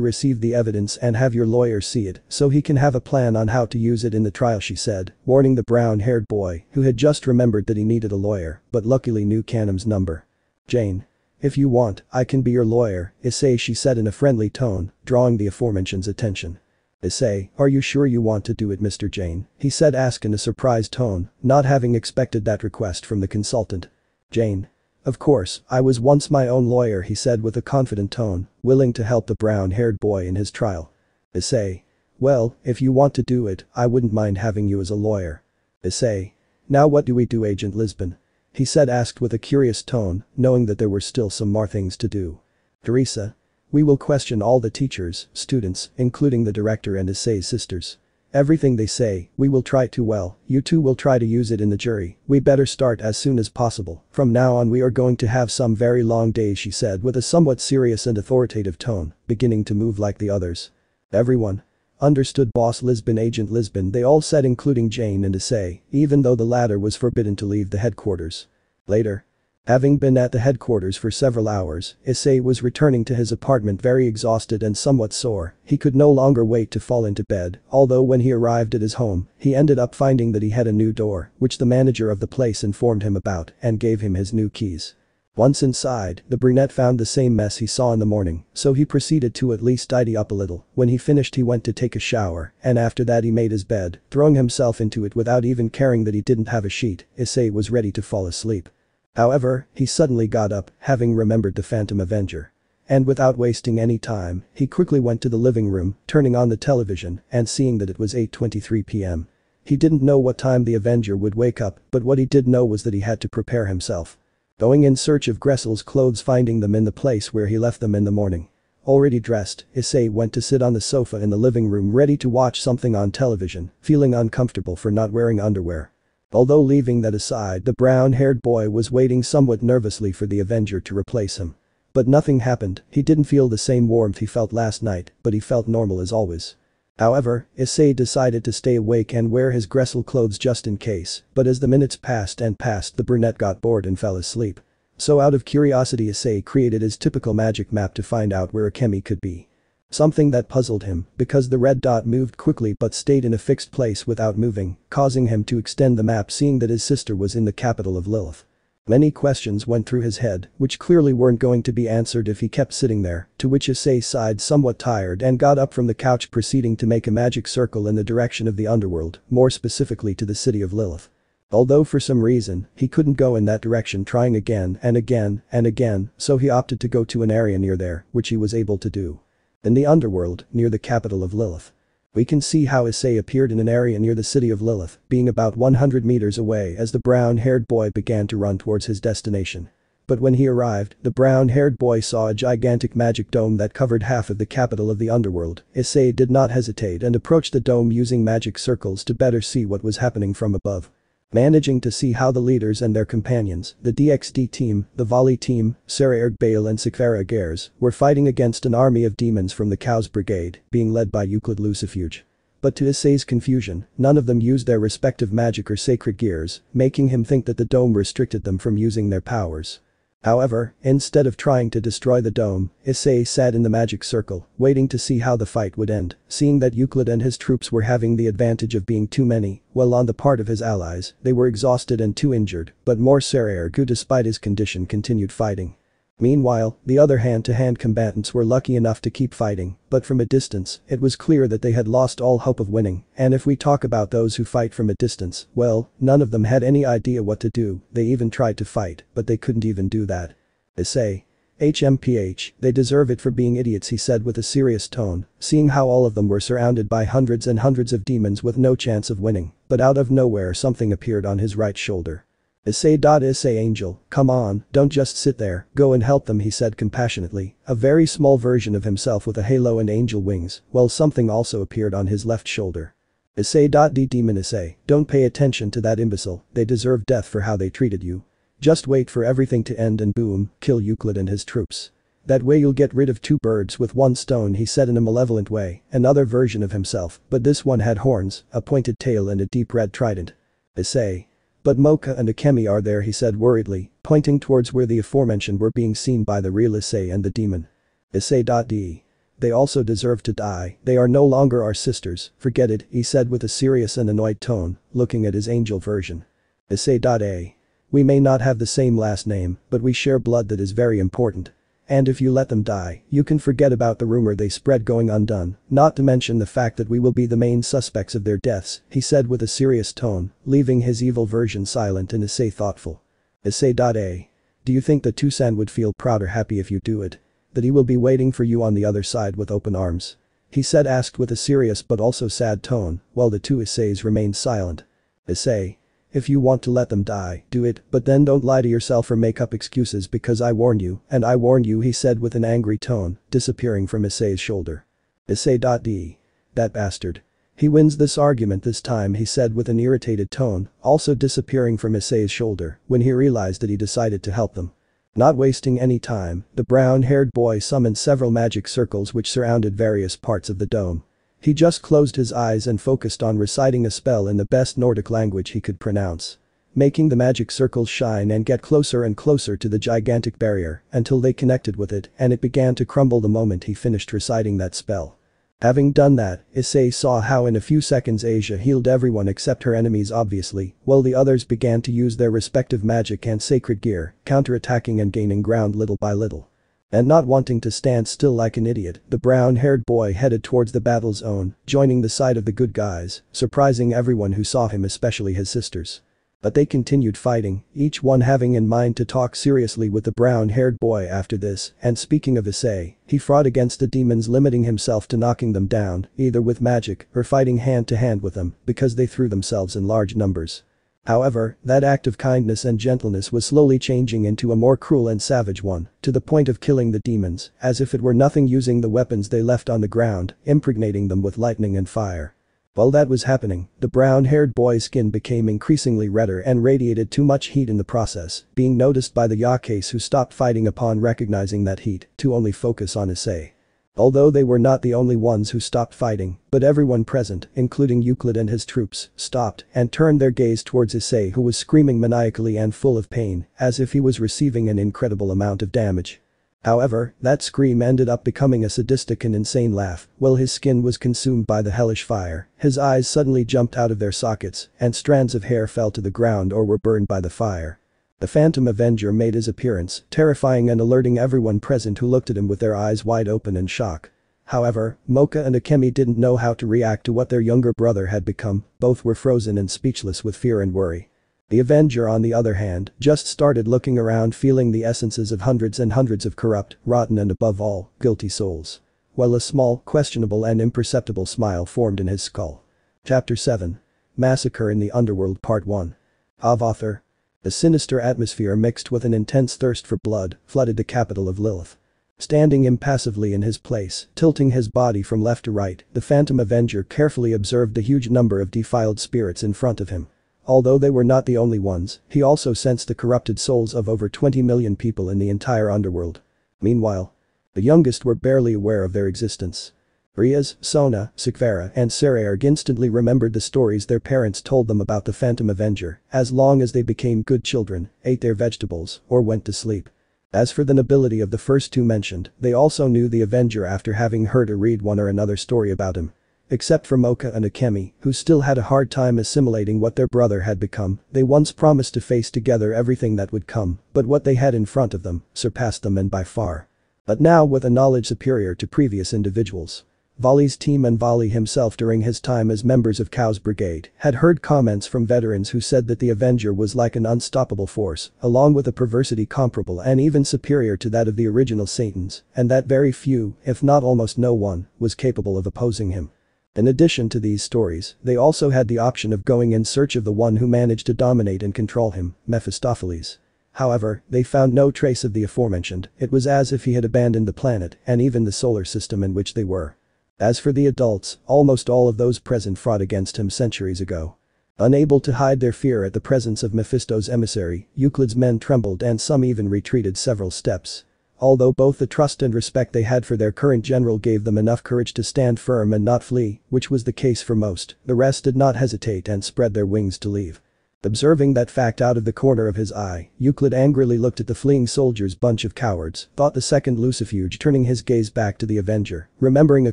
[SPEAKER 1] receive the evidence and have your lawyer see it so he can have a plan on how to use it in the trial she said, warning the brown-haired boy who had just remembered that he needed a lawyer but luckily knew Kanam's number. Jane. If you want, I can be your lawyer, Issei she said in a friendly tone, drawing the aforementioned's attention. Issei, are you sure you want to do it Mr. Jane? He said asked in a surprised tone, not having expected that request from the consultant. Jane. Of course, I was once my own lawyer he said with a confident tone, willing to help the brown-haired boy in his trial. Issei. Well, if you want to do it, I wouldn't mind having you as a lawyer. Issei. Now what do we do Agent Lisbon? He said asked with a curious tone, knowing that there were still some more things to do. Teresa. We will question all the teachers, students, including the director and Issei's sisters. Everything they say, we will try to well, you two will try to use it in the jury, we better start as soon as possible, from now on we are going to have some very long days she said with a somewhat serious and authoritative tone, beginning to move like the others. Everyone. Understood Boss Lisbon Agent Lisbon they all said including Jane and Issei, even though the latter was forbidden to leave the headquarters. Later. Having been at the headquarters for several hours, Issei was returning to his apartment very exhausted and somewhat sore, he could no longer wait to fall into bed, although when he arrived at his home, he ended up finding that he had a new door, which the manager of the place informed him about and gave him his new keys. Once inside, the brunette found the same mess he saw in the morning, so he proceeded to at least tidy up a little. When he finished he went to take a shower, and after that he made his bed, throwing himself into it without even caring that he didn't have a sheet. Issei was ready to fall asleep. However, he suddenly got up, having remembered the Phantom Avenger. And without wasting any time, he quickly went to the living room, turning on the television, and seeing that it was 8:23 p.m. He didn't know what time the Avenger would wake up, but what he did know was that he had to prepare himself. Going in search of Gressel's clothes finding them in the place where he left them in the morning. Already dressed, Issei went to sit on the sofa in the living room ready to watch something on television, feeling uncomfortable for not wearing underwear. Although leaving that aside the brown-haired boy was waiting somewhat nervously for the Avenger to replace him. But nothing happened, he didn't feel the same warmth he felt last night, but he felt normal as always. However, Issei decided to stay awake and wear his Gressel clothes just in case, but as the minutes passed and passed the brunette got bored and fell asleep. So out of curiosity Issei created his typical magic map to find out where Akemi could be. Something that puzzled him, because the red dot moved quickly but stayed in a fixed place without moving, causing him to extend the map seeing that his sister was in the capital of Lilith. Many questions went through his head, which clearly weren't going to be answered if he kept sitting there, to which Issei sighed somewhat tired and got up from the couch proceeding to make a magic circle in the direction of the underworld, more specifically to the city of Lilith. Although for some reason, he couldn't go in that direction trying again and again and again, so he opted to go to an area near there, which he was able to do. In the underworld, near the capital of Lilith. We can see how Issei appeared in an area near the city of Lilith, being about 100 meters away as the brown-haired boy began to run towards his destination. But when he arrived, the brown-haired boy saw a gigantic magic dome that covered half of the capital of the underworld. Issei did not hesitate and approached the dome using magic circles to better see what was happening from above. Managing to see how the leaders and their companions, the DXD team, the Volley team, Sarah Ergbale and Sikvara Gares, were fighting against an army of demons from the Cows Brigade, being led by Euclid Lucifuge. But to Issei's confusion, none of them used their respective magic or sacred gears, making him think that the dome restricted them from using their powers. However, instead of trying to destroy the dome, Issei sat in the magic circle, waiting to see how the fight would end, seeing that Euclid and his troops were having the advantage of being too many, while on the part of his allies, they were exhausted and too injured, but more Sarah who despite his condition continued fighting. Meanwhile, the other hand-to-hand combatants were lucky enough to keep fighting, but from a distance, it was clear that they had lost all hope of winning, and if we talk about those who fight from a distance, well, none of them had any idea what to do, they even tried to fight, but they couldn't even do that. Issei. HMPH, they deserve it for being idiots he said with a serious tone, seeing how all of them were surrounded by hundreds and hundreds of demons with no chance of winning, but out of nowhere something appeared on his right shoulder. Issei angel, come on, don't just sit there, go and help them, he said compassionately, a very small version of himself with a halo and angel wings, while something also appeared on his left shoulder. Issei. Demon Issei, don't pay attention to that imbecile, they deserve death for how they treated you. Just wait for everything to end and boom, kill Euclid and his troops. That way you'll get rid of two birds with one stone, he said in a malevolent way, another version of himself, but this one had horns, a pointed tail and a deep red trident. Issei. But Mocha and Akemi are there, he said worriedly, pointing towards where the aforementioned were being seen by the real Issei and the demon. Issei. They also deserve to die, they are no longer our sisters, forget it, he said with a serious and annoyed tone, looking at his angel version. Issei. We may not have the same last name, but we share blood that is very important. And if you let them die, you can forget about the rumor they spread going undone, not to mention the fact that we will be the main suspects of their deaths, he said with a serious tone, leaving his evil version silent and Issei thoughtful. Issei. Do you think that Tucson would feel proud or happy if you do it? That he will be waiting for you on the other side with open arms? He said, asked with a serious but also sad tone, while the two Isseis remained silent. Issei. If you want to let them die, do it, but then don't lie to yourself or make up excuses because I warned you, and I warned you, he said with an angry tone, disappearing from Issei's shoulder. Issei. That bastard. He wins this argument this time, he said with an irritated tone, also disappearing from Issei's shoulder when he realized that he decided to help them. Not wasting any time, the brown-haired boy summoned several magic circles which surrounded various parts of the dome. He just closed his eyes and focused on reciting a spell in the best Nordic language he could pronounce. Making the magic circles shine and get closer and closer to the gigantic barrier until they connected with it and it began to crumble the moment he finished reciting that spell. Having done that, Issei saw how in a few seconds Asia healed everyone except her enemies obviously, while the others began to use their respective magic and sacred gear, counterattacking and gaining ground little by little. And not wanting to stand still like an idiot, the brown-haired boy headed towards the battle zone, joining the side of the good guys, surprising everyone who saw him, especially his sisters. But they continued fighting, each one having in mind to talk seriously with the brown-haired boy after this, and speaking of Issei, he fought against the demons, limiting himself to knocking them down, either with magic or fighting hand-to-hand with them, because they threw themselves in large numbers. However, that act of kindness and gentleness was slowly changing into a more cruel and savage one, to the point of killing the demons, as if it were nothing, using the weapons they left on the ground, impregnating them with lightning and fire. While that was happening, the brown-haired boy's skin became increasingly redder and radiated too much heat in the process, being noticed by the Yakeis, who stopped fighting upon recognizing that heat, to only focus on Issei. Although they were not the only ones who stopped fighting, but everyone present, including Euclid and his troops, stopped and turned their gaze towards Issei, who was screaming maniacally and full of pain, as if he was receiving an incredible amount of damage. However, that scream ended up becoming a sadistic and insane laugh, while his skin was consumed by the hellish fire, his eyes suddenly jumped out of their sockets, and strands of hair fell to the ground or were burned by the fire. The Phantom Avenger made his appearance, terrifying and alerting everyone present, who looked at him with their eyes wide open in shock. However, Mocha and Akemi didn't know how to react to what their younger brother had become, both were frozen and speechless with fear and worry. The Avenger, on the other hand, just started looking around, feeling the essences of hundreds and hundreds of corrupt, rotten and above all, guilty souls. While a small, questionable and imperceptible smile formed in his skull. Chapter 7. Massacre in the Underworld Part 1. Of author. A sinister atmosphere mixed with an intense thirst for blood flooded the capital of Lilith. Standing impassively in his place, tilting his body from left to right, the Phantom Avenger carefully observed the huge number of defiled spirits in front of him. Although they were not the only ones, he also sensed the corrupted souls of over 20 million people in the entire underworld. Meanwhile, the youngest were barely aware of their existence. Riaz, Sona, Sikvera and Sarayarg instantly remembered the stories their parents told them about the Phantom Avenger, as long as they became good children, ate their vegetables, or went to sleep. As for the nobility of the first two mentioned, they also knew the Avenger after having heard or read one or another story about him. Except for Mocha and Akemi, who still had a hard time assimilating what their brother had become, they once promised to face together everything that would come, but what they had in front of them surpassed them and by far. But now with a knowledge superior to previous individuals. Vali's team and Vali himself, during his time as members of Chaos Brigade, had heard comments from veterans who said that the Avenger was like an unstoppable force, along with a perversity comparable and even superior to that of the original Satans, and that very few, if not almost no one, was capable of opposing him. In addition to these stories, they also had the option of going in search of the one who managed to dominate and control him, Mephistopheles. However, they found no trace of the aforementioned. It was as if he had abandoned the planet and even the solar system in which they were. As for the adults, almost all of those present fought against him centuries ago. Unable to hide their fear at the presence of Mephisto's emissary, Euclid's men trembled and some even retreated several steps. Although both the trust and respect they had for their current general gave them enough courage to stand firm and not flee, which was the case for most, the rest did not hesitate and spread their wings to leave. Observing that fact out of the corner of his eye, Euclid angrily looked at the fleeing soldiers, bunch of cowards, thought the second Lucifuge, turning his gaze back to the Avenger, remembering a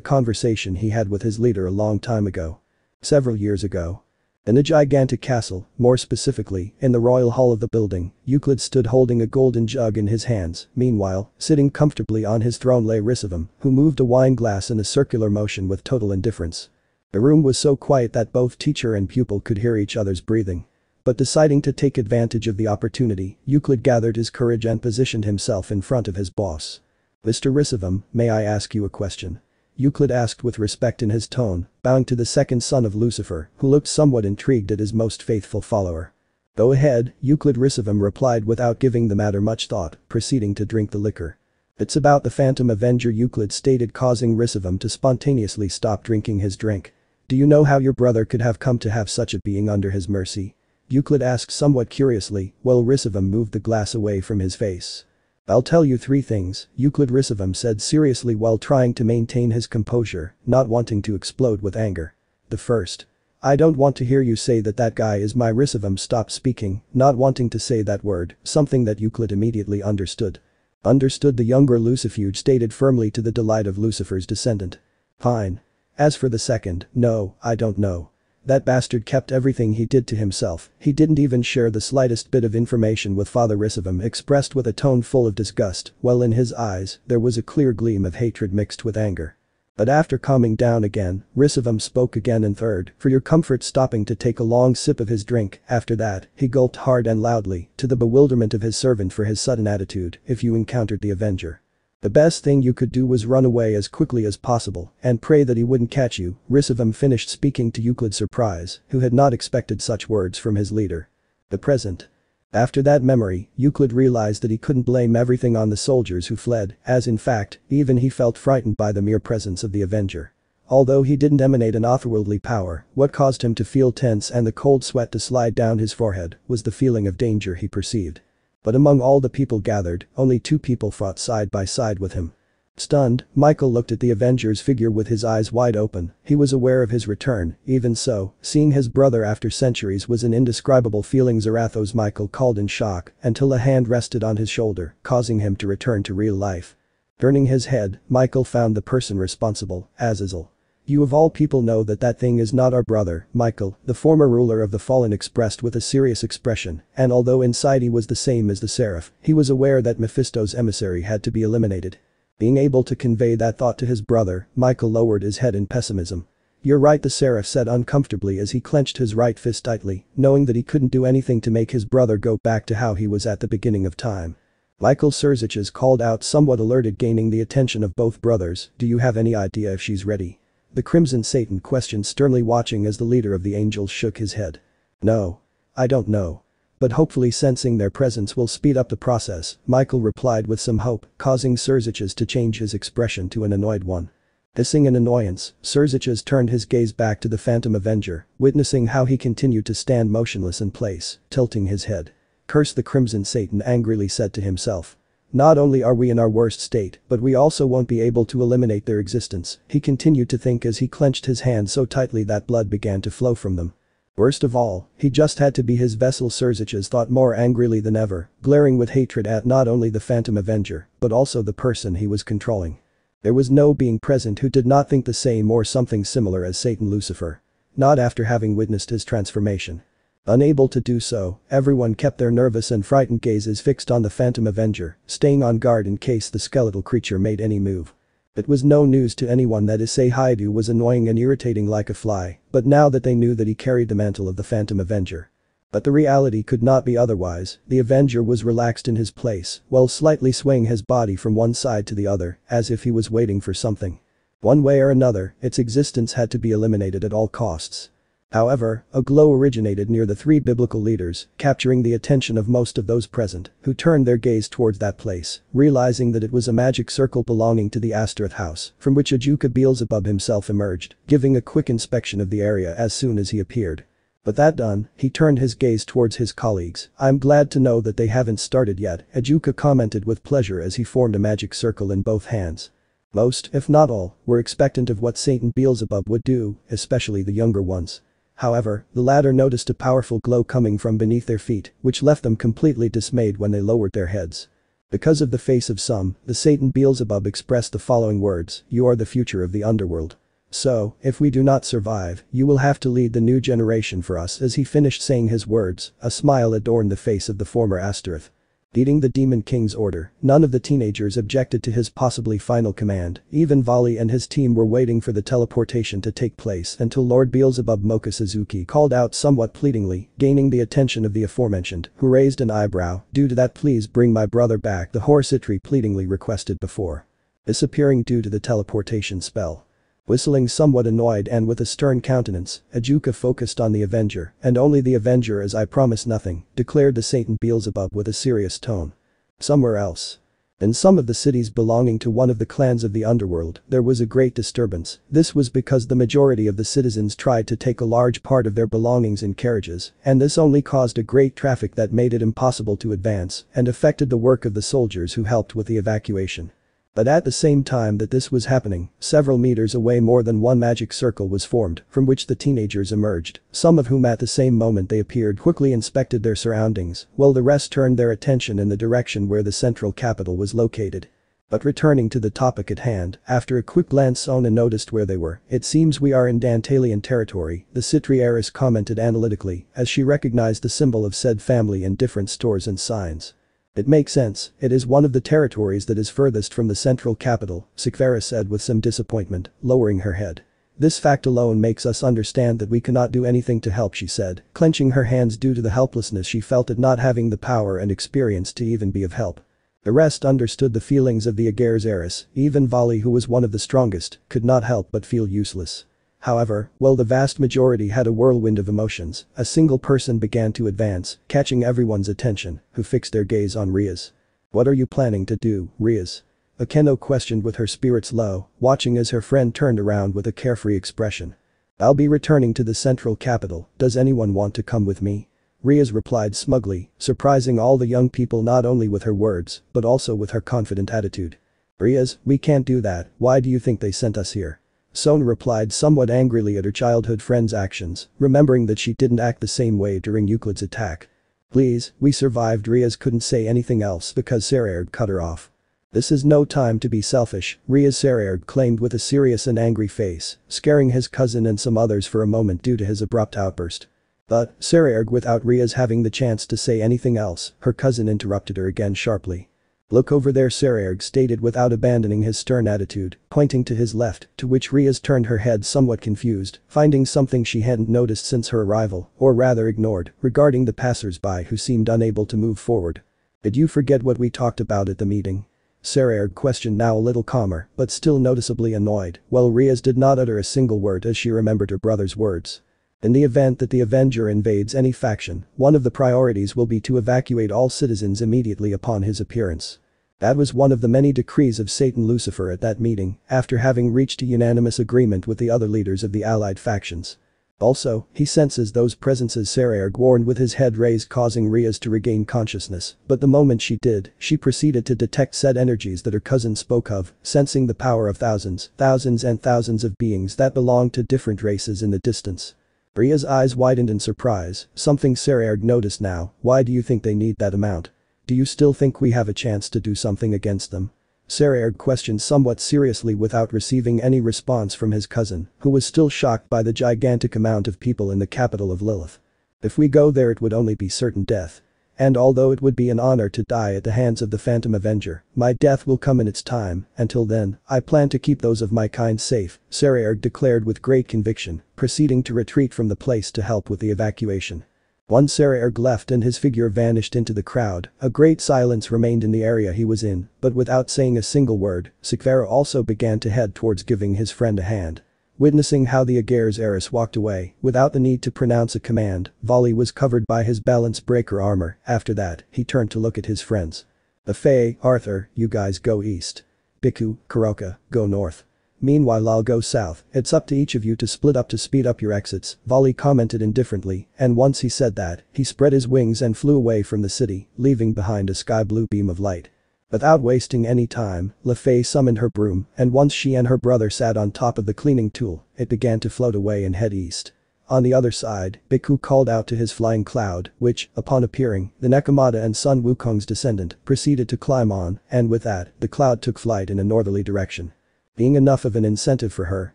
[SPEAKER 1] conversation he had with his leader a long time ago. Several years ago. In a gigantic castle, more specifically, in the royal hall of the building, Euclid stood holding a golden jug in his hands. Meanwhile, sitting comfortably on his throne lay Ricivam, who moved a wine glass in a circular motion with total indifference. The room was so quiet that both teacher and pupil could hear each other's breathing. But deciding to take advantage of the opportunity, Euclid gathered his courage and positioned himself in front of his boss. "Mr. Ricivam, may I ask you a question?" Euclid asked with respect in his tone, bowing to the second son of Lucifer, who looked somewhat intrigued at his most faithful follower. "Go ahead," Euclid Ricivam replied without giving the matter much thought, proceeding to drink the liquor. "It's about the Phantom Avenger," Euclid stated, causing Ricivam to spontaneously stop drinking his drink. "Do you know how your brother could have come to have such a being under his mercy?" Euclid asked somewhat curiously, while Ricivam moved the glass away from his face. "I'll tell you three things," Euclid Ricivam said seriously while trying to maintain his composure, not wanting to explode with anger. "The first. I don't want to hear you say that that guy is my." Ricivam stopped speaking, not wanting to say that word, something that Euclid immediately understood. "Understood," the younger Lucifuge stated firmly to the delight of Lucifer's descendant. "Fine. As for the second, no, I don't know. That bastard kept everything he did to himself, he didn't even share the slightest bit of information with Father." Ricivam expressed with a tone full of disgust, while in his eyes, there was a clear gleam of hatred mixed with anger. But after calming down again, Ricivam spoke again in third, for your comfort, stopping to take a long sip of his drink. After that, he gulped hard and loudly, to the bewilderment of his servant for his sudden attitude. "If you encountered the Avenger, the best thing you could do was run away as quickly as possible and pray that he wouldn't catch you." Ricivam finished speaking to Euclid's surprise, who had not expected such words from his leader. The present. After that memory, Euclid realized that he couldn't blame everything on the soldiers who fled, as in fact, even he felt frightened by the mere presence of the Avenger. Although he didn't emanate an otherworldly power, what caused him to feel tense and the cold sweat to slide down his forehead was the feeling of danger he perceived. But among all the people gathered, only two people fought side by side with him. Stunned, Michael looked at the Avenger's figure with his eyes wide open. He was aware of his return. Even so, seeing his brother after centuries was an indescribable feeling. "Zarathos," Michael called in shock, until a hand rested on his shoulder, causing him to return to real life. Turning his head, Michael found the person responsible, Azazel. "You of all people know that that thing is not our brother, Michael," the former ruler of the Fallen expressed with a serious expression, and although inside he was the same as the Seraph, he was aware that Mephisto's emissary had to be eliminated. Being able to convey that thought to his brother, Michael lowered his head in pessimism. "You're right," the Seraph said uncomfortably as he clenched his right fist tightly, knowing that he couldn't do anything to make his brother go back to how he was at the beginning of time. Michael Serziches called out, somewhat alerted, gaining the attention of both brothers. "Do you have any idea if she's ready?" The Crimson Satan questioned sternly, watching as the leader of the angels shook his head. "No. I don't know. But hopefully sensing their presence will speed up the process," Michael replied with some hope, causing Serziches to change his expression to an annoyed one. Hissing in annoyance, Serziches turned his gaze back to the Phantom Avenger, witnessing how he continued to stand motionless in place, tilting his head. "Curse the Crimson Satan," angrily said to himself. "Not only are we in our worst state, but we also won't be able to eliminate their existence," he continued to think as he clenched his hands so tightly that blood began to flow from them. Worst of all, he just had to be his vessel. Serziches thought more angrily than ever, glaring with hatred at not only the Phantom Avenger, but also the person he was controlling. There was no being present who did not think the same or something similar as Satan Lucifer. Not after having witnessed his transformation. Unable to do so, everyone kept their nervous and frightened gazes fixed on the Phantom Avenger, staying on guard in case the skeletal creature made any move. It was no news to anyone that Issei Haidu was annoying and irritating like a fly, but now that they knew that he carried the mantle of the Phantom Avenger. But the reality could not be otherwise. The Avenger was relaxed in his place, while slightly swaying his body from one side to the other, as if he was waiting for something. One way or another, its existence had to be eliminated at all costs. However, a glow originated near the three biblical leaders, capturing the attention of most of those present, who turned their gaze towards that place, realizing that it was a magic circle belonging to the Astaroth house, from which Ajuka Beelzebub himself emerged, giving a quick inspection of the area as soon as he appeared. But that done, he turned his gaze towards his colleagues. "I'm glad to know that they haven't started yet," Ajuka commented with pleasure as he formed a magic circle in both hands. Most, if not all, were expectant of what Satan Beelzebub would do, especially the younger ones. However, the latter noticed a powerful glow coming from beneath their feet, which left them completely dismayed when they lowered their heads. Because of the face of some, the Satan Beelzebub expressed the following words: "You are the future of the underworld. So, if we do not survive, you will have to lead the new generation for us." As he finished saying his words, a smile adorned the face of the former Astaroth. Leading the Demon King's order, none of the teenagers objected to his possibly final command. Even Vali and his team were waiting for the teleportation to take place until Lord Beelzebub Mocha Suzuki called out somewhat pleadingly, gaining the attention of the aforementioned, who raised an eyebrow. "Due to that, please bring my brother back," the Horsitri pleadingly requested before disappearing due to the teleportation spell. Whistling somewhat annoyed and with a stern countenance, Ajuka focused on the Avenger, and only the Avenger, as I promise nothing, declared the Satan Beelzebub with a serious tone. Somewhere else. In some of the cities belonging to one of the clans of the underworld, there was a great disturbance. This was because the majority of the citizens tried to take a large part of their belongings in carriages, and this only caused a great traffic that made it impossible to advance and affected the work of the soldiers who helped with the evacuation. But at the same time that this was happening, several meters away more than one magic circle was formed, from which the teenagers emerged, some of whom at the same moment they appeared quickly inspected their surroundings, while the rest turned their attention in the direction where the central capital was located. But returning to the topic at hand, after a quick glance Ona noticed where they were. "It seems we are in Dantalian territory," the Citri heiress commented analytically, as she recognized the symbol of said family in different stores and signs. "It makes sense, it is one of the territories that is furthest from the central capital," Sikvera said with some disappointment, lowering her head. "This fact alone makes us understand that we cannot do anything to help," she said, clenching her hands due to the helplessness she felt at not having the power and experience to even be of help. The rest understood the feelings of the Agar's heiress. Even Vali, who was one of the strongest, could not help but feel useless. However, while the vast majority had a whirlwind of emotions, a single person began to advance, catching everyone's attention, who fixed their gaze on Riaz. "What are you planning to do, Riaz?" Akeno questioned with her spirits low, watching as her friend turned around with a carefree expression. "I'll be returning to the central capital. Does anyone want to come with me?" Riaz replied smugly, surprising all the young people not only with her words, but also with her confident attitude. "Riaz, we can't do that. Why do you think they sent us here?" Sona replied somewhat angrily at her childhood friend's actions, remembering that she didn't act the same way during Euclid's attack. "Please, we survived." Riaz couldn't say anything else because Saraerd cut her off. "This is no time to be selfish," Riaz Saraerd claimed with a serious and angry face, scaring his cousin and some others for a moment due to his abrupt outburst. But, Saraerd, without Riaz having the chance to say anything else, her cousin interrupted her again sharply. "Look over there," Saraerd stated without abandoning his stern attitude, pointing to his left, to which Riaz turned her head somewhat confused, finding something she hadn't noticed since her arrival, or rather ignored, regarding the passers-by who seemed unable to move forward. "Did you forget what we talked about at the meeting?" Saraerd questioned, now a little calmer, but still noticeably annoyed, while Riaz did not utter a single word as she remembered her brother's words. In the event that the Avenger invades any faction, one of the priorities will be to evacuate all citizens immediately upon his appearance. That was one of the many decrees of Satan Lucifer at that meeting, after having reached a unanimous agreement with the other leaders of the allied factions. Also, he senses those presences, Saraerd warned with his head raised, causing Riaz to regain consciousness, but the moment she did, she proceeded to detect said energies that her cousin spoke of, sensing the power of thousands and thousands of beings that belonged to different races in the distance. Riaz's eyes widened in surprise, something Saraerd noticed now. "Why do you think they need that amount? Do you still think we have a chance to do something against them?" Saraerd questioned somewhat seriously without receiving any response from his cousin, who was still shocked by the gigantic amount of people in the capital of Lilith. "If we go there, it would only be certain death. And although it would be an honor to die at the hands of the Phantom Avenger, my death will come in its time. Until then, I plan to keep those of my kind safe," Saraerd declared with great conviction, proceeding to retreat from the place to help with the evacuation. One Erg left and his figure vanished into the crowd. A great silence remained in the area he was in, but without saying a single word, Sikvera also began to head towards giving his friend a hand. Witnessing how the Agar's heiress walked away, without the need to pronounce a command, Volley was covered by his balance breaker armor. After that, he turned to look at his friends. Issei, Arthur, you guys go east. Biku, Kuroka, go north. Meanwhile I'll go south, it's up to each of you to split up to speed up your exits, Volley commented indifferently, and once he said that, he spread his wings and flew away from the city, leaving behind a sky blue beam of light. Without wasting any time, Lefay summoned her broom, and once she and her brother sat on top of the cleaning tool, it began to float away and head east. On the other side, Biku called out to his flying cloud, which, upon appearing, the Nekomata and Sun Wukong's descendant, proceeded to climb on, and with that, the cloud took flight in a northerly direction. Being enough of an incentive for her,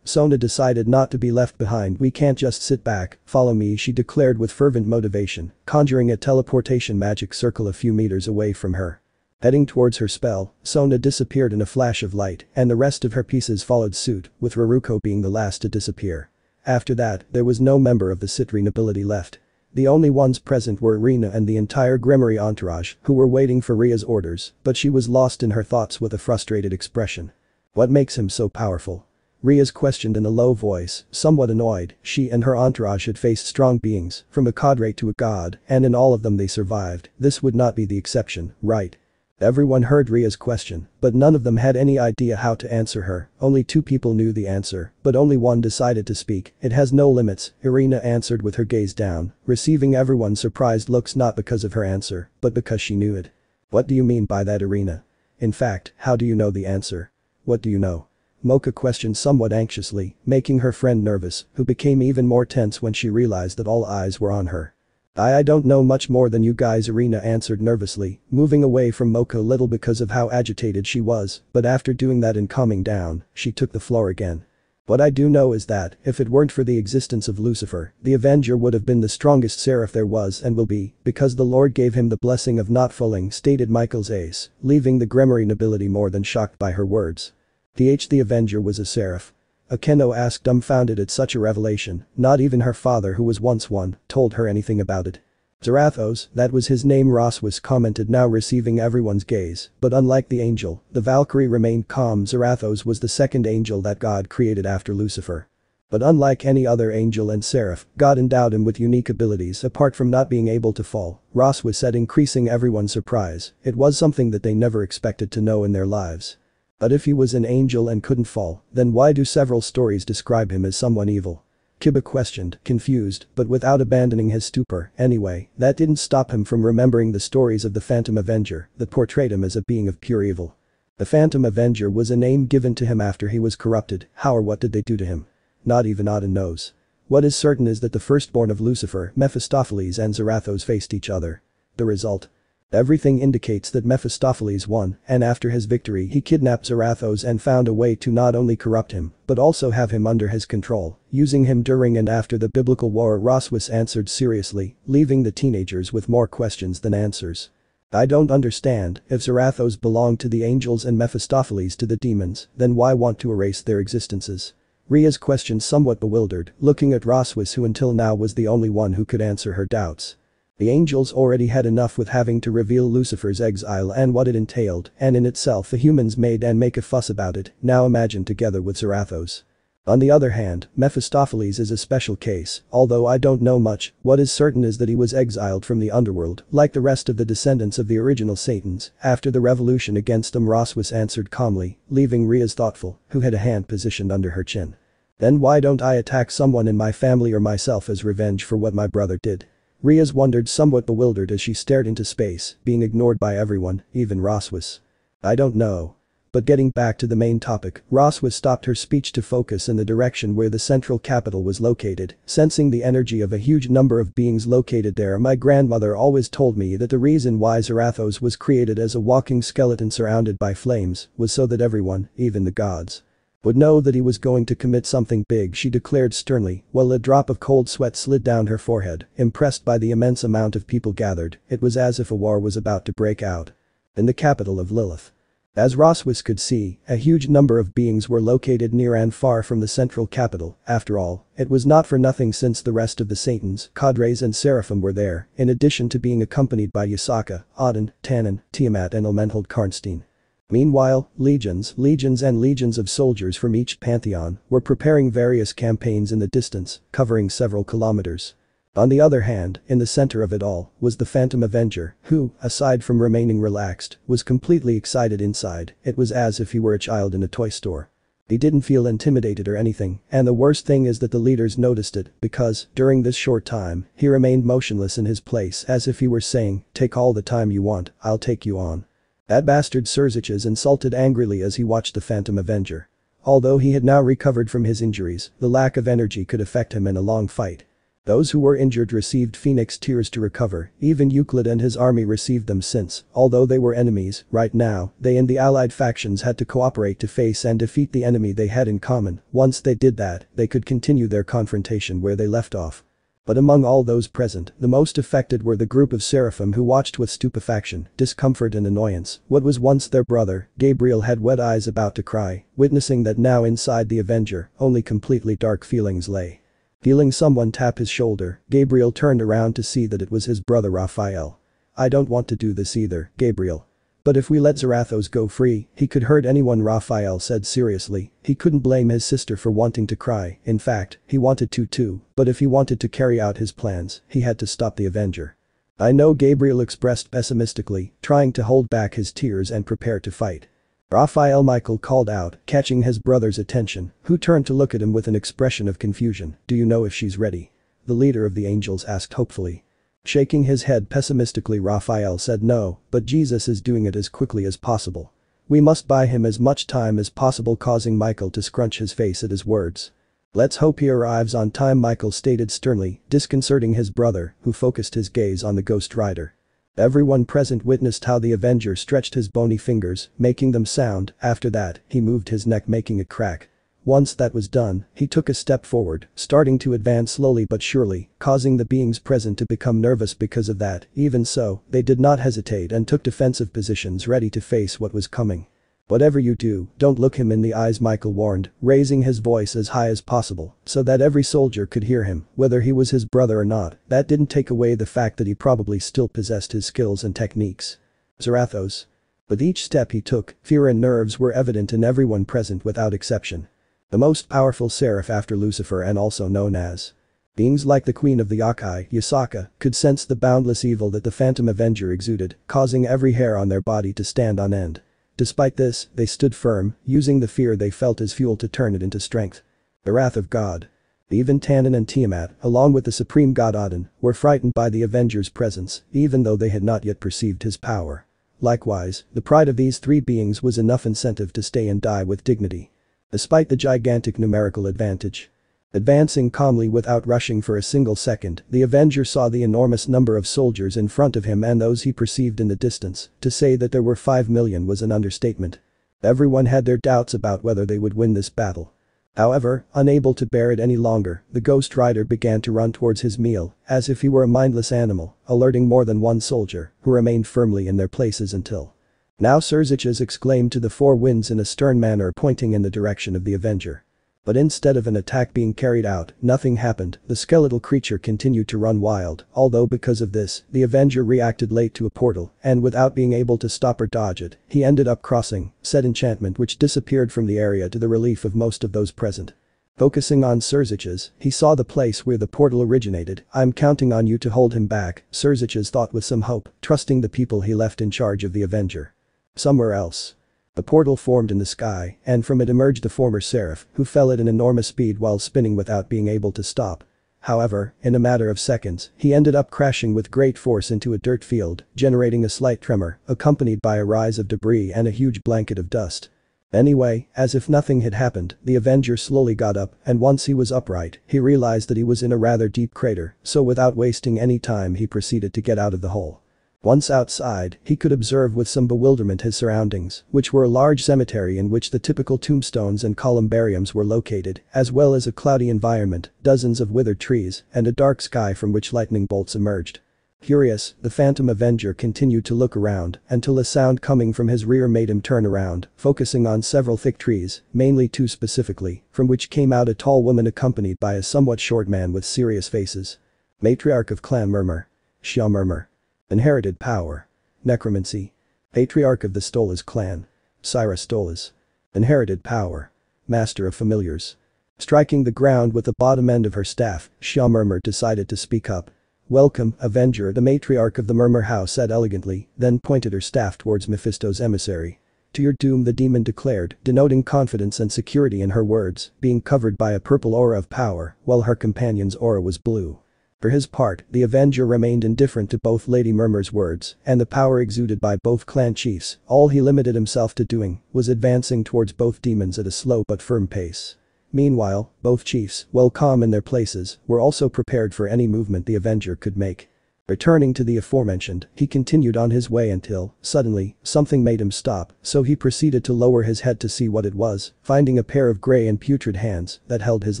[SPEAKER 1] Sona decided not to be left behind. We can't just sit back, follow me, she declared with fervent motivation, conjuring a teleportation magic circle a few meters away from her. Heading towards her spell, Sona disappeared in a flash of light, and the rest of her pieces followed suit, with Raruko being the last to disappear. After that, there was no member of the Citri nobility left. The only ones present were Irina and the entire Grimoire entourage, who were waiting for Ria's orders, but she was lost in her thoughts with a frustrated expression. What makes him so powerful? Riaz questioned in a low voice, somewhat annoyed. She and her entourage had faced strong beings, from a cadre to a god, and in all of them they survived. This would not be the exception, right? Everyone heard Ria's question, but none of them had any idea how to answer her. Only two people knew the answer, but only one decided to speak. It has no limits, Irina answered with her gaze down, receiving everyone's surprised looks not because of her answer, but because she knew it. What do you mean by that, Irina? In fact, how do you know the answer? What do you know? Mocha questioned somewhat anxiously, making her friend nervous, who became even more tense when she realized that all eyes were on her. I don't know much more than you guys, Irina answered nervously, moving away from Mocha little because of how agitated she was, but after doing that and calming down, she took the floor again. What I do know is that, if it weren't for the existence of Lucifer, the Avenger would have been the strongest seraph there was and will be, because the Lord gave him the blessing of not falling, stated Michael's ace, leaving the Grimoire nobility more than shocked by her words. The Avenger was a seraph. Akeno asked, dumbfounded at such a revelation. Not even her father, who was once one, told her anything about it. Zarathos, that was his name, Roswis commented, now receiving everyone's gaze, but unlike the angel, the Valkyrie remained calm. Zarathos was the second angel that God created after Lucifer. But unlike any other angel and seraph, God endowed him with unique abilities apart from not being able to fall, Roswis said, increasing everyone's surprise. It was something that they never expected to know in their lives. But if he was an angel and couldn't fall, then why do several stories describe him as someone evil? Kiba questioned, confused, but without abandoning his stupor. Anyway, that didn't stop him from remembering the stories of the Phantom Avenger that portrayed him as a being of pure evil. The Phantom Avenger was a name given to him after he was corrupted. How or what did they do to him? Not even Odin knows. What is certain is that the firstborn of Lucifer, Mephistopheles, and Zarathos faced each other. The result? Everything indicates that Mephistopheles won, and after his victory he kidnapped Zarathos and found a way to not only corrupt him, but also have him under his control, using him during and after the biblical war. Roswis answered seriously, leaving the teenagers with more questions than answers. I don't understand, if Zarathos belonged to the angels and Mephistopheles to the demons, then why want to erase their existences? Ria's questioned, somewhat bewildered, looking at Roswis, who until now was the only one who could answer her doubts. The angels already had enough with having to reveal Lucifer's exile and what it entailed, and in itself the humans made and make a fuss about it, now imagine together with Zarathos. On the other hand, Mephistopheles is a special case, although I don't know much. What is certain is that he was exiled from the underworld, like the rest of the descendants of the original Satans, after the revolution against them. Roswis answered calmly, leaving Riaz thoughtful, who had a hand positioned under her chin. Then why don't I attack someone in my family or myself as revenge for what my brother did? Riaz wondered, somewhat bewildered as she stared into space, being ignored by everyone, even Roswis. I don't know. But getting back to the main topic, Roswis stopped her speech to focus in the direction where the central capital was located, sensing the energy of a huge number of beings located there. My grandmother always told me that the reason why Zarathos was created as a walking skeleton surrounded by flames was so that everyone, even the gods, would know that he was going to commit something big, she declared sternly, while a drop of cold sweat slid down her forehead. Impressed by the immense amount of people gathered, it was as if a war was about to break out. In the capital of Lilith. As Roswis could see, a huge number of beings were located near and far from the central capital. After all, it was not for nothing since the rest of the Satans, cadres and Seraphim were there, in addition to being accompanied by Yasaka, Odin, Tannen, Tiamat and Elmenhold Karnstein. Meanwhile, legions and legions of soldiers from each pantheon were preparing various campaigns in the distance, covering several kilometers. On the other hand, in the center of it all was the Phantom Avenger, who, aside from remaining relaxed, was completely excited inside. It was as if he were a child in a toy store. He didn't feel intimidated or anything, and the worst thing is that the leaders noticed it because, during this short time, he remained motionless in his place as if he were saying, "Take all the time you want, I'll take you on." That bastard Surziches insulted angrily as he watched the Phantom Avenger. Although he had now recovered from his injuries, the lack of energy could affect him in a long fight. Those who were injured received Phoenix Tears to recover, even Euclid and his army received them since, although they were enemies, right now, they and the allied factions had to cooperate to face and defeat the enemy they had in common. Once they did that, they could continue their confrontation where they left off. But among all those present, the most affected were the group of Seraphim who watched with stupefaction, discomfort and annoyance. What was once their brother, Gabriel, had wet eyes about to cry, witnessing that now inside the Avenger, only completely dark feelings lay. Feeling someone tap his shoulder, Gabriel turned around to see that it was his brother Raphael. "I don't want to do this either, Gabriel. But if we let Zarathos go free, he could hurt anyone," Raphael said seriously. He couldn't blame his sister for wanting to cry, in fact, he wanted to too, but if he wanted to carry out his plans, he had to stop the Avenger. "I know," Gabriel expressed pessimistically, trying to hold back his tears and prepare to fight. "Raphael," Michael called out, catching his brother's attention, who turned to look at him with an expression of confusion. "Do you know if she's ready?" the leader of the angels asked hopefully. Shaking his head pessimistically, Raphael said, "No, but Jesus is doing it as quickly as possible. We must buy him as much time as possible," causing Michael to scrunch his face at his words. "Let's hope he arrives on time," Michael stated sternly, disconcerting his brother, who focused his gaze on the Ghost Rider. Everyone present witnessed how the Avenger stretched his bony fingers, making them sound. After that, he moved his neck, making it crack. Once that was done, he took a step forward, starting to advance slowly but surely, causing the beings present to become nervous because of that. Even so, they did not hesitate and took defensive positions ready to face what was coming. "Whatever you do, don't look him in the eyes," Michael warned, raising his voice as high as possible so that every soldier could hear him, whether he was his brother or not. That didn't take away the fact that he probably still possessed his skills and techniques. "Zarathos." With each step he took, fear and nerves were evident in everyone present without exception. The most powerful seraph after Lucifer, and also known as beings like the Queen of the Yokai, Yasaka, could sense the boundless evil that the Phantom Avenger exuded, causing every hair on their body to stand on end. Despite this, they stood firm, using the fear they felt as fuel to turn it into strength. The wrath of God. Even Tannen and Tiamat, along with the supreme god Odin, were frightened by the Avenger's presence, even though they had not yet perceived his power. Likewise, the pride of these three beings was enough incentive to stay and die with dignity. Despite the gigantic numerical advantage. Advancing calmly without rushing for a single second, the Avenger saw the enormous number of soldiers in front of him and those he perceived in the distance. To say that there were 5 million was an understatement. Everyone had their doubts about whether they would win this battle. However, unable to bear it any longer, the Ghost Rider began to run towards his meal, as if he were a mindless animal, alerting more than one soldier, who remained firmly in their places until. "Now, Surziches," exclaimed to the four winds in a stern manner, pointing in the direction of the Avenger. But instead of an attack being carried out, nothing happened. The skeletal creature continued to run wild, although because of this, the Avenger reacted late to a portal, and without being able to stop or dodge it, he ended up crossing said enchantment, which disappeared from the area to the relief of most of those present. Focusing on Surziches, he saw the place where the portal originated. "I'm counting on you to hold him back," Surziches thought with some hope, trusting the people he left in charge of the Avenger. Somewhere else. The portal formed in the sky, and from it emerged the former Seraph, who fell at an enormous speed while spinning without being able to stop. However, in a matter of seconds, he ended up crashing with great force into a dirt field, generating a slight tremor, accompanied by a rise of debris and a huge blanket of dust. Anyway, as if nothing had happened, the Avenger slowly got up, and once he was upright, he realized that he was in a rather deep crater, so without wasting any time he proceeded to get out of the hole. Once outside, he could observe with some bewilderment his surroundings, which were a large cemetery in which the typical tombstones and columbariums were located, as well as a cloudy environment, dozens of withered trees, and a dark sky from which lightning bolts emerged. Curious, the Phantom Avenger continued to look around until a sound coming from his rear made him turn around, focusing on several thick trees, mainly two specifically, from which came out a tall woman accompanied by a somewhat short man with serious faces. Matriarch of Clan Murmur. Xia Murmur. Inherited power. Necromancy. Patriarch of the Stolas clan. Syra Stolas. Inherited power. Master of Familiars. Striking the ground with the bottom end of her staff, Xia Murmur decided to speak up. "Welcome, Avenger," the matriarch of the Murmur house said elegantly, then pointed her staff towards Mephisto's emissary. "To your doom," the demon declared, denoting confidence and security in her words, being covered by a purple aura of power, while her companion's aura was blue. For his part, the Avenger remained indifferent to both Lady Murmur's words and the power exuded by both clan chiefs. All he limited himself to doing was advancing towards both demons at a slow but firm pace. Meanwhile, both chiefs, while calm in their places, were also prepared for any movement the Avenger could make. Returning to the aforementioned, he continued on his way until, suddenly, something made him stop, so he proceeded to lower his head to see what it was, finding a pair of grey and putrid hands that held his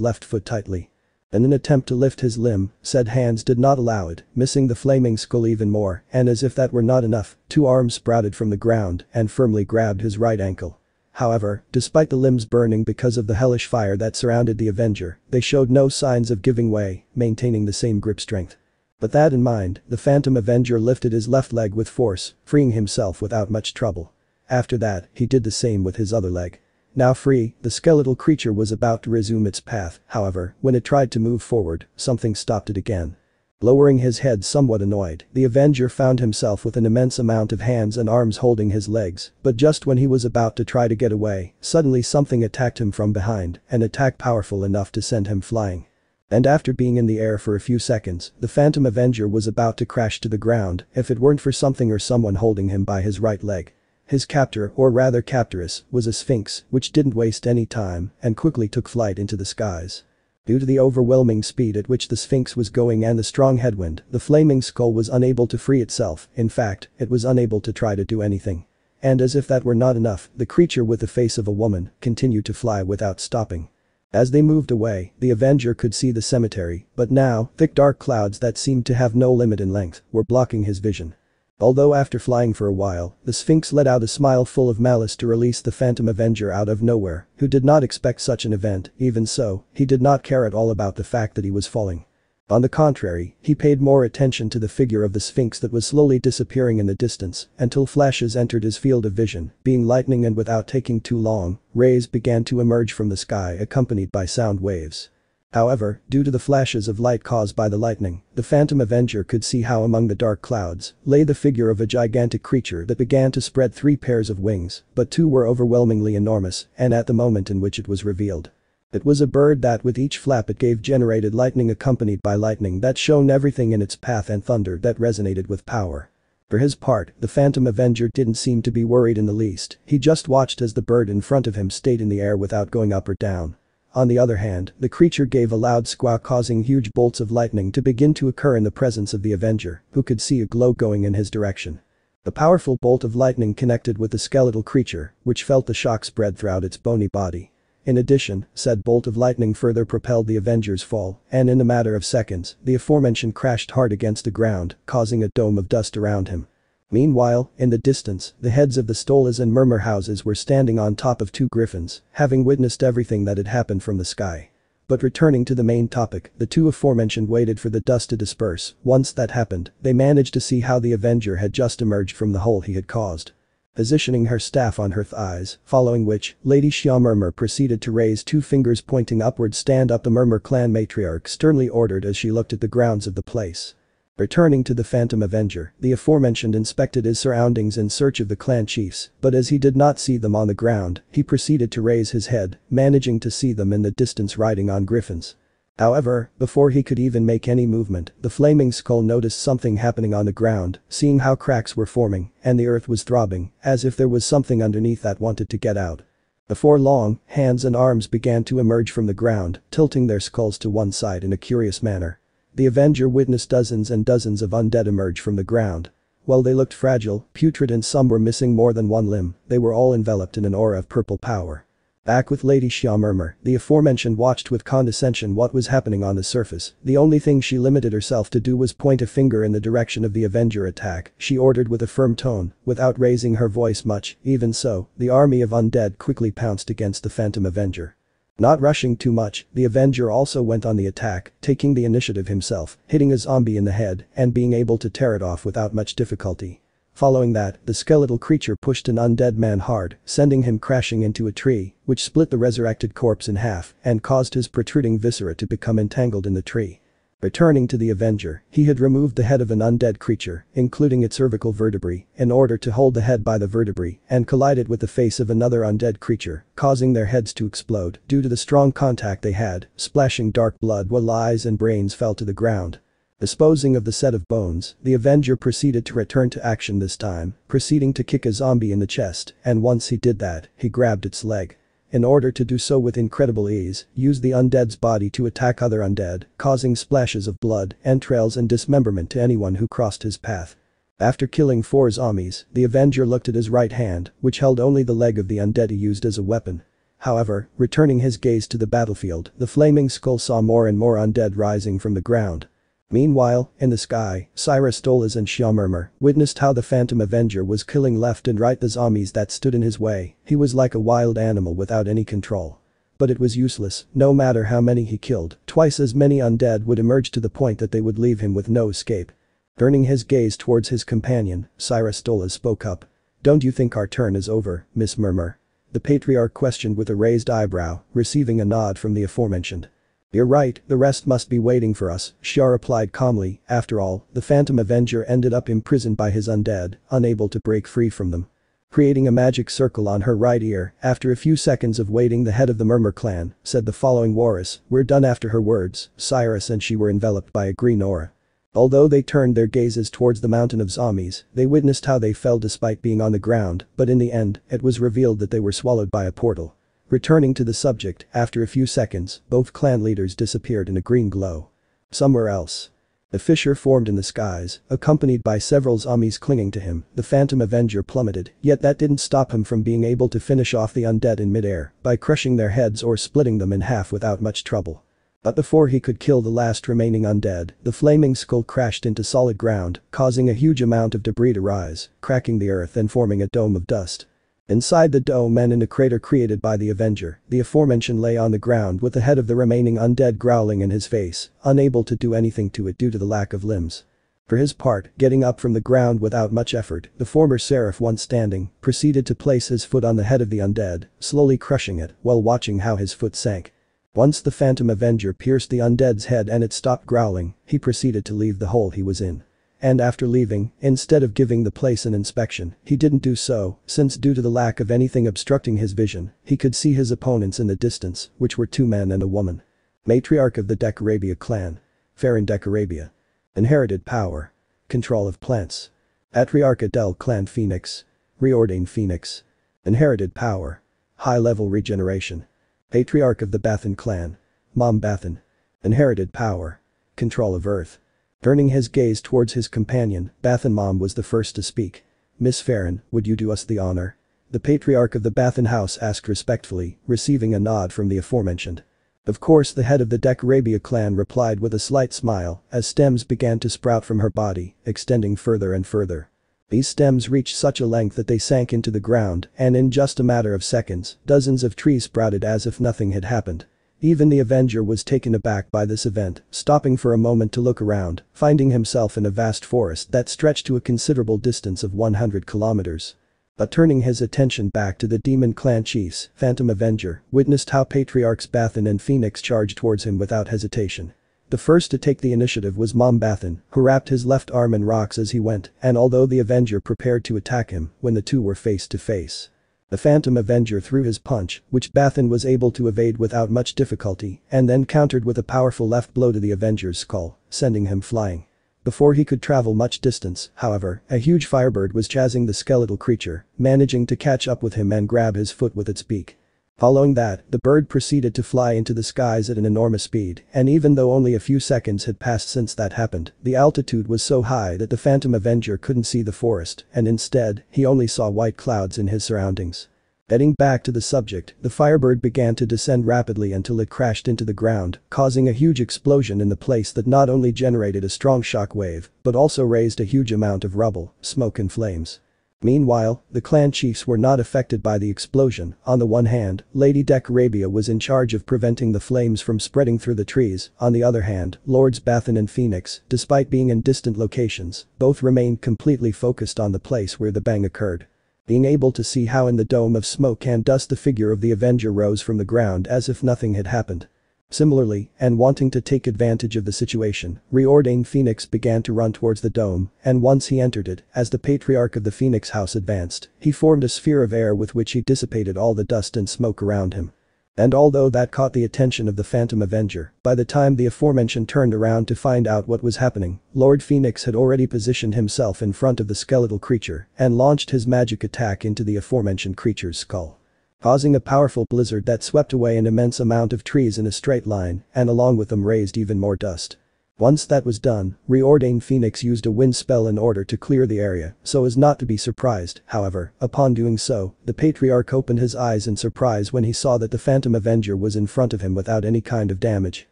[SPEAKER 1] left foot tightly. In an attempt to lift his limb, said hands did not allow it, missing the flaming skull even more, and as if that were not enough, two arms sprouted from the ground and firmly grabbed his right ankle. However, despite the limbs burning because of the hellish fire that surrounded the Avenger, they showed no signs of giving way, maintaining the same grip strength. But that in mind, the Phantom Avenger lifted his left leg with force, freeing himself without much trouble. After that, he did the same with his other leg. Now free, the skeletal creature was about to resume its path, however, when it tried to move forward, something stopped it again. Lowering his head somewhat annoyed, the Avenger found himself with an immense amount of hands and arms holding his legs, but just when he was about to try to get away, suddenly something attacked him from behind, an attack powerful enough to send him flying. And after being in the air for a few seconds, the Phantom Avenger was about to crash to the ground if it weren't for something or someone holding him by his right leg. His captor, or rather captoress, was a sphinx, which didn't waste any time and quickly took flight into the skies. Due to the overwhelming speed at which the Sphinx was going and the strong headwind, the flaming skull was unable to free itself. In fact, it was unable to try to do anything. And as if that were not enough, the creature with the face of a woman continued to fly without stopping. As they moved away, the Avenger could see the cemetery, but now, thick dark clouds that seemed to have no limit in length were blocking his vision. Although after flying for a while, the Sphinx let out a smile full of malice to release the Phantom Avenger out of nowhere, who did not expect such an event. Even so, he did not care at all about the fact that he was falling. On the contrary, he paid more attention to the figure of the Sphinx that was slowly disappearing in the distance until flashes entered his field of vision, being lightning, and without taking too long, rays began to emerge from the sky accompanied by sound waves. However, due to the flashes of light caused by the lightning, the Phantom Avenger could see how among the dark clouds lay the figure of a gigantic creature that began to spread 3 pairs of wings, but 2 were overwhelmingly enormous, and at the moment in which it was revealed. It was a bird that with each flap it gave generated lightning accompanied by lightning that shone everything in its path and thunder that resonated with power. For his part, the Phantom Avenger didn't seem to be worried in the least, he just watched as the bird in front of him stayed in the air without going up or down. On the other hand, the creature gave a loud squawk, causing huge bolts of lightning to begin to occur in the presence of the Avenger, who could see a glow going in his direction. The powerful bolt of lightning connected with the skeletal creature, which felt the shock spread throughout its bony body. In addition, said bolt of lightning further propelled the Avenger's fall, and in a matter of seconds, the aforementioned crashed hard against the ground, causing a dome of dust around him. Meanwhile, in the distance, the heads of the Stolas and Murmur houses were standing on top of 2 griffins, having witnessed everything that had happened from the sky. But returning to the main topic, the 2 aforementioned waited for the dust to disperse. Once that happened, they managed to see how the Avenger had just emerged from the hole he had caused. Positioning her staff on her thighs, following which, Lady Xia Murmur proceeded to raise 2 fingers pointing upwards. "Stand up," the Murmur clan matriarch sternly ordered as she looked at the grounds of the place. Returning to the Phantom Avenger, the aforementioned inspected his surroundings in search of the clan chiefs, but as he did not see them on the ground, he proceeded to raise his head, managing to see them in the distance riding on griffins. However, before he could even make any movement, the flaming skull noticed something happening on the ground, seeing how cracks were forming, and the earth was throbbing, as if there was something underneath that wanted to get out. Before long, hands and arms began to emerge from the ground, tilting their skulls to one side in a curious manner. The Avenger witnessed dozens and dozens of undead emerge from the ground. While they looked fragile, putrid, and some were missing more than one limb, they were all enveloped in an aura of purple power. Back with Lady Xia Murmur, the aforementioned watched with condescension what was happening on the surface. The only thing she limited herself to do was point a finger in the direction of the Avenger attack, she ordered with a firm tone, without raising her voice much. Even so, the army of undead quickly pounced against the Phantom Avenger. Not rushing too much, the Avenger also went on the attack, taking the initiative himself, hitting a zombie in the head and being able to tear it off without much difficulty. Following that, the skeletal creature pushed an undead man hard, sending him crashing into a tree, which split the resurrected corpse in half and caused his protruding viscera to become entangled in the tree. Returning to the Avenger, he had removed the head of an undead creature, including its cervical vertebrae, in order to hold the head by the vertebrae and collide it with the face of another undead creature, causing their heads to explode due to the strong contact they had, splashing dark blood while eyes and brains fell to the ground. Disposing of the set of bones, the Avenger proceeded to return to action this time, proceeding to kick a zombie in the chest, and once he did that, he grabbed its leg. In order to do so with incredible ease, used the undead's body to attack other undead, causing splashes of blood, entrails and dismemberment to anyone who crossed his path. After killing 4 zombies, the Avenger looked at his right hand, which held only the leg of the undead he used as a weapon. However, returning his gaze to the battlefield, the flaming skull saw more and more undead rising from the ground. Meanwhile, in the sky, Cyrus Dolas and Xia Murmur witnessed how the Phantom Avenger was killing left and right the zombies that stood in his way. He was like a wild animal without any control. But it was useless, no matter how many he killed, twice as many undead would emerge to the point that they would leave him with no escape. Turning his gaze towards his companion, Cyrus Dolas spoke up. "Don't you think our turn is over, Miss Murmur?" The patriarch questioned with a raised eyebrow, receiving a nod from the aforementioned. "You're right, the rest must be waiting for us," Xia replied calmly. After all, the Phantom Avenger ended up imprisoned by his undead, unable to break free from them. Creating a magic circle on her right ear, after a few seconds of waiting, the head of the Murmur clan said the following words. We're done. After her words, Cyrus and she were enveloped by a green aura. Although they turned their gazes towards the mountain of zombies, they witnessed how they fell despite being on the ground, but in the end, it was revealed that they were swallowed by a portal. Returning to the subject, after a few seconds, both clan leaders disappeared in a green glow. Somewhere else. A fissure formed in the skies, accompanied by several zombies clinging to him. The Phantom Avenger plummeted, yet that didn't stop him from being able to finish off the undead in midair by crushing their heads or splitting them in half without much trouble. But before he could kill the last remaining undead, the flaming skull crashed into solid ground, causing a huge amount of debris to rise, cracking the earth and forming a dome of dust. Inside the dome and in a crater created by the Avenger, the aforementioned lay on the ground with the head of the remaining undead growling in his face, unable to do anything to it due to the lack of limbs. For his part, getting up from the ground without much effort, the former seraph, once standing, proceeded to place his foot on the head of the undead, slowly crushing it while watching how his foot sank. Once the Phantom Avenger pierced the undead's head and it stopped growling, he proceeded to leave the hole he was in. And after leaving, instead of giving the place an inspection, he didn't do so, since due to the lack of anything obstructing his vision, he could see his opponents in the distance, which were 2 men and a woman. Matriarch of the Decarabia clan. Farron Decarabia. Inherited power. Control of plants. Patriarch del clan Phoenix. Reordained Phoenix. Inherited power. High-level regeneration. Patriarch of the Bathan clan. Mom Bathan. Inherited power. Control of Earth. Turning his gaze towards his companion, Bathan Mom was the first to speak. "Miss Farron, would you do us the honor?" The patriarch of the Bathan house asked respectfully, receiving a nod from the aforementioned. Of course, the head of the Decarabia clan replied with a slight smile as stems began to sprout from her body, extending further and further. These stems reached such a length that they sank into the ground, and in just a matter of seconds, dozens of trees sprouted as if nothing had happened. Even the Avenger was taken aback by this event, stopping for a moment to look around, finding himself in a vast forest that stretched to a considerable distance of 100 kilometers. But turning his attention back to the demon clan chiefs, Phantom Avenger witnessed how Patriarchs Bathan and Phoenix charged towards him without hesitation. The first to take the initiative was Mom Bathan, who wrapped his left arm in rocks as he went, and although the Avenger prepared to attack him when the two were face to face, the Phantom Avenger threw his punch, which Bathan was able to evade without much difficulty, and then countered with a powerful left blow to the Avenger's skull, sending him flying. Before he could travel much distance, however, a huge firebird was chasing the skeletal creature, managing to catch up with him and grab his foot with its beak. Following that, the bird proceeded to fly into the skies at an enormous speed, and even though only a few seconds had passed since that happened, the altitude was so high that the Phantom Avenger couldn't see the forest, and instead, he only saw white clouds in his surroundings. Heading back to the subject, the Firebird began to descend rapidly until it crashed into the ground, causing a huge explosion in the place that not only generated a strong shock wave, but also raised a huge amount of rubble, smoke and flames. Meanwhile, the clan chiefs were not affected by the explosion. On the one hand, Lady Decarabia was in charge of preventing the flames from spreading through the trees. On the other hand, Lords Bathan and Phoenix, despite being in distant locations, both remained completely focused on the place where the bang occurred. Being able to see how in the dome of smoke and dust the figure of the Avenger rose from the ground as if nothing had happened. Similarly, and wanting to take advantage of the situation, Reordained Phoenix began to run towards the dome, and once he entered it, as the Patriarch of the Phoenix House advanced, he formed a sphere of air with which he dissipated all the dust and smoke around him. And although that caught the attention of the Phantom Avenger, by the time the aforementioned turned around to find out what was happening, Lord Phoenix had already positioned himself in front of the skeletal creature and launched his magic attack into the aforementioned creature's skull, causing a powerful blizzard that swept away an immense amount of trees in a straight line and along with them raised even more dust. Once that was done, Reordained Phoenix used a wind spell in order to clear the area so as not to be surprised. However, upon doing so, the Patriarch opened his eyes in surprise when he saw that the Phantom Avenger was in front of him without any kind of damage.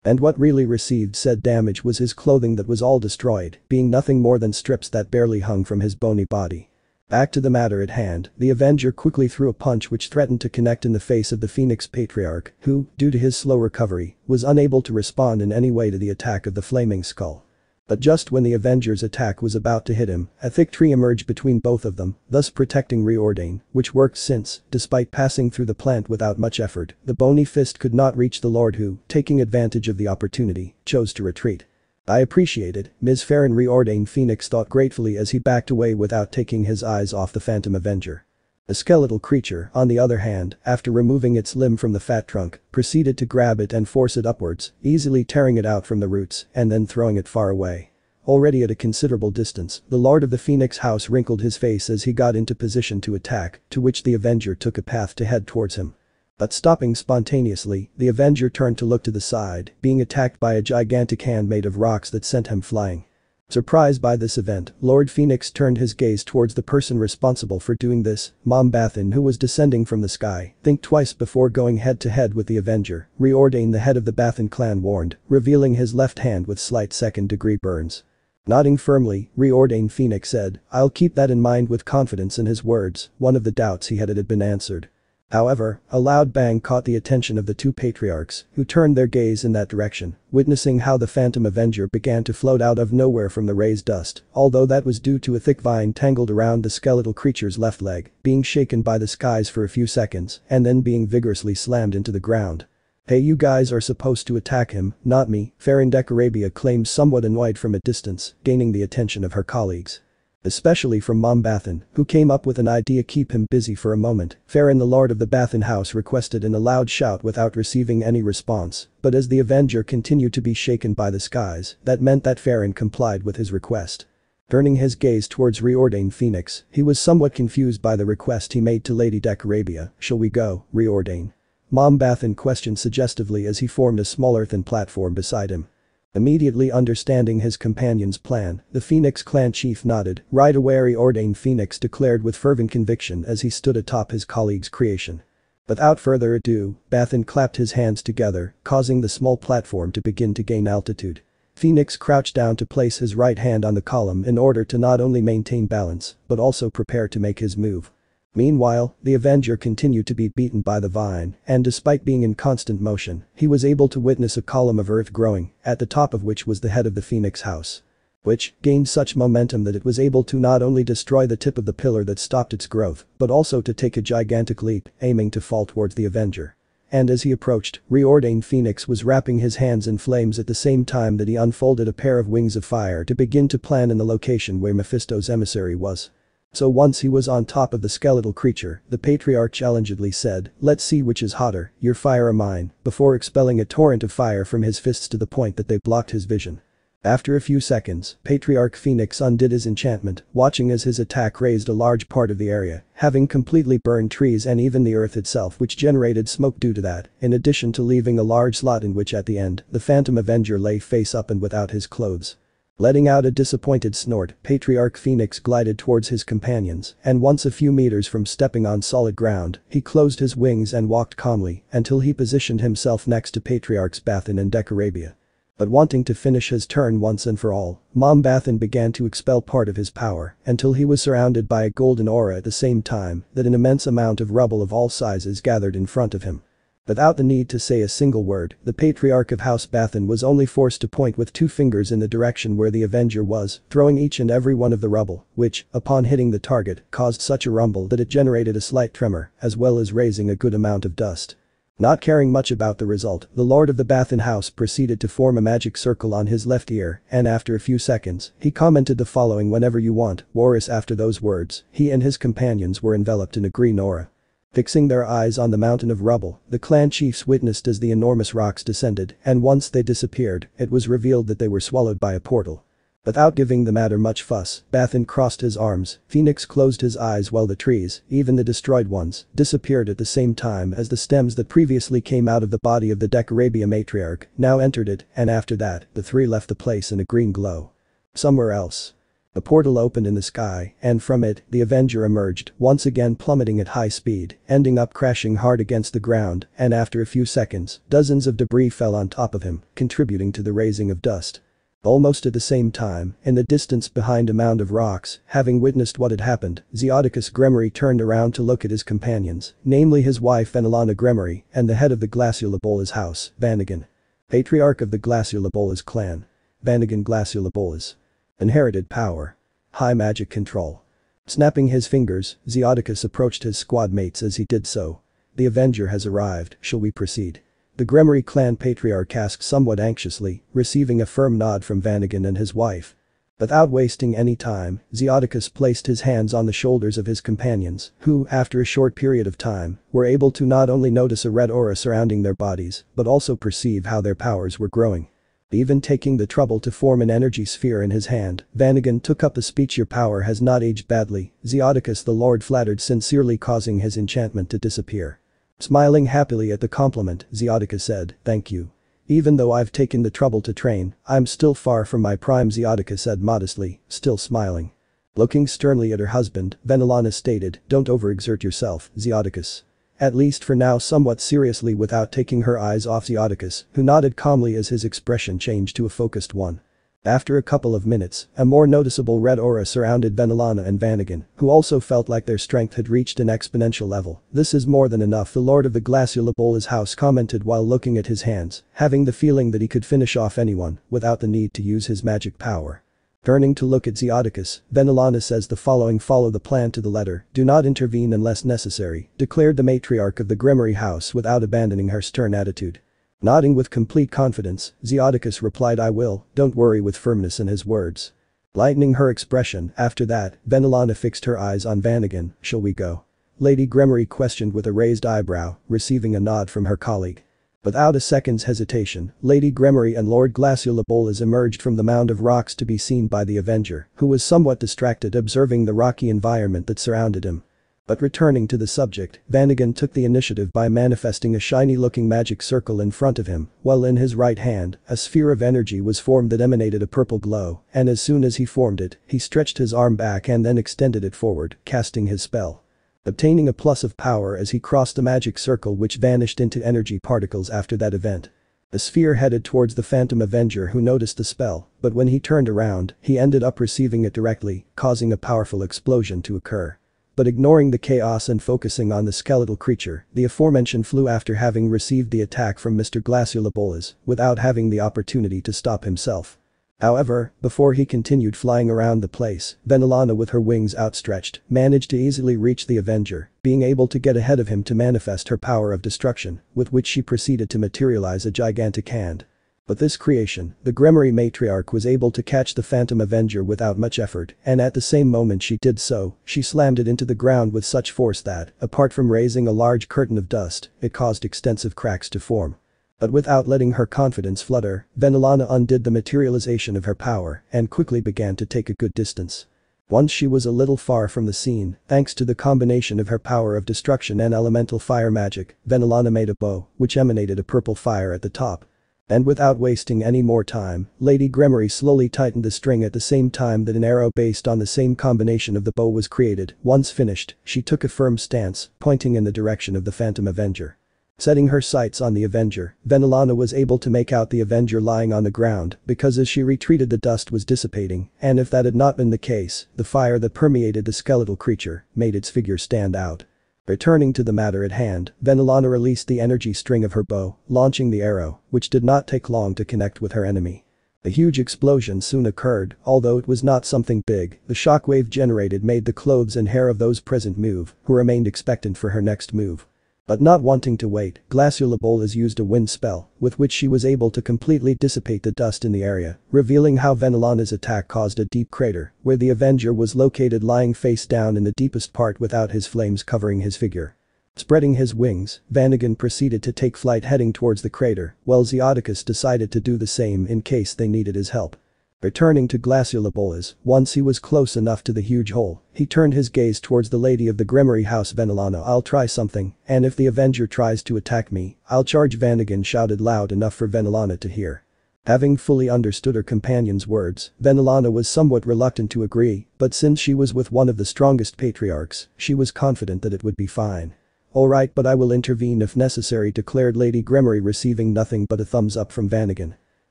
[SPEAKER 1] And what really received said damage was his clothing that was all destroyed, being nothing more than strips that barely hung from his bony body. Back to the matter at hand, the Avenger quickly threw a punch which threatened to connect in the face of the Phoenix Patriarch, who, due to his slow recovery, was unable to respond in any way to the attack of the flaming skull. But just when the Avenger's attack was about to hit him, a thick tree emerged between both of them, thus protecting Reordain, which worked since, despite passing through the plant without much effort, the bony fist could not reach the Lord who, taking advantage of the opportunity, chose to retreat. I appreciate it, Ms. Farron, Reordained Phoenix thought gratefully as he backed away without taking his eyes off the Phantom Avenger. The skeletal creature, on the other hand, after removing its limb from the fat trunk, proceeded to grab it and force it upwards, easily tearing it out from the roots and then throwing it far away. Already at a considerable distance, the Lord of the Phoenix House wrinkled his face as he got into position to attack, to which the Avenger took a path to head towards him. But stopping spontaneously, the Avenger turned to look to the side, being attacked by a gigantic hand made of rocks that sent him flying. Surprised by this event, Lord Phoenix turned his gaze towards the person responsible for doing this, Mom Bathan, who was descending from the sky. Think twice before going head to head with the Avenger, Reordain, the head of the Bathan clan, warned, revealing his left hand with slight second-degree burns. Nodding firmly, Reordain Phoenix said, "I'll keep that in mind." With confidence in his words, one of the doubts he had been answered. However, a loud bang caught the attention of the two patriarchs, who turned their gaze in that direction, witnessing how the Phantom Avenger began to float out of nowhere from the raised dust, although that was due to a thick vine tangled around the skeletal creature's left leg, being shaken by the skies for a few seconds, and then being vigorously slammed into the ground. "Hey, you guys are supposed to attack him, not me," Farron Decarabia claimed, somewhat annoyed from a distance, gaining the attention of her colleagues. Especially from Mom Bathan, who came up with an idea to keep him busy for a moment. Farron, the Lord of the Bathan House, requested in a loud shout without receiving any response, but as the Avenger continued to be shaken by the skies, that meant that Farron complied with his request. Turning his gaze towards Reordain Phoenix, he was somewhat confused by the request he made to Lady Decarabia. "Shall we go, Reordain?" Mom Bathan questioned suggestively as he formed a small earthen platform beside him. Immediately understanding his companion's plan, the Phoenix clan chief nodded. "Right away," Reordained Phoenix declared with fervent conviction as he stood atop his colleague's creation. Without further ado, Bathan clapped his hands together, causing the small platform to begin to gain altitude. Phoenix crouched down to place his right hand on the column in order to not only maintain balance, but also prepare to make his move. Meanwhile, the Avenger continued to be beaten by the vine, and despite being in constant motion, he was able to witness a column of earth growing, at the top of which was the head of the Phoenix House, which gained such momentum that it was able to not only destroy the tip of the pillar that stopped its growth, but also to take a gigantic leap, aiming to fall towards the Avenger. And as he approached, Reordained Phoenix was wrapping his hands in flames at the same time that he unfolded a pair of wings of fire to begin to plan in the location where Mephisto's emissary was. So once he was on top of the skeletal creature, the Patriarch challengingly said, "Let's see which is hotter, your fire or mine," before expelling a torrent of fire from his fists to the point that they blocked his vision. After a few seconds, Patriarch Phoenix undid his enchantment, watching as his attack razed a large part of the area, having completely burned trees and even the earth itself, which generated smoke due to that, in addition to leaving a large slot in which at the end, the Phantom Avenger lay face up and without his clothes. Letting out a disappointed snort, Patriarch Phoenix glided towards his companions, and once a few meters from stepping on solid ground, he closed his wings and walked calmly until he positioned himself next to Patriarchs Bathan and Decarabia. But wanting to finish his turn once and for all, Mom Bathan began to expel part of his power until he was surrounded by a golden aura at the same time that an immense amount of rubble of all sizes gathered in front of him. Without the need to say a single word, the Patriarch of House Bathan was only forced to point with 2 fingers in the direction where the Avenger was, throwing each and every one of the rubble, which, upon hitting the target, caused such a rumble that it generated a slight tremor, as well as raising a good amount of dust. Not caring much about the result, the Lord of the Bathan house proceeded to form a magic circle on his left ear, and after a few seconds, he commented the following: "Whenever you want, Warris." After those words, he and his companions were enveloped in a green aura. Fixing their eyes on the mountain of rubble, the clan chiefs witnessed as the enormous rocks descended, and once they disappeared, it was revealed that they were swallowed by a portal. Without giving the matter much fuss, Bathan crossed his arms, Phoenix closed his eyes while the trees, even the destroyed ones, disappeared at the same time as the stems that previously came out of the body of the Decarabia matriarch now entered it, and after that, the 3 left the place in a green glow. Somewhere else. A portal opened in the sky, and from it, the Avenger emerged, once again plummeting at high speed, ending up crashing hard against the ground, and after a few seconds, dozens of debris fell on top of him, contributing to the raising of dust. Almost at the same time, in the distance behind a mound of rocks, having witnessed what had happened, Zeodicus Gremory turned around to look at his companions, namely his wife Venelana Gremory, and the head of the Glaciolabola's house, Vanagan. Patriarch of the Glaciolabola's clan. Vanagan Glaciolabola's. Inherited power. High magic control. Snapping his fingers, Zeodicus approached his squad mates as he did so. "The Avenger has arrived, shall we proceed?" The Gremory clan patriarch asked somewhat anxiously, receiving a firm nod from Vanagan and his wife. Without wasting any time, Zeodicus placed his hands on the shoulders of his companions, who, after a short period of time, were able to not only notice a red aura surrounding their bodies, but also perceive how their powers were growing. Even taking the trouble to form an energy sphere in his hand, Vanagan took up the speech. "Your power has not aged badly," Zeodicus the Lord flattered, sincerely, causing his enchantment to disappear. Smiling happily at the compliment, Zeodicus said, "Thank you. Even though I've taken the trouble to train, I'm still far from my prime," Zeodicus said modestly, still smiling. Looking sternly at her husband, Venelana stated, "Don't overexert yourself, Zeodicus." At least for now, somewhat seriously, without taking her eyes off Zeodicus, who nodded calmly as his expression changed to a focused one. After a couple of minutes, a more noticeable red aura surrounded Venelana and Vanagan, who also felt like their strength had reached an exponential level. "This is more than enough," the Lord of the Glaciolabola's house commented while looking at his hands, having the feeling that he could finish off anyone without the need to use his magic power. Turning to look at Zeodicus, Venelana says the following: "Follow the plan to the letter, do not intervene unless necessary," declared the matriarch of the Gremory house without abandoning her stern attitude. Nodding with complete confidence, Zeodicus replied, "I will," don't worry, with firmness in his words. Lightening her expression, after that, Venelana fixed her eyes on Vanagan. "Shall we go?" Lady Gremory questioned with a raised eyebrow, receiving a nod from her colleague. Without a second's hesitation, Lady Gremory and Lord Glaciolabolas emerged from the mound of rocks to be seen by the Avenger, who was somewhat distracted observing the rocky environment that surrounded him. But returning to the subject, Vanagan took the initiative by manifesting a shiny-looking magic circle in front of him, while in his right hand, a sphere of energy was formed that emanated a purple glow, and as soon as he formed it, he stretched his arm back and then extended it forward, casting his spell. Obtaining a plus of power as he crossed the magic circle, which vanished into energy particles after that event. The sphere headed towards the Phantom Avenger, who noticed the spell, but when he turned around, he ended up receiving it directly, causing a powerful explosion to occur. But ignoring the chaos and focusing on the skeletal creature, the aforementioned flew after having received the attack from Mr. Glaciolabolas, without having the opportunity to stop himself. However, before he continued flying around the place, Venelana, with her wings outstretched, managed to easily reach the Avenger, being able to get ahead of him to manifest her power of destruction, with which she proceeded to materialize a gigantic hand. But this creation, the Gremory matriarch, was able to catch the Phantom Avenger without much effort, and at the same moment she did so, she slammed it into the ground with such force that, apart from raising a large curtain of dust, it caused extensive cracks to form. But without letting her confidence flutter, Venelana undid the materialization of her power and quickly began to take a good distance. Once she was a little far from the scene, thanks to the combination of her power of destruction and elemental fire magic, Venelana made a bow, which emanated a purple fire at the top. And without wasting any more time, Lady Gremory slowly tightened the string at the same time that an arrow based on the same combination of the bow was created. Once finished, she took a firm stance, pointing in the direction of the Phantom Avenger. Setting her sights on the Avenger, Venelana was able to make out the Avenger lying on the ground because as she retreated the dust was dissipating, and if that had not been the case, the fire that permeated the skeletal creature made its figure stand out. Returning to the matter at hand, Venelana released the energy string of her bow, launching the arrow, which did not take long to connect with her enemy. A huge explosion soon occurred, although it was not something big, the shockwave generated made the clothes and hair of those present move, who remained expectant for her next move. But not wanting to wait, Glaciula Bolas used a wind spell, with which she was able to completely dissipate the dust in the area, revealing how Venelana's attack caused a deep crater, where the Avenger was located lying face down in the deepest part without his flames covering his figure. Spreading his wings, Vanagon proceeded to take flight heading towards the crater, while Zeoticus decided to do the same in case they needed his help. Returning to Glaciula Bolas, once he was close enough to the huge hole, he turned his gaze towards the lady of the Gremory house. Venelana, I'll try something, and if the Avenger tries to attack me, I'll charge. Vanagon shouted loud enough for Venelana to hear. Having fully understood her companion's words, Venelana was somewhat reluctant to agree, but since she was with one of the strongest patriarchs, she was confident that it would be fine. Alright, but I will intervene if necessary, declared Lady Gremory, receiving nothing but a thumbs up from Vanagon.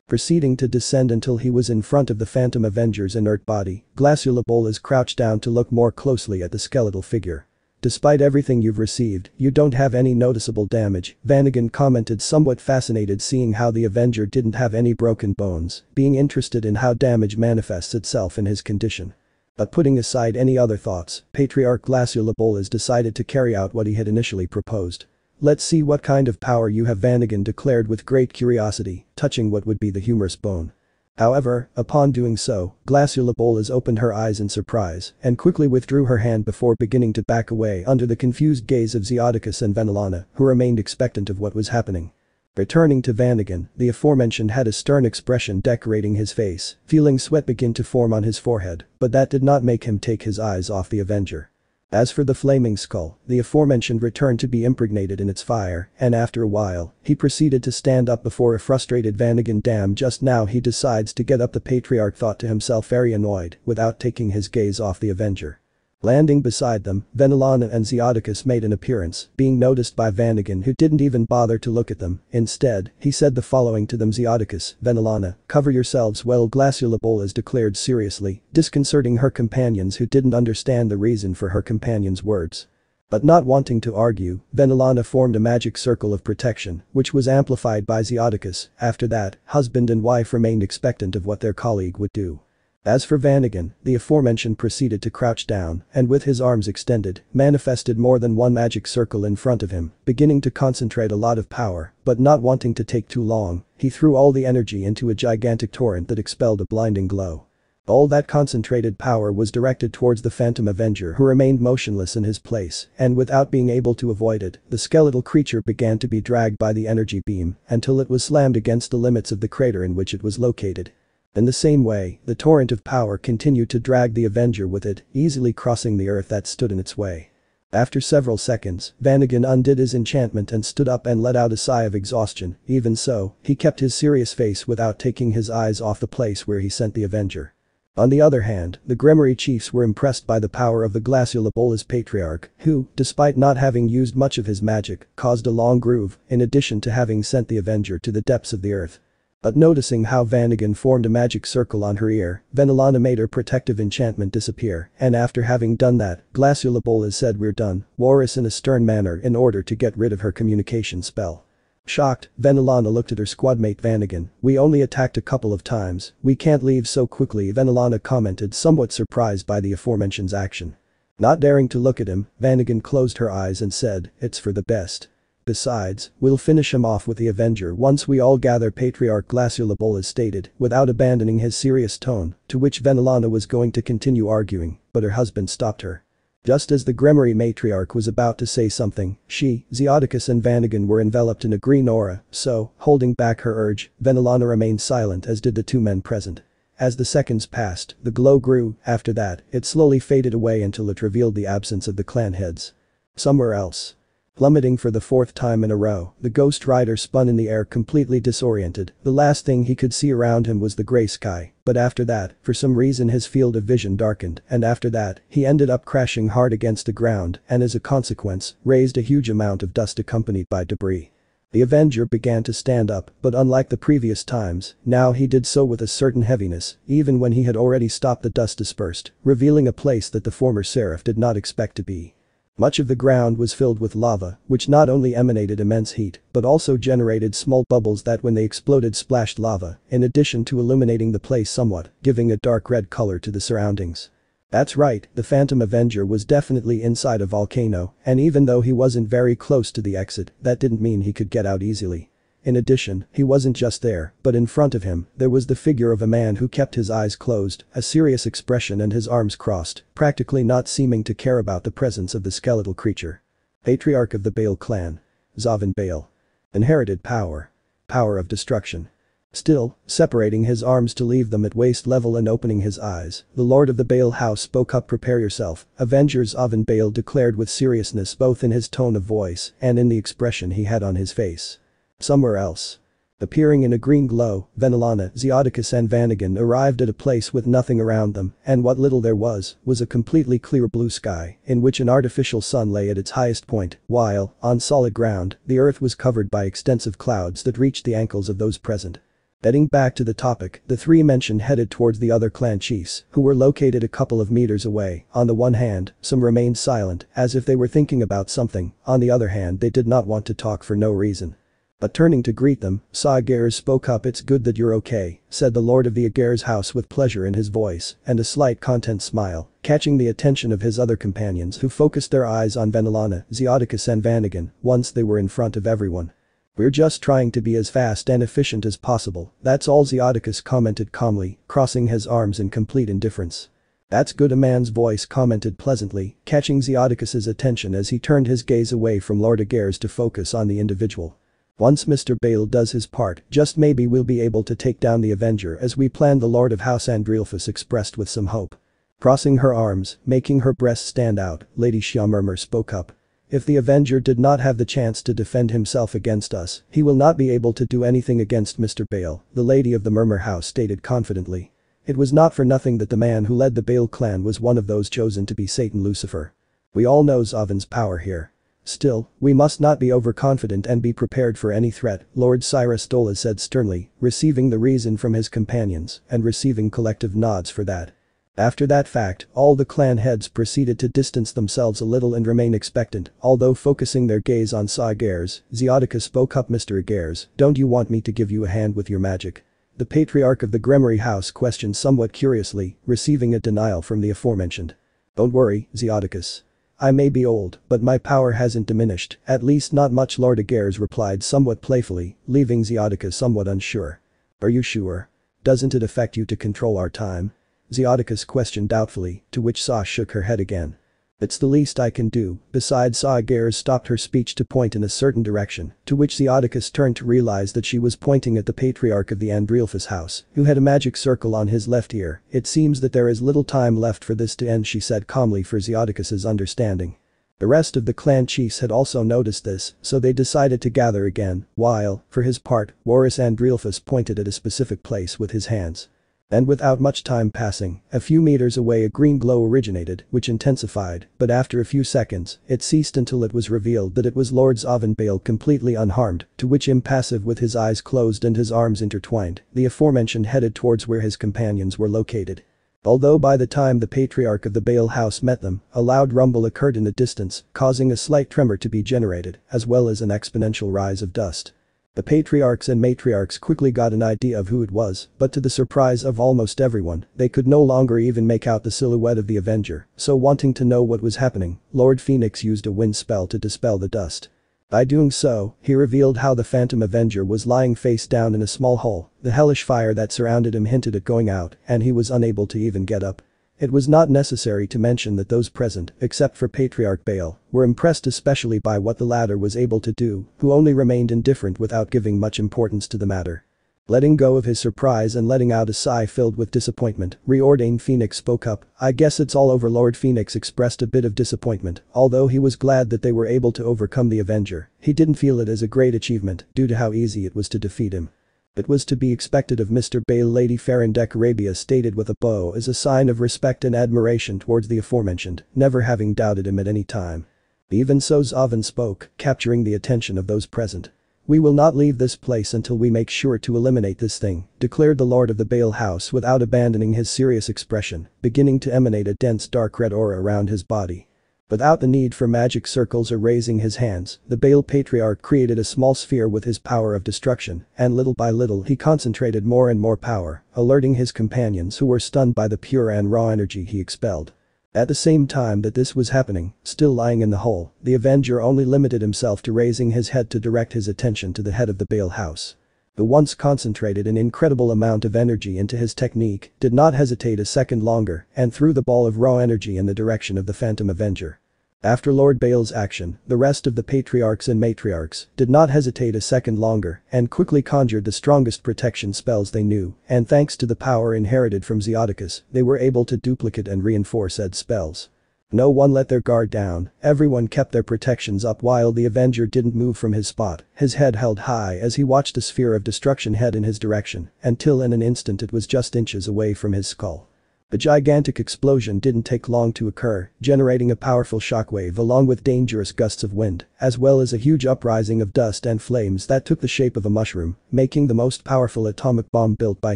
[SPEAKER 1] Proceeding to descend until he was in front of the Phantom Avenger's inert body, Glaciula Bolas crouched down to look more closely at the skeletal figure. Despite everything you've received, you don't have any noticeable damage, Vanagon commented, somewhat fascinated seeing how the Avenger didn't have any broken bones, being interested in how damage manifests itself in his condition. But putting aside any other thoughts, Patriarch Glaciula Bolas decided to carry out what he had initially proposed. Let's see what kind of power you have, Vanagon declared with great curiosity, touching what would be the humerus bone. However, upon doing so, Glaciula Bolas opened her eyes in surprise and quickly withdrew her hand before beginning to back away under the confused gaze of Zeoticus and Venelana, who remained expectant of what was happening. Returning to Vanagon, the aforementioned had a stern expression decorating his face, feeling sweat begin to form on his forehead, but that did not make him take his eyes off the Avenger. As for the flaming skull, the aforementioned returned to be impregnated in its fire, and after a while, he proceeded to stand up before a frustrated Vanagon. Damn, just now he decides to get up, the Patriarch thought to himself, very annoyed, without taking his gaze off the Avenger. Landing beside them, Venelana and Zeoticus made an appearance, being noticed by Vanagon, who didn't even bother to look at them. Instead, he said the following to them: Zeoticus, Venelana, cover yourselves well, Glaciula Bolas declared seriously, disconcerting her companions who didn't understand the reason for her companion's words. But not wanting to argue, Venelana formed a magic circle of protection, which was amplified by Zeoticus. After that, husband and wife remained expectant of what their colleague would do. As for Vanagon, the aforementioned proceeded to crouch down and with his arms extended, manifested more than one magic circle in front of him, beginning to concentrate a lot of power, but not wanting to take too long, he threw all the energy into a gigantic torrent that expelled a blinding glow. All that concentrated power was directed towards the Phantom Avenger, who remained motionless in his place, and without being able to avoid it, the skeletal creature began to be dragged by the energy beam until it was slammed against the limits of the crater in which it was located. In the same way, the torrent of power continued to drag the Avenger with it, easily crossing the earth that stood in its way. After several seconds, Vanagon undid his enchantment and stood up and let out a sigh of exhaustion. Even so, he kept his serious face without taking his eyes off the place where he sent the Avenger. On the other hand, the Gremory chiefs were impressed by the power of the Glaciula Bolas Patriarch, who, despite not having used much of his magic, caused a long groove, in addition to having sent the Avenger to the depths of the earth. But noticing how Vanagon formed a magic circle on her ear, Venelana made her protective enchantment disappear, and after having done that, Glaciula Bolas said, "We're done," Warris in a stern manner in order to get rid of her communication spell. Shocked, Venelana looked at her squadmate Vanagon. "We only attacked a couple of times, we can't leave so quickly," Venelana commented, somewhat surprised by the aforementioned's action. Not daring to look at him, Vanagon closed her eyes and said, "It's for the best. Besides, we'll finish him off with the Avenger once we all gather," Patriarch Glaciula Bolas stated, without abandoning his serious tone, to which Venelana was going to continue arguing, but her husband stopped her. Just as the Gremory matriarch was about to say something, she, Zeoticus and Vanagon were enveloped in a green aura, so, holding back her urge, Venelana remained silent, as did the two men present. As the seconds passed, the glow grew. After that, it slowly faded away until it revealed the absence of the clan heads. Somewhere else. Plummeting for the fourth time in a row, the Ghost Rider spun in the air completely disoriented. The last thing he could see around him was the gray sky, but after that, for some reason his field of vision darkened, and after that, he ended up crashing hard against the ground and as a consequence, raised a huge amount of dust accompanied by debris. The Avenger began to stand up, but unlike the previous times, now he did so with a certain heaviness, even when he had already stopped the dust dispersed, revealing a place that the former Seraph did not expect to be. Much of the ground was filled with lava, which not only emanated immense heat, but also generated small bubbles that when they exploded splashed lava, in addition to illuminating the place somewhat, giving a dark red color to the surroundings. That's right, the Phantom Avenger was definitely inside a volcano, and even though he wasn't very close to the exit, that didn't mean he could get out easily. In addition, he wasn't just there, but in front of him, there was the figure of a man who kept his eyes closed, a serious expression and his arms crossed, practically not seeming to care about the presence of the skeletal creature. Patriarch of the Baal clan. Zavin Baal. Inherited power. Power of destruction. Still, separating his arms to leave them at waist level and opening his eyes, the Lord of the Baal house spoke up. Prepare yourself, Avengers. Zavin Baal declared with seriousness both in his tone of voice and in the expression he had on his face. Somewhere else. Appearing in a green glow, Venelana, Zeoticus and Vanagon arrived at a place with nothing around them, and what little there was a completely clear blue sky, in which an artificial sun lay at its highest point, while, on solid ground, the earth was covered by extensive clouds that reached the ankles of those present. Getting back to the topic, the three mentioned headed towards the other clan chiefs, who were located a couple of meters away. On the one hand, some remained silent, as if they were thinking about something, on the other hand they did not want to talk for no reason. But turning to greet them, Saagers spoke up. It's good that you're okay, said the Lord of the Ager's house with pleasure in his voice and a slight content smile, catching the attention of his other companions who focused their eyes on Venelana, Zeoticus and Vanagon once they were in front of everyone. We're just trying to be as fast and efficient as possible, that's all, Zeoticus commented calmly, crossing his arms in complete indifference. That's good, a man's voice commented pleasantly, catching Zeoticus's attention as he turned his gaze away from Lord Ager's to focus on the individual. Once Mr. Baal does his part, just maybe we'll be able to take down the Avenger as we planned, the Lord of House Andrealphus expressed with some hope. Crossing her arms, making her breasts stand out, Lady Xia Murmur spoke up. If the Avenger did not have the chance to defend himself against us, he will not be able to do anything against Mr. Baal, the Lady of the Murmur House stated confidently. It was not for nothing that the man who led the Baal clan was one of those chosen to be Satan Lucifer. We all know Zavin's power here. Still, we must not be overconfident and be prepared for any threat, Lord Cyrus Dola said sternly, receiving the reason from his companions and receiving collective nods for that. After that fact, all the clan heads proceeded to distance themselves a little and remain expectant, although focusing their gaze on Saagers. Zeoticus spoke up. Mr. Agers, don't you want me to give you a hand with your magic? The Patriarch of the Gremory house questioned somewhat curiously, receiving a denial from the aforementioned. Don't worry, Zeoticus. I may be old, but my power hasn't diminished, at least not much, Lord Agers replied somewhat playfully, leaving Zeoticus somewhat unsure. Are you sure? Doesn't it affect you to control our time? Zeoticus questioned doubtfully, to which Sa shook her head again. It's the least I can do. Besides, Saagers stopped her speech to point in a certain direction, to which Zeoticus turned to realize that she was pointing at the Patriarch of the Andrealphus house, who had a magic circle on his left ear. It seems that there is little time left for this to end, she said calmly for Zeoticus's understanding. The rest of the clan chiefs had also noticed this, so they decided to gather again, while, for his part, Warus Andrealphus pointed at a specific place with his hands. And without much time passing, a few meters away a green glow originated, which intensified, but after a few seconds, it ceased until it was revealed that it was Lord Zavin Baal completely unharmed, to which impassive with his eyes closed and his arms intertwined, the aforementioned headed towards where his companions were located. Although by the time the Patriarch of the Baal house met them, a loud rumble occurred in the distance, causing a slight tremor to be generated, as well as an exponential rise of dust. The patriarchs and matriarchs quickly got an idea of who it was, but to the surprise of almost everyone, they could no longer even make out the silhouette of the Avenger, so wanting to know what was happening, Lord Phoenix used a wind spell to dispel the dust. By doing so, he revealed how the Phantom Avenger was lying face down in a small hole, the hellish fire that surrounded him hinted at going out, and he was unable to even get up. It was not necessary to mention that those present, except for Patriarch Baal, were impressed especially by what the latter was able to do, who only remained indifferent without giving much importance to the matter. Letting go of his surprise and letting out a sigh filled with disappointment, Reordained Phoenix spoke up. "I guess it's all over." Lord Phoenix expressed a bit of disappointment, although he was glad that they were able to overcome the Avenger. He didn't feel it as a great achievement due to how easy it was to defeat him. "It was to be expected of Mr. Bale," Lady Farendek Arabia stated with a bow as a sign of respect and admiration towards the aforementioned, never having doubted him at any time. Even so, Zavin spoke, capturing the attention of those present. "We will not leave this place until we make sure to eliminate this thing," declared the Lord of the Bale House without abandoning his serious expression, beginning to emanate a dense dark red aura around his body. Without the need for magic circles or raising his hands, the Bale Patriarch created a small sphere with his power of destruction, and little by little he concentrated more and more power, alerting his companions who were stunned by the pure and raw energy he expelled. At the same time that this was happening, still lying in the hole, the Avenger only limited himself to raising his head to direct his attention to the head of the Bale House. Who once concentrated an incredible amount of energy into his technique, did not hesitate a second longer, and threw the ball of raw energy in the direction of the Phantom Avenger. After Lord Bale's action, the rest of the patriarchs and matriarchs did not hesitate a second longer and quickly conjured the strongest protection spells they knew, and thanks to the power inherited from Zeodicus, they were able to duplicate and reinforce said spells. No one let their guard down, everyone kept their protections up while the Avenger didn't move from his spot, his head held high as he watched a sphere of destruction head in his direction, until in an instant it was just inches away from his skull. The gigantic explosion didn't take long to occur, generating a powerful shockwave along with dangerous gusts of wind, as well as a huge uprising of dust and flames that took the shape of a mushroom, making the most powerful atomic bomb built by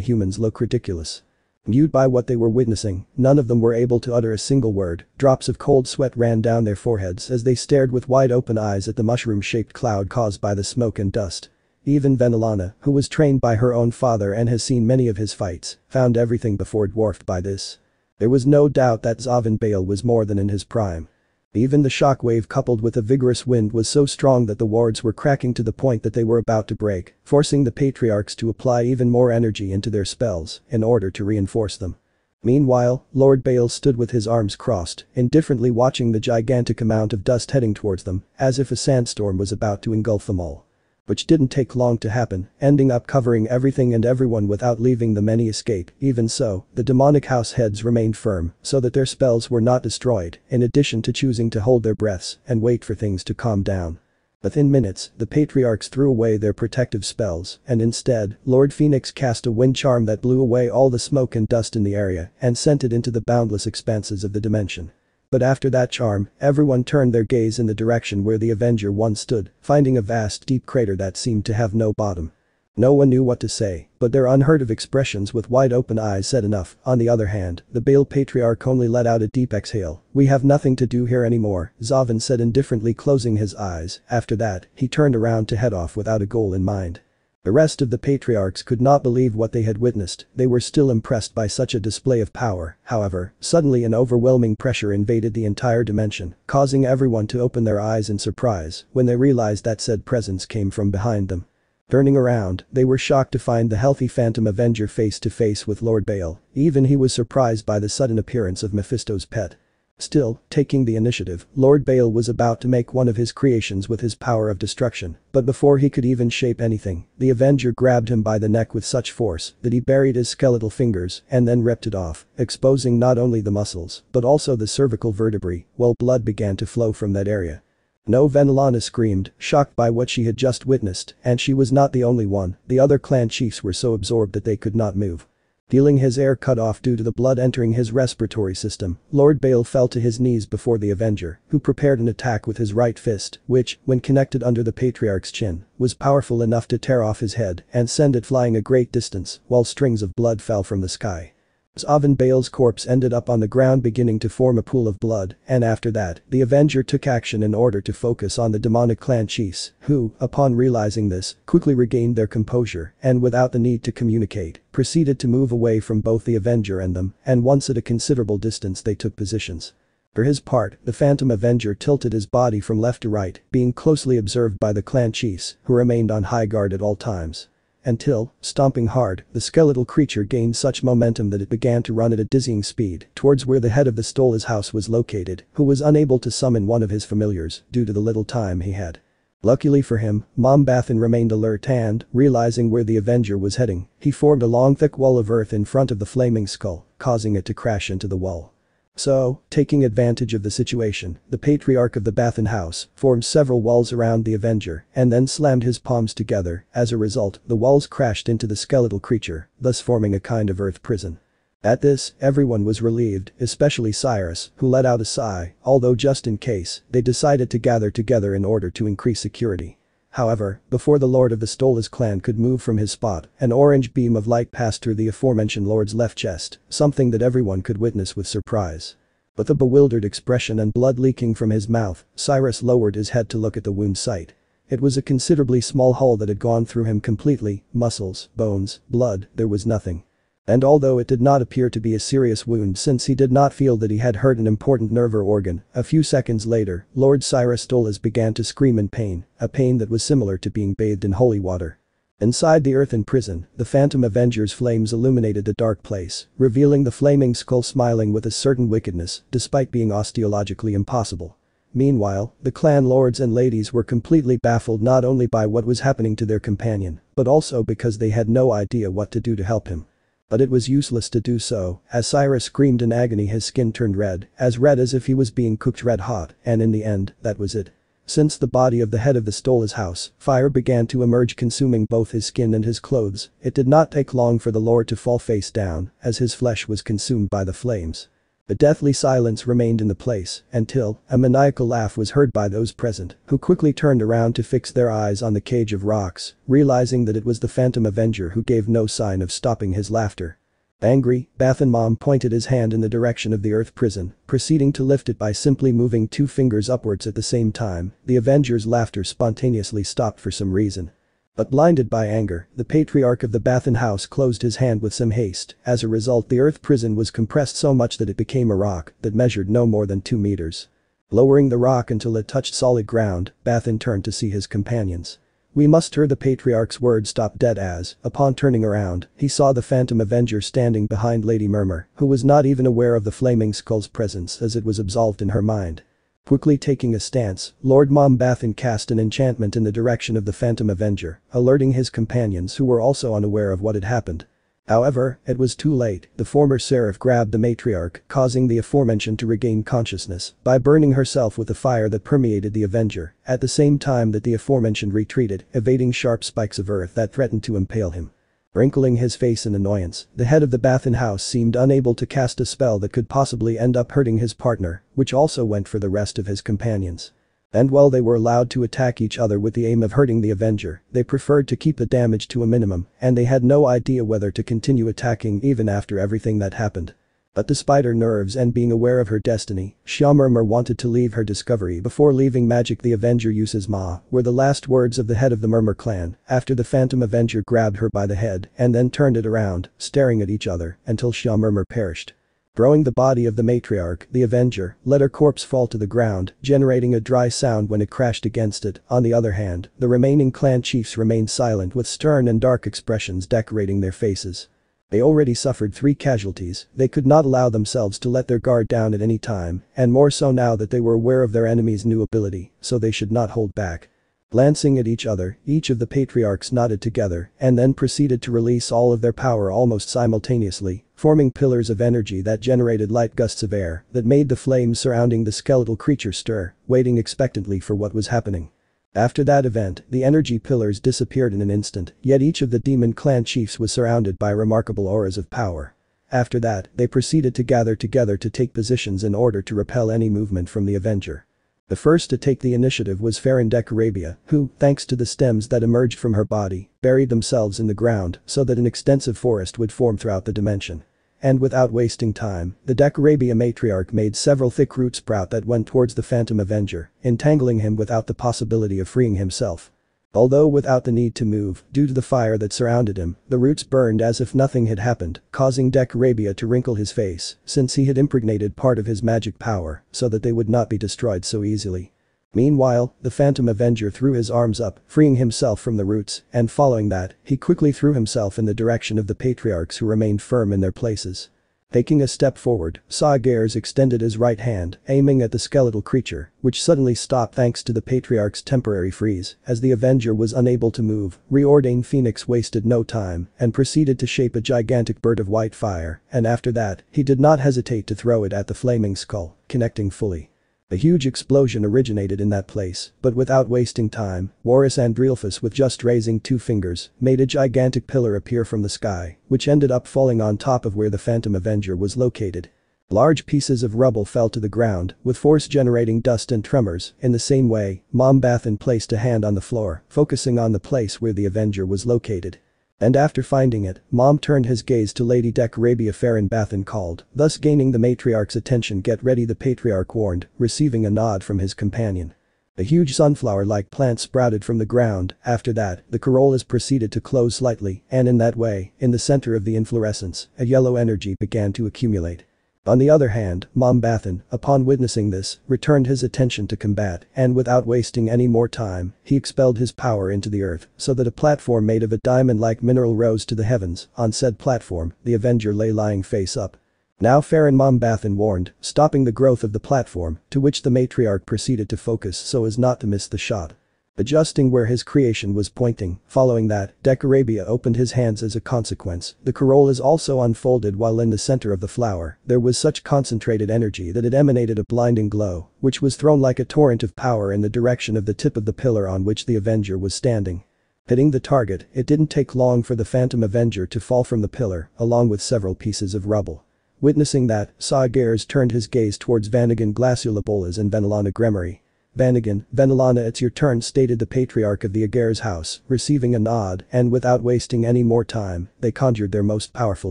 [SPEAKER 1] humans look ridiculous. Mute by what they were witnessing, none of them were able to utter a single word. Drops of cold sweat ran down their foreheads as they stared with wide open eyes at the mushroom-shaped cloud caused by the smoke and dust. Even Venelana, who was trained by her own father and has seen many of his fights, found everything before dwarfed by this. There was no doubt that Zavin Bale was more than in his prime. Even the shockwave coupled with a vigorous wind was so strong that the wards were cracking to the point that they were about to break, forcing the patriarchs to apply even more energy into their spells in order to reinforce them. Meanwhile, Lord Bale stood with his arms crossed, indifferently watching the gigantic amount of dust heading towards them, as if a sandstorm was about to engulf them all. Which didn't take long to happen, ending up covering everything and everyone without leaving them any escape. Even so, the demonic house heads remained firm, so that their spells were not destroyed, in addition to choosing to hold their breaths and wait for things to calm down. Within minutes, the patriarchs threw away their protective spells, and instead, Lord Phoenix cast a wind charm that blew away all the smoke and dust in the area and sent it into the boundless expanses of the dimension. But after that charm, everyone turned their gaze in the direction where the Avenger once stood, finding a vast deep crater that seemed to have no bottom. No one knew what to say, but their unheard of expressions with wide open eyes said enough. On the other hand, the Bale Patriarch only let out a deep exhale. "We have nothing to do here anymore," Zavin said indifferently, closing his eyes. After that, he turned around to head off without a goal in mind. The rest of the patriarchs could not believe what they had witnessed. They were still impressed by such a display of power. However, suddenly an overwhelming pressure invaded the entire dimension, causing everyone to open their eyes in surprise when they realized that said presence came from behind them. Turning around, they were shocked to find the healthy Phantom Avenger face to face with Lord Bale. Even he was surprised by the sudden appearance of Mephisto's pet. Still, taking the initiative, Lord Bale was about to make one of his creations with his power of destruction, but before he could even shape anything, the Avenger grabbed him by the neck with such force that he buried his skeletal fingers and then ripped it off, exposing not only the muscles, but also the cervical vertebrae, while blood began to flow from that area. No, Venelana screamed, shocked by what she had just witnessed, and she was not the only one. The other clan chiefs were so absorbed that they could not move. Feeling his air cut off due to the blood entering his respiratory system, Lord Bale fell to his knees before the Avenger, who prepared an attack with his right fist, which, when connected under the Patriarch's chin, was powerful enough to tear off his head and send it flying a great distance, while strings of blood fell from the sky. Zavin Bale's corpse ended up on the ground beginning to form a pool of blood, and after that, the Avenger took action in order to focus on the demonic clan chiefs, who, upon realizing this, quickly regained their composure and without the need to communicate, proceeded to move away from both the Avenger and them, and once at a considerable distance they took positions. For his part, the Phantom Avenger tilted his body from left to right, being closely observed by the clan chiefs, who remained on high guard at all times. Until, stomping hard, the skeletal creature gained such momentum that it began to run at a dizzying speed towards where the head of the Stolas house was located, who was unable to summon one of his familiars due to the little time he had. Luckily for him, Mom-Bathan remained alert and, realizing where the Avenger was heading, he formed a long thick wall of earth in front of the flaming skull, causing it to crash into the wall. So, taking advantage of the situation, the Patriarch of the Bathan house formed several walls around the Avenger and then slammed his palms together. As a result, the walls crashed into the skeletal creature, thus forming a kind of earth prison. At this, everyone was relieved, especially Cyrus, who let out a sigh, although just in case, they decided to gather together in order to increase security. However, before the Lord of the Stolas clan could move from his spot, an orange beam of light passed through the aforementioned Lord's left chest, something that everyone could witness with surprise. With a bewildered expression and blood leaking from his mouth, Cyrus lowered his head to look at the wound site. It was a considerably small hole that had gone through him completely, muscles, bones, blood, there was nothing. And although it did not appear to be a serious wound since he did not feel that he had hurt an important nerve or organ, a few seconds later, Lord Cyrus Stolas began to scream in pain, a pain that was similar to being bathed in holy water. Inside the earthen prison, the Phantom Avenger's flames illuminated the dark place, revealing the flaming skull smiling with a certain wickedness, despite being osteologically impossible. Meanwhile, the clan lords and ladies were completely baffled not only by what was happening to their companion, but also because they had no idea what to do to help him. But it was useless to do so, as Cyrus screamed in agony his skin turned red as if he was being cooked red hot, and in the end, that was it. Since the body of the head of the Stolas house, fire began to emerge consuming both his skin and his clothes, it did not take long for the Lord to fall face down, as his flesh was consumed by the flames. A deathly silence remained in the place until a maniacal laugh was heard by those present, who quickly turned around to fix their eyes on the cage of rocks, realizing that it was the Phantom Avenger who gave no sign of stopping his laughter. Angry, Bathan Mom pointed his hand in the direction of the earth prison, proceeding to lift it by simply moving two fingers upwards at the same time. The Avenger's laughter spontaneously stopped for some reason. But blinded by anger, the Patriarch of the Bathan house closed his hand with some haste. As a result, the earth prison was compressed so much that it became a rock that measured no more than 2 meters. Lowering the rock until it touched solid ground, Bathan turned to see his companions. "We must hear." The Patriarch's words stopped dead as, upon turning around, he saw the Phantom Avenger standing behind Lady Murmur, who was not even aware of the flaming skull's presence as it was absolved in her mind. Quickly taking a stance, Lord Mom-Bathan cast an enchantment in the direction of the Phantom Avenger, alerting his companions who were also unaware of what had happened. However, it was too late. The former seraph grabbed the matriarch, causing the aforementioned to regain consciousness by burning herself with the fire that permeated the Avenger, at the same time that the aforementioned retreated, evading sharp spikes of earth that threatened to impale him. Wrinkling his face in annoyance, the head of the Bathan house seemed unable to cast a spell that could possibly end up hurting his partner, which also went for the rest of his companions. And while they were allowed to attack each other with the aim of hurting the Avenger, they preferred to keep the damage to a minimum, and they had no idea whether to continue attacking even after everything that happened. But despite her nerves and being aware of her destiny, Murmur wanted to leave her discovery before leaving magic. The Avenger uses Ma were the last words of the head of the Murmur clan after the Phantom Avenger grabbed her by the head and then turned it around, staring at each other until Murmur perished. Throwing the body of the matriarch, the Avenger let her corpse fall to the ground, generating a dry sound when it crashed against it. On the other hand, the remaining clan chiefs remained silent with stern and dark expressions decorating their faces. They already suffered 3 casualties, they could not allow themselves to let their guard down at any time, and more so now that they were aware of their enemy's new ability, so they should not hold back. Glancing at each other, each of the patriarchs nodded together and then proceeded to release all of their power almost simultaneously, forming pillars of energy that generated light gusts of air that made the flames surrounding the skeletal creature stir, waiting expectantly for what was happening. After that event, the energy pillars disappeared in an instant, yet each of the demon clan chiefs was surrounded by remarkable auras of power. After that, they proceeded to gather together to take positions in order to repel any movement from the Avenger. The first to take the initiative was Arabia, who, thanks to the stems that emerged from her body, buried themselves in the ground so that an extensive forest would form throughout the dimension. And without wasting time, the Arabia matriarch made several thick roots sprout that went towards the Phantom Avenger, entangling him without the possibility of freeing himself. Although without the need to move, due to the fire that surrounded him, the roots burned as if nothing had happened, causing Arabia to wrinkle his face, since he had impregnated part of his magic power, so that they would not be destroyed so easily. Meanwhile, the Phantom Avenger threw his arms up, freeing himself from the roots, and following that, he quickly threw himself in the direction of the patriarchs who remained firm in their places. Taking a step forward, Saagares extended his right hand, aiming at the skeletal creature, which suddenly stopped thanks to the Patriarch's temporary freeze. As the Avenger was unable to move, Reordained Phoenix wasted no time and proceeded to shape a gigantic bird of white fire, and after that, he did not hesitate to throw it at the flaming skull, connecting fully. A huge explosion originated in that place, but without wasting time, Warus Andrealphus with just raising 2 fingers, made a gigantic pillar appear from the sky, which ended up falling on top of where the Phantom Avenger was located. Large pieces of rubble fell to the ground, with force generating dust and tremors. In the same way, Mombathan placed a hand on the floor, focusing on the place where the Avenger was located. And after finding it, Mom turned his gaze to Lady Decarabia Farron-Bath and called, thus gaining the matriarch's attention. Get ready, the patriarch warned, receiving a nod from his companion. A huge sunflower-like plant sprouted from the ground. After that, the corollas proceeded to close slightly, and in that way, in the center of the inflorescence, a yellow energy began to accumulate. On the other hand, Mombathan, upon witnessing this, returned his attention to combat, and without wasting any more time, he expelled his power into the earth, so that a platform made of a diamond-like mineral rose to the heavens. On said platform, the Avenger lay lying face up. Now Farron Mombathan warned, stopping the growth of the platform, to which the matriarch proceeded to focus so as not to miss the shot. Adjusting where his creation was pointing, following that, Decarabia opened his hands as a consequence. The corollas also unfolded while in the center of the flower, there was such concentrated energy that it emanated a blinding glow, which was thrown like a torrent of power in the direction of the tip of the pillar on which the Avenger was standing. Hitting the target, it didn't take long for the Phantom Avenger to fall from the pillar, along with several pieces of rubble. Witnessing that, Saagares turned his gaze towards Vanagan Glaciolabolas and Venelana Gremory. Vanagan, Venelana, it's your turn, stated the patriarch of the Agares house, receiving a nod, and without wasting any more time, they conjured their most powerful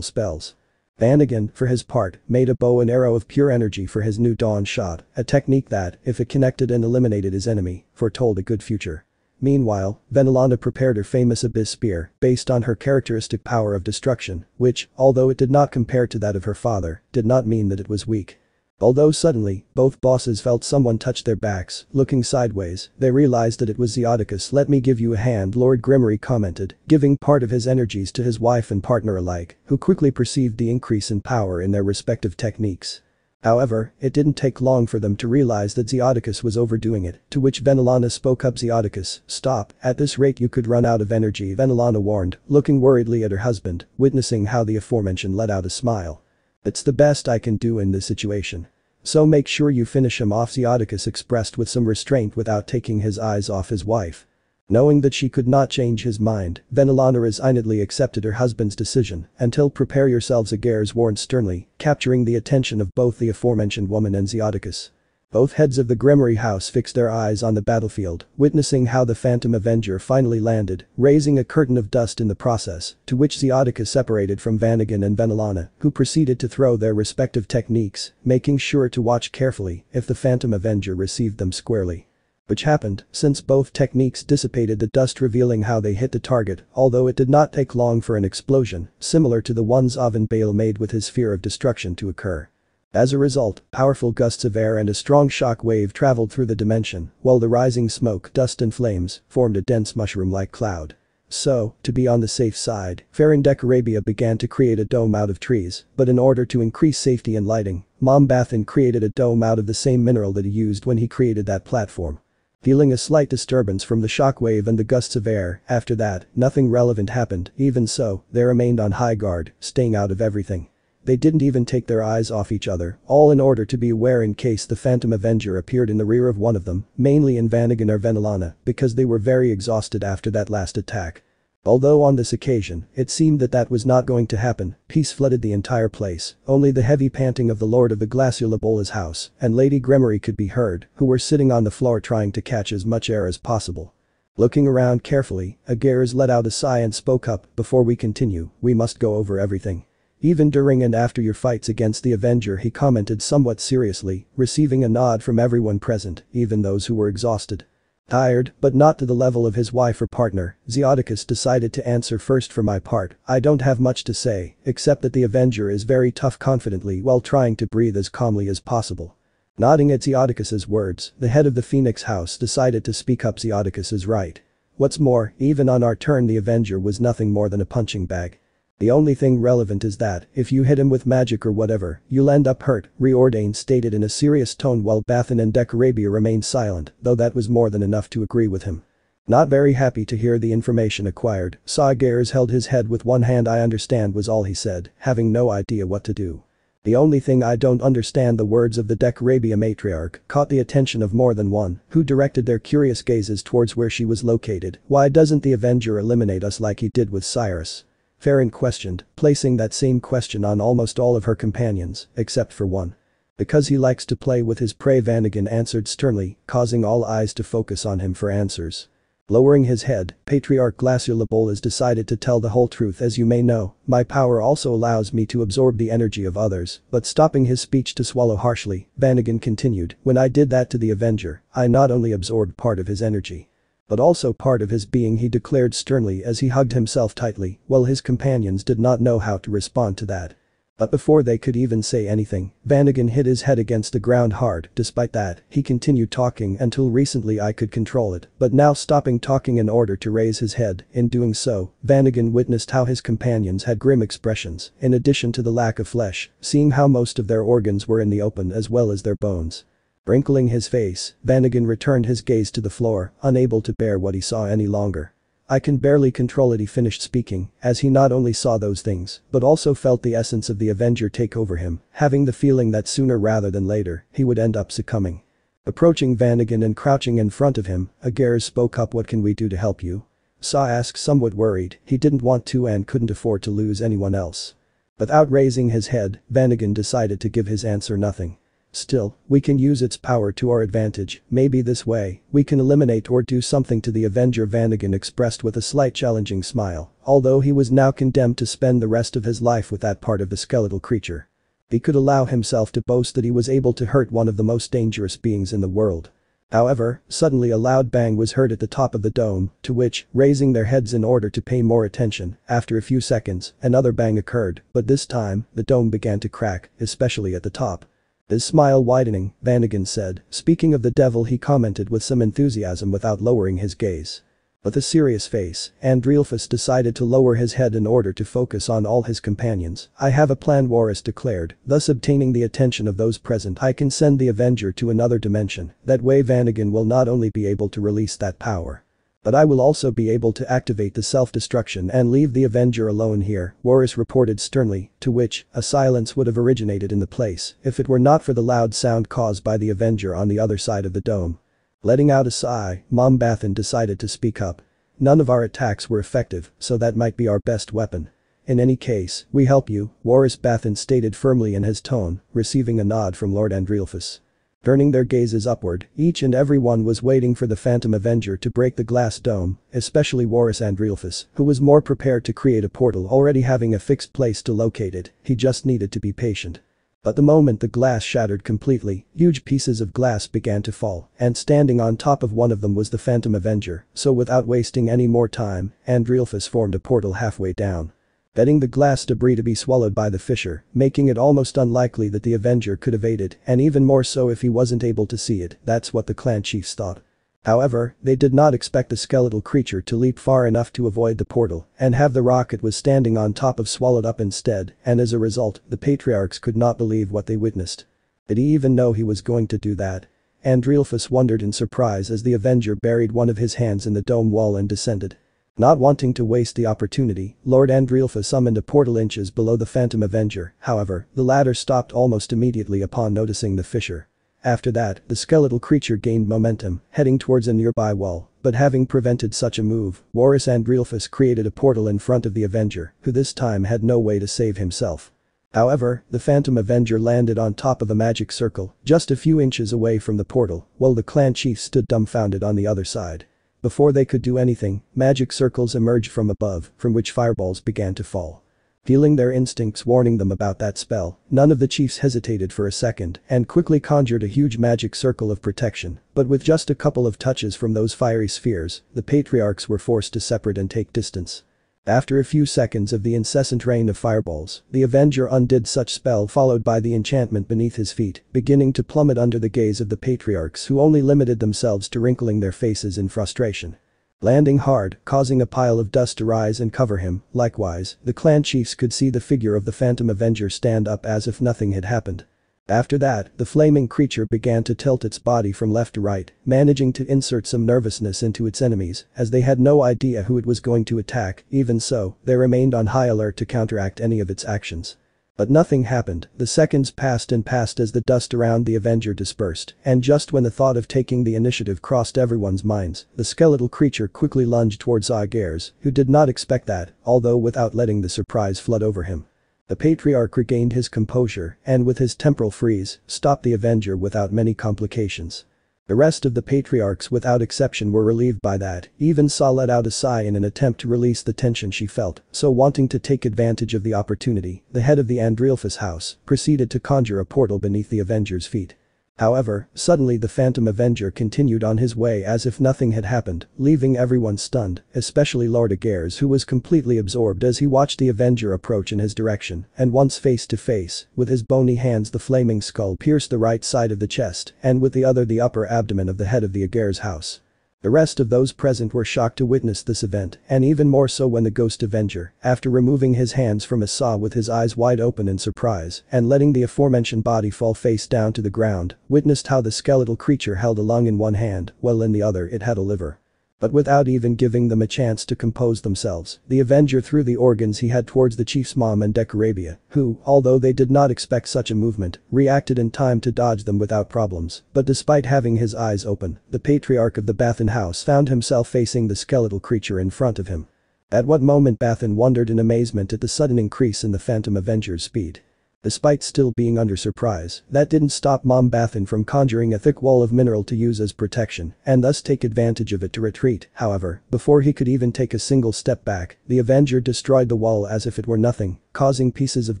[SPEAKER 1] spells. Vanagan, for his part, made a bow and arrow of pure energy for his new dawn shot, a technique that, if it connected and eliminated his enemy, foretold a good future. Meanwhile, Venelana prepared her famous Abyss Spear, based on her characteristic power of destruction, which, although it did not compare to that of her father, did not mean that it was weak. Although suddenly, both bosses felt someone touch their backs. Looking sideways, they realized that it was Zeodicus. Let me give you a hand, Lord Gremory commented, giving part of his energies to his wife and partner alike, who quickly perceived the increase in power in their respective techniques. However, it didn't take long for them to realize that Zeodicus was overdoing it, to which Venelana spoke up. Zeodicus, stop, at this rate you could run out of energy, Venelana warned, looking worriedly at her husband. Witnessing how the aforementioned let out a smile. It's the best I can do in this situation. So make sure you finish him off, Zeodicus expressed with some restraint without taking his eyes off his wife. Knowing that she could not change his mind, Venelana resignedly accepted her husband's decision. Until prepare yourselves, Agares warned sternly, capturing the attention of both the aforementioned woman and Zeodicus. Both heads of the Gremory house fixed their eyes on the battlefield, witnessing how the Phantom Avenger finally landed, raising a curtain of dust in the process, to which Zeodicus separated from Vanagan and Venelana, who proceeded to throw their respective techniques, making sure to watch carefully if the Phantom Avenger received them squarely. Which happened, since both techniques dissipated the dust, revealing how they hit the target, although it did not take long for an explosion, similar to the ones Oven Bale made with his sphere of destruction, to occur. As a result, powerful gusts of air and a strong shock wave traveled through the dimension, while the rising smoke, dust and flames formed a dense mushroom-like cloud. So, to be on the safe side, Farron Decarabia began to create a dome out of trees, but in order to increase safety and lighting, Mombathan created a dome out of the same mineral that he used when he created that platform. Feeling a slight disturbance from the shockwave and the gusts of air, after that, nothing relevant happened. Even so, they remained on high guard, staying out of everything. They didn't even take their eyes off each other, all in order to be aware in case the Phantom Avenger appeared in the rear of one of them, mainly in Vanagan or Venelana, because they were very exhausted after that last attack. Although on this occasion, it seemed that was not going to happen, peace flooded the entire place. Only the heavy panting of the Lord of the Glaciolabola's house and Lady Gremory could be heard, who were sitting on the floor trying to catch as much air as possible. Looking around carefully, Agares let out a sigh and spoke up, before we continue, we must go over everything. Even during and after your fights against the Avenger, he commented somewhat seriously, receiving a nod from everyone present, even those who were exhausted. Tired, but not to the level of his wife or partner, Zeodicus decided to answer first. For my part, I don't have much to say, except that the Avenger is very tough, confidently while trying to breathe as calmly as possible. Nodding at Zeodicus's words, the head of the Phoenix house decided to speak up. Zeodicus is right. What's more, even on our turn the Avenger was nothing more than a punching bag. The only thing relevant is that, if you hit him with magic or whatever, you'll end up hurt, Riordan stated in a serious tone while Bathan and Decarabia remained silent, though that was more than enough to agree with him. Not very happy to hear the information acquired, Sagares held his head with one hand. I understand was all he said, having no idea what to do. The only thing I don't understand, the words of the Decarabia matriarch caught the attention of more than one, who directed their curious gazes towards where she was located. Why doesn't the Avenger eliminate us like he did with Cyrus? Farron questioned, placing that same question on almost all of her companions, except for one. Because he likes to play with his prey, Vanagan answered sternly, causing all eyes to focus on him for answers. Lowering his head, Patriarch Glacier Labolas decided to tell the whole truth. As you may know, my power also allows me to absorb the energy of others, but stopping his speech to swallow harshly, Vanagan continued, when I did that to the Avenger, I not only absorbed part of his energy, but also part of his being, he declared sternly as he hugged himself tightly, while his companions did not know how to respond to that. But before they could even say anything, Vanagan hit his head against the ground hard. Despite that, he continued talking until recently I could control it, but now stopping talking in order to raise his head. In doing so, Vanagan witnessed how his companions had grim expressions, in addition to the lack of flesh, seeing how most of their organs were in the open as well as their bones. Wrinkling his face, Vanagan returned his gaze to the floor, unable to bear what he saw any longer. I can barely control it, he finished speaking, as he not only saw those things, but also felt the essence of the Avenger take over him, having the feeling that sooner rather than later, he would end up succumbing. Approaching Vanagan and crouching in front of him, Agares spoke up. What can we do to help you? Sa asked, somewhat worried. He didn't want to and couldn't afford to lose anyone else. Without raising his head, Vanagan decided to give his answer. Nothing. Still, we can use its power to our advantage. Maybe this way, we can eliminate or do something to the Avenger, Vanagan expressed with a slight challenging smile, although he was now condemned to spend the rest of his life with that part of the skeletal creature. He could allow himself to boast that he was able to hurt one of the most dangerous beings in the world. However, suddenly a loud bang was heard at the top of the dome, to which, raising their heads in order to pay more attention, after a few seconds, another bang occurred, but this time, the dome began to crack, especially at the top. His smile widening, Vanagan said, speaking of the devil, he commented with some enthusiasm without lowering his gaze. With a serious face, Andrealphus decided to lower his head in order to focus on all his companions. I have a plan, Warus declared, thus obtaining the attention of those present. I can send the Avenger to another dimension, that way Vanagan will not only be able to release that power, but I will also be able to activate the self-destruction and leave the Avenger alone here, Warus reported sternly, to which, a silence would have originated in the place if it were not for the loud sound caused by the Avenger on the other side of the dome. Letting out a sigh, Mom Bathan decided to speak up. None of our attacks were effective, so that might be our best weapon. In any case, we help you, Warus Bathan stated firmly in his tone, receiving a nod from Lord Andrealphus. Turning their gazes upward, each and every one was waiting for the Phantom Avenger to break the glass dome, especially Warus Andrealphus, who was more prepared to create a portal, already having a fixed place to locate it. He just needed to be patient. But the moment the glass shattered completely, huge pieces of glass began to fall, and standing on top of one of them was the Phantom Avenger, so without wasting any more time, Andrealphus formed a portal halfway down, betting the glass debris to be swallowed by the fissure, making it almost unlikely that the Avenger could evade it, and even more so if he wasn't able to see it. That's what the clan chiefs thought. However, they did not expect the skeletal creature to leap far enough to avoid the portal and have the rock it was standing on top of swallowed up instead, and as a result, the patriarchs could not believe what they witnessed. Did he even know he was going to do that? Andrealphus wondered in surprise as the Avenger buried one of his hands in the dome wall and descended. Not wanting to waste the opportunity, Lord Andrealphus summoned a portal inches below the Phantom Avenger. However, the latter stopped almost immediately upon noticing the fissure. After that, the skeletal creature gained momentum, heading towards a nearby wall, but having prevented such a move, Warus Andrealphus created a portal in front of the Avenger, who this time had no way to save himself. However, the Phantom Avenger landed on top of a magic circle, just a few inches away from the portal, while the clan chief stood dumbfounded on the other side. Before they could do anything, magic circles emerged from above, from which fireballs began to fall. Feeling their instincts warning them about that spell, none of the chiefs hesitated for a second and quickly conjured a huge magic circle of protection, but with just a couple of touches from those fiery spheres, the patriarchs were forced to separate and take distance. After a few seconds of the incessant rain of fireballs, the Avenger undid such spell followed by the enchantment beneath his feet, beginning to plummet under the gaze of the patriarchs who only limited themselves to wrinkling their faces in frustration. landing hard, causing a pile of dust to rise and cover him. Likewise, the clan chiefs could see the figure of the Phantom Avenger stand up as if nothing had happened. After that, the flaming creature began to tilt its body from left to right, managing to insert some nervousness into its enemies, as they had no idea who it was going to attack. Even so, they remained on high alert to counteract any of its actions. But nothing happened. The seconds passed and passed as the dust around the Avenger dispersed, and just when the thought of taking the initiative crossed everyone's minds, the skeletal creature quickly lunged towards Aigers, who did not expect that, although without letting the surprise flood over him. The Patriarch regained his composure and with his temporal freeze, stopped the Avenger without many complications. The rest of the Patriarchs without exception were relieved by that. Even Sa let out a sigh in an attempt to release the tension she felt, so wanting to take advantage of the opportunity, the head of the Andrilphus house proceeded to conjure a portal beneath the Avenger's feet. However, suddenly the Phantom Avenger continued on his way as if nothing had happened, leaving everyone stunned, especially Lord Aigers, who was completely absorbed as he watched the Avenger approach in his direction, and once face to face, with his bony hands the flaming skull pierced the right side of the chest, and with the other the upper abdomen of the head of the Aigers house. The rest of those present were shocked to witness this event, and even more so when the Ghost Avenger, after removing his hands from his saw with his eyes wide open in surprise and letting the aforementioned body fall face down to the ground, witnessed how the skeletal creature held a lung in one hand, while in the other it had a liver. But without even giving them a chance to compose themselves, the Avenger threw the organs he had towards the chief's mom and Decorabia, who, although they did not expect such a movement, reacted in time to dodge them without problems. But despite having his eyes open, the Patriarch of the Bathan house found himself facing the skeletal creature in front of him. At what moment Bathan wondered in amazement at the sudden increase in the Phantom Avenger's speed. Despite still being under surprise, that didn't stop Mom Bathan from conjuring a thick wall of mineral to use as protection, and thus take advantage of it to retreat. However, before he could even take a single step back, the Avenger destroyed the wall as if it were nothing, causing pieces of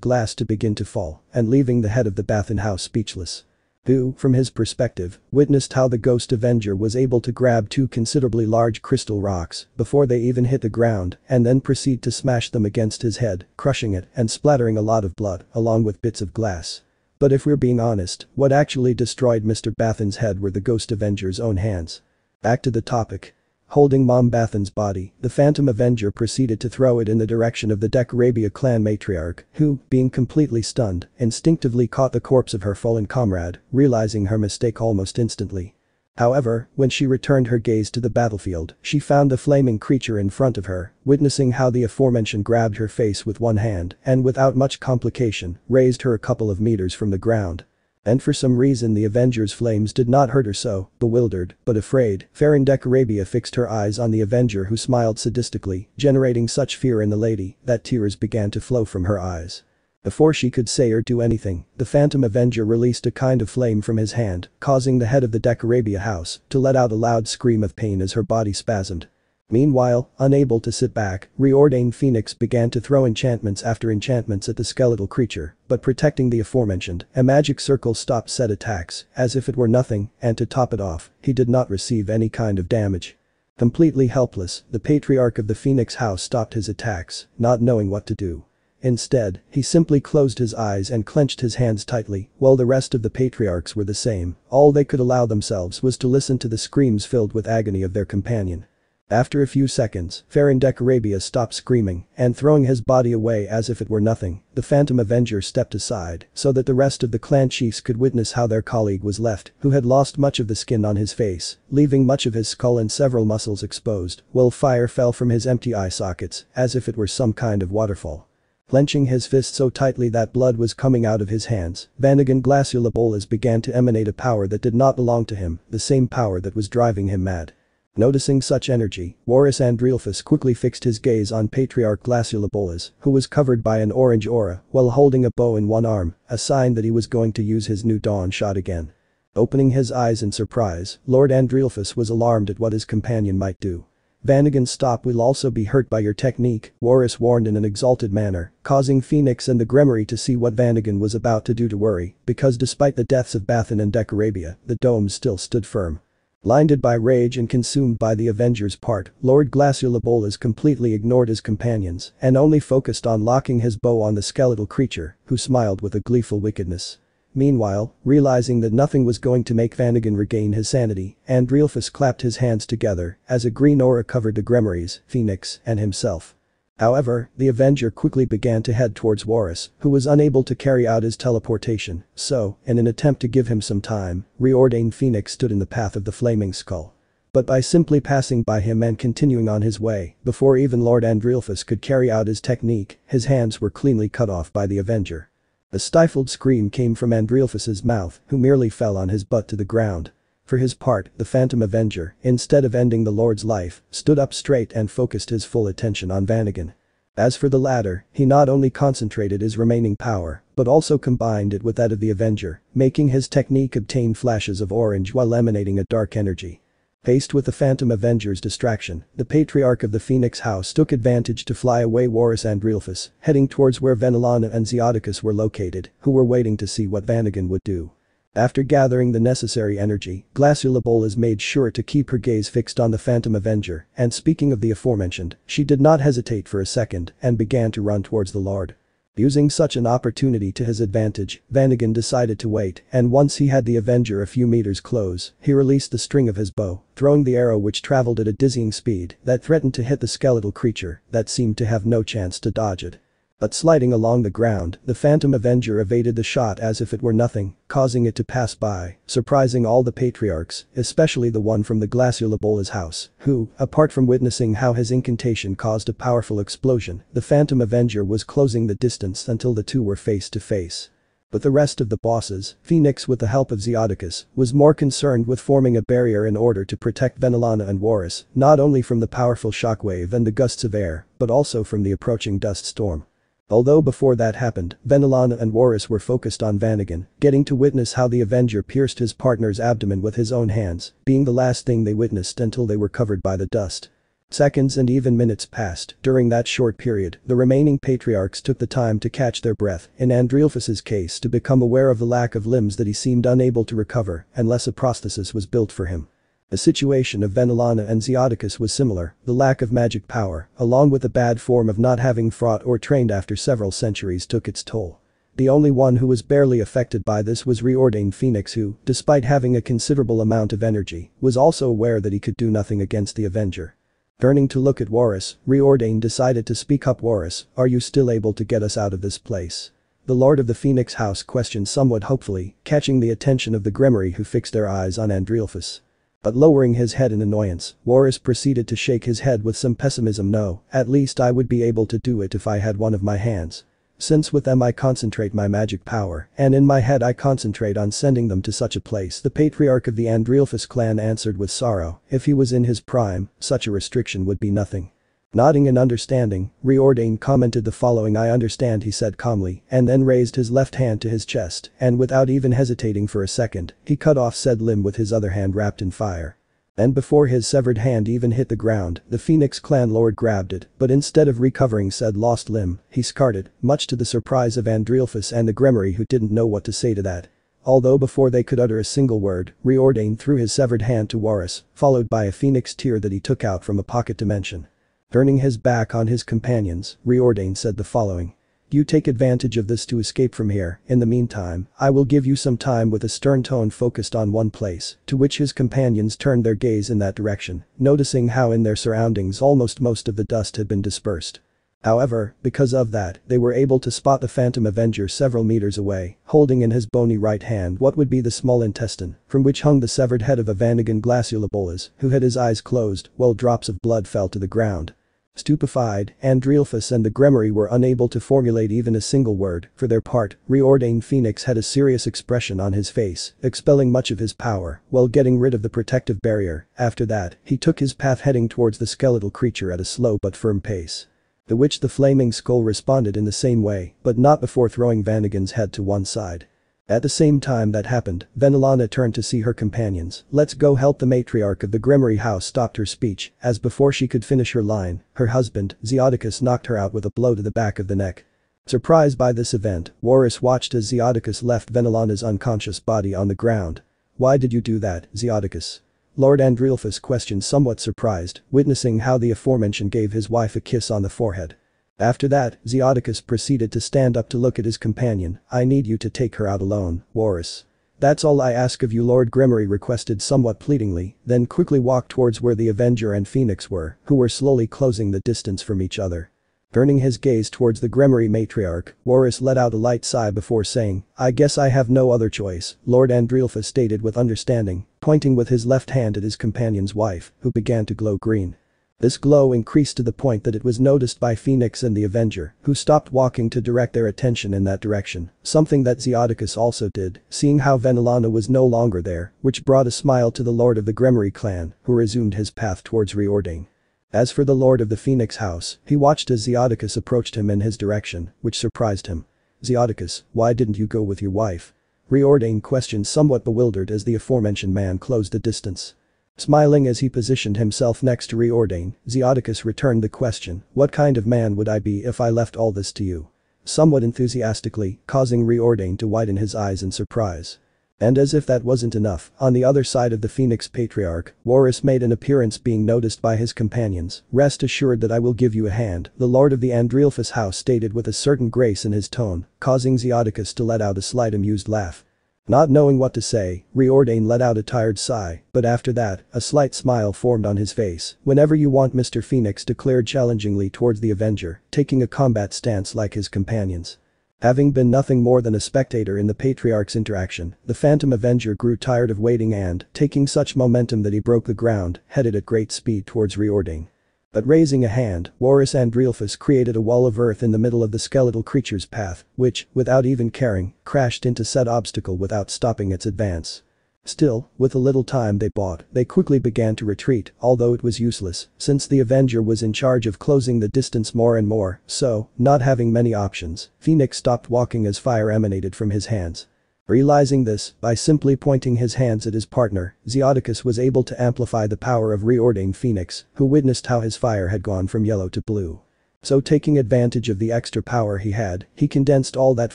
[SPEAKER 1] glass to begin to fall, and leaving the head of the Bathan house speechless. Who, from his perspective, witnessed how the Ghost Avenger was able to grab two considerably large crystal rocks before they even hit the ground and then proceed to smash them against his head, crushing it and splattering a lot of blood along with bits of glass. But if we're being honest, what actually destroyed Mr. Bathan's head were the Ghost Avenger's own hands. Back to the topic. Holding Mom Bathan's body, the Phantom Avenger proceeded to throw it in the direction of the Decorabia clan matriarch, who, being completely stunned, instinctively caught the corpse of her fallen comrade, realizing her mistake almost instantly. However, when she returned her gaze to the battlefield, she found the flaming creature in front of her, witnessing how the aforementioned grabbed her face with one hand and without much complication, raised her a couple of meters from the ground. And for some reason the Avenger's flames did not hurt her so, bewildered, but afraid, Farron Decorabia fixed her eyes on the Avenger who smiled sadistically, generating such fear in the lady that tears began to flow from her eyes. Before she could say or do anything, the Phantom Avenger released a kind of flame from his hand, causing the head of the Decorabia house to let out a loud scream of pain as her body spasmed. Meanwhile, unable to sit back, Reordained Phoenix began to throw enchantments after enchantments at the skeletal creature, but protecting the aforementioned, a magic circle stopped said attacks, as if it were nothing, and to top it off, he did not receive any kind of damage. Completely helpless, the Patriarch of the Phoenix house stopped his attacks, not knowing what to do. Instead, he simply closed his eyes and clenched his hands tightly, while the rest of the Patriarchs were the same. All they could allow themselves was to listen to the screams filled with agony of their companion. After a few seconds, Farron Decorabia stopped screaming and throwing his body away as if it were nothing, the Phantom Avenger stepped aside so that the rest of the clan chiefs could witness how their colleague was left, who had lost much of the skin on his face, leaving much of his skull and several muscles exposed, while fire fell from his empty eye sockets as if it were some kind of waterfall. Clenching his fist so tightly that blood was coming out of his hands, Vanagan Glaciolabolas began to emanate a power that did not belong to him, the same power that was driving him mad. Noticing such energy, Warus Andrilphus quickly fixed his gaze on Patriarch Glaciolabolas, who was covered by an orange aura while holding a bow in one arm, a sign that he was going to use his new dawn shot again. Opening his eyes in surprise, Lord Andrilphus was alarmed at what his companion might do. Vanagan, stop, will also be hurt by your technique, Warus warned in an exalted manner, causing Phoenix and the Gremory to see what Vanagan was about to do to worry, because despite the deaths of Bathan and Decorabia, the dome still stood firm. Blinded by rage and consumed by the Avenger's part, Lord Glaciolabolas completely ignored his companions and only focused on locking his bow on the skeletal creature, who smiled with a gleeful wickedness. Meanwhile, realizing that nothing was going to make Vanagon regain his sanity, Andrealphus clapped his hands together as a green aura covered the Grimoires, Phoenix, and himself. However, the Avenger quickly began to head towards Warus, who was unable to carry out his teleportation, so, in an attempt to give him some time, reordained Phoenix stood in the path of the flaming skull. But by simply passing by him and continuing on his way, before even Lord Andrealphus could carry out his technique, his hands were cleanly cut off by the Avenger. A stifled scream came from Andrealphus's mouth, who merely fell on his butt to the ground. For his part, the Phantom Avenger, instead of ending the Lord's life, stood up straight and focused his full attention on Vanagon. As for the latter, he not only concentrated his remaining power, but also combined it with that of the Avenger, making his technique obtain flashes of orange while emanating a dark energy. Faced with the Phantom Avenger's distraction, the Patriarch of the Phoenix House took advantage to fly away Warus Andrealphus, heading towards where Venelana and Zeodicus were located, who were waiting to see what Vanagon would do. After gathering the necessary energy, Glaciolabolas made sure to keep her gaze fixed on the Phantom Avenger, and speaking of the aforementioned, she did not hesitate for a second and began to run towards the Lord. Using such an opportunity to his advantage, Vanagon decided to wait, and once he had the Avenger a few meters close, he released the string of his bow, throwing the arrow which traveled at a dizzying speed that threatened to hit the skeletal creature that seemed to have no chance to dodge it. But sliding along the ground, the Phantom Avenger evaded the shot as if it were nothing, causing it to pass by, surprising all the patriarchs, especially the one from the Glaciolabolas house, who, apart from witnessing how his incantation caused a powerful explosion, the Phantom Avenger was closing the distance until the two were face to face. But the rest of the bosses, Phoenix with the help of Zeodicus, was more concerned with forming a barrier in order to protect Venelana and Warus, not only from the powerful shockwave and the gusts of air, but also from the approaching dust storm. Although before that happened, Venelana and Warus were focused on Vanagon, getting to witness how the Avenger pierced his partner's abdomen with his own hands, being the last thing they witnessed until they were covered by the dust. Seconds and even minutes passed. During that short period, the remaining patriarchs took the time to catch their breath, in Andrealphus's case to become aware of the lack of limbs that he seemed unable to recover unless a prosthesis was built for him. The situation of Venelana and Zeodicus was similar, the lack of magic power, along with the bad form of not having fought or trained after several centuries took its toll. The only one who was barely affected by this was reordained Phoenix who, despite having a considerable amount of energy, was also aware that he could do nothing against the Avenger. Turning to look at Warus, reordained decided to speak up. Warus, are you still able to get us out of this place? The Lord of the Phoenix House questioned somewhat hopefully, catching the attention of the Grimoire who fixed their eyes on Andrealphus. But lowering his head in annoyance, Warus proceeded to shake his head with some pessimism. No, at least I would be able to do it if I had one of my hands. Since with them I concentrate my magic power, and in my head I concentrate on sending them to such a place. The patriarch of the Andrealphus clan answered with sorrow, if he was in his prime, such a restriction would be nothing. Nodding in understanding, reordained commented the following. I understand, he said calmly, and then raised his left hand to his chest, and without even hesitating for a second, he cut off said limb with his other hand wrapped in fire. And before his severed hand even hit the ground, the Phoenix clan lord grabbed it, but instead of recovering said lost limb, he scarred it, much to the surprise of Andrealphus and the Grimoire who didn't know what to say to that. Although before they could utter a single word, reordained threw his severed hand to Warus, followed by a phoenix tear that he took out from a pocket dimension. Turning his back on his companions, reordained said the following. You take advantage of this to escape from here. In the meantime, I will give you some time, with a stern tone focused on one place, to which his companions turned their gaze in that direction, noticing how in their surroundings almost most of the dust had been dispersed. However, because of that, they were able to spot the Phantom Avenger several meters away, holding in his bony right hand what would be the small intestine, from which hung the severed head of a Vanagon Glaciolabolas, who had his eyes closed while drops of blood fell to the ground. Stupefied, Andrealphus and the Grimoire were unable to formulate even a single word. For their part, reordained Phoenix had a serious expression on his face, expelling much of his power while getting rid of the protective barrier. After that, he took his path heading towards the skeletal creature at a slow but firm pace. To which the flaming skull responded in the same way, but not before throwing Vanagon's head to one side. At the same time that happened, Venelana turned to see her companions. Let's go help. The matriarch of the Grimoire house stopped her speech, as before she could finish her line, her husband, Zeodicus, knocked her out with a blow to the back of the neck. Surprised by this event, Warus watched as Zeodicus left Venelana's unconscious body on the ground. Why did you do that, Zeodicus? Lord Andrealphus questioned, somewhat surprised, witnessing how the aforementioned gave his wife a kiss on the forehead. After that, Zeodicus proceeded to stand up to look at his companion. "I need you to take her out alone, Warus. That's all I ask of you," Lord Gremory requested somewhat pleadingly, then quickly walked towards where the Avenger and Phoenix were, who were slowly closing the distance from each other. Turning his gaze towards the Gremory matriarch, Warus let out a light sigh before saying, "I guess I have no other choice," Lord Andrealfa stated with understanding, pointing with his left hand at his companion's wife, who began to glow green. This glow increased to the point that it was noticed by Phoenix and the Avenger, who stopped walking to direct their attention in that direction, something that Zeodicus also did, seeing how Venilana was no longer there, which brought a smile to the Lord of the Gremory clan, who resumed his path towards Riordan. As for the Lord of the Phoenix House, he watched as Zeodicus approached him in his direction, which surprised him. "Zeodicus, why didn't you go with your wife?" Riordan questioned, somewhat bewildered as the aforementioned man closed the distance. Smiling as he positioned himself next to Riordan, Zeodicus returned the question, "What kind of man would I be if I left all this to you?" Somewhat enthusiastically, causing Riordan to widen his eyes in surprise. And as if that wasn't enough, on the other side of the Phoenix Patriarch, Warus made an appearance being noticed by his companions. "Rest assured that I will give you a hand," the Lord of the Andrealfus house stated with a certain grace in his tone, causing Zeodicus to let out a slight amused laugh. Not knowing what to say, Riordan let out a tired sigh, but after that, a slight smile formed on his face. "Whenever you want," Mr. Phoenix declared challengingly towards the Avenger, taking a combat stance like his companions. Having been nothing more than a spectator in the Patriarch's interaction, the Phantom Avenger grew tired of waiting and, taking such momentum that he broke the ground, headed at great speed towards Riordan. But raising a hand, Warus Andrealfus created a wall of earth in the middle of the skeletal creature's path, which, without even caring, crashed into said obstacle without stopping its advance. Still, with the little time they bought, they quickly began to retreat, although it was useless, since the Avenger was in charge of closing the distance more and more, so, not having many options, Phoenix stopped walking as fire emanated from his hands. Realizing this, by simply pointing his hands at his partner, Zeodicus was able to amplify the power of Riordan Phoenix, who witnessed how his fire had gone from yellow to blue. So taking advantage of the extra power he had, he condensed all that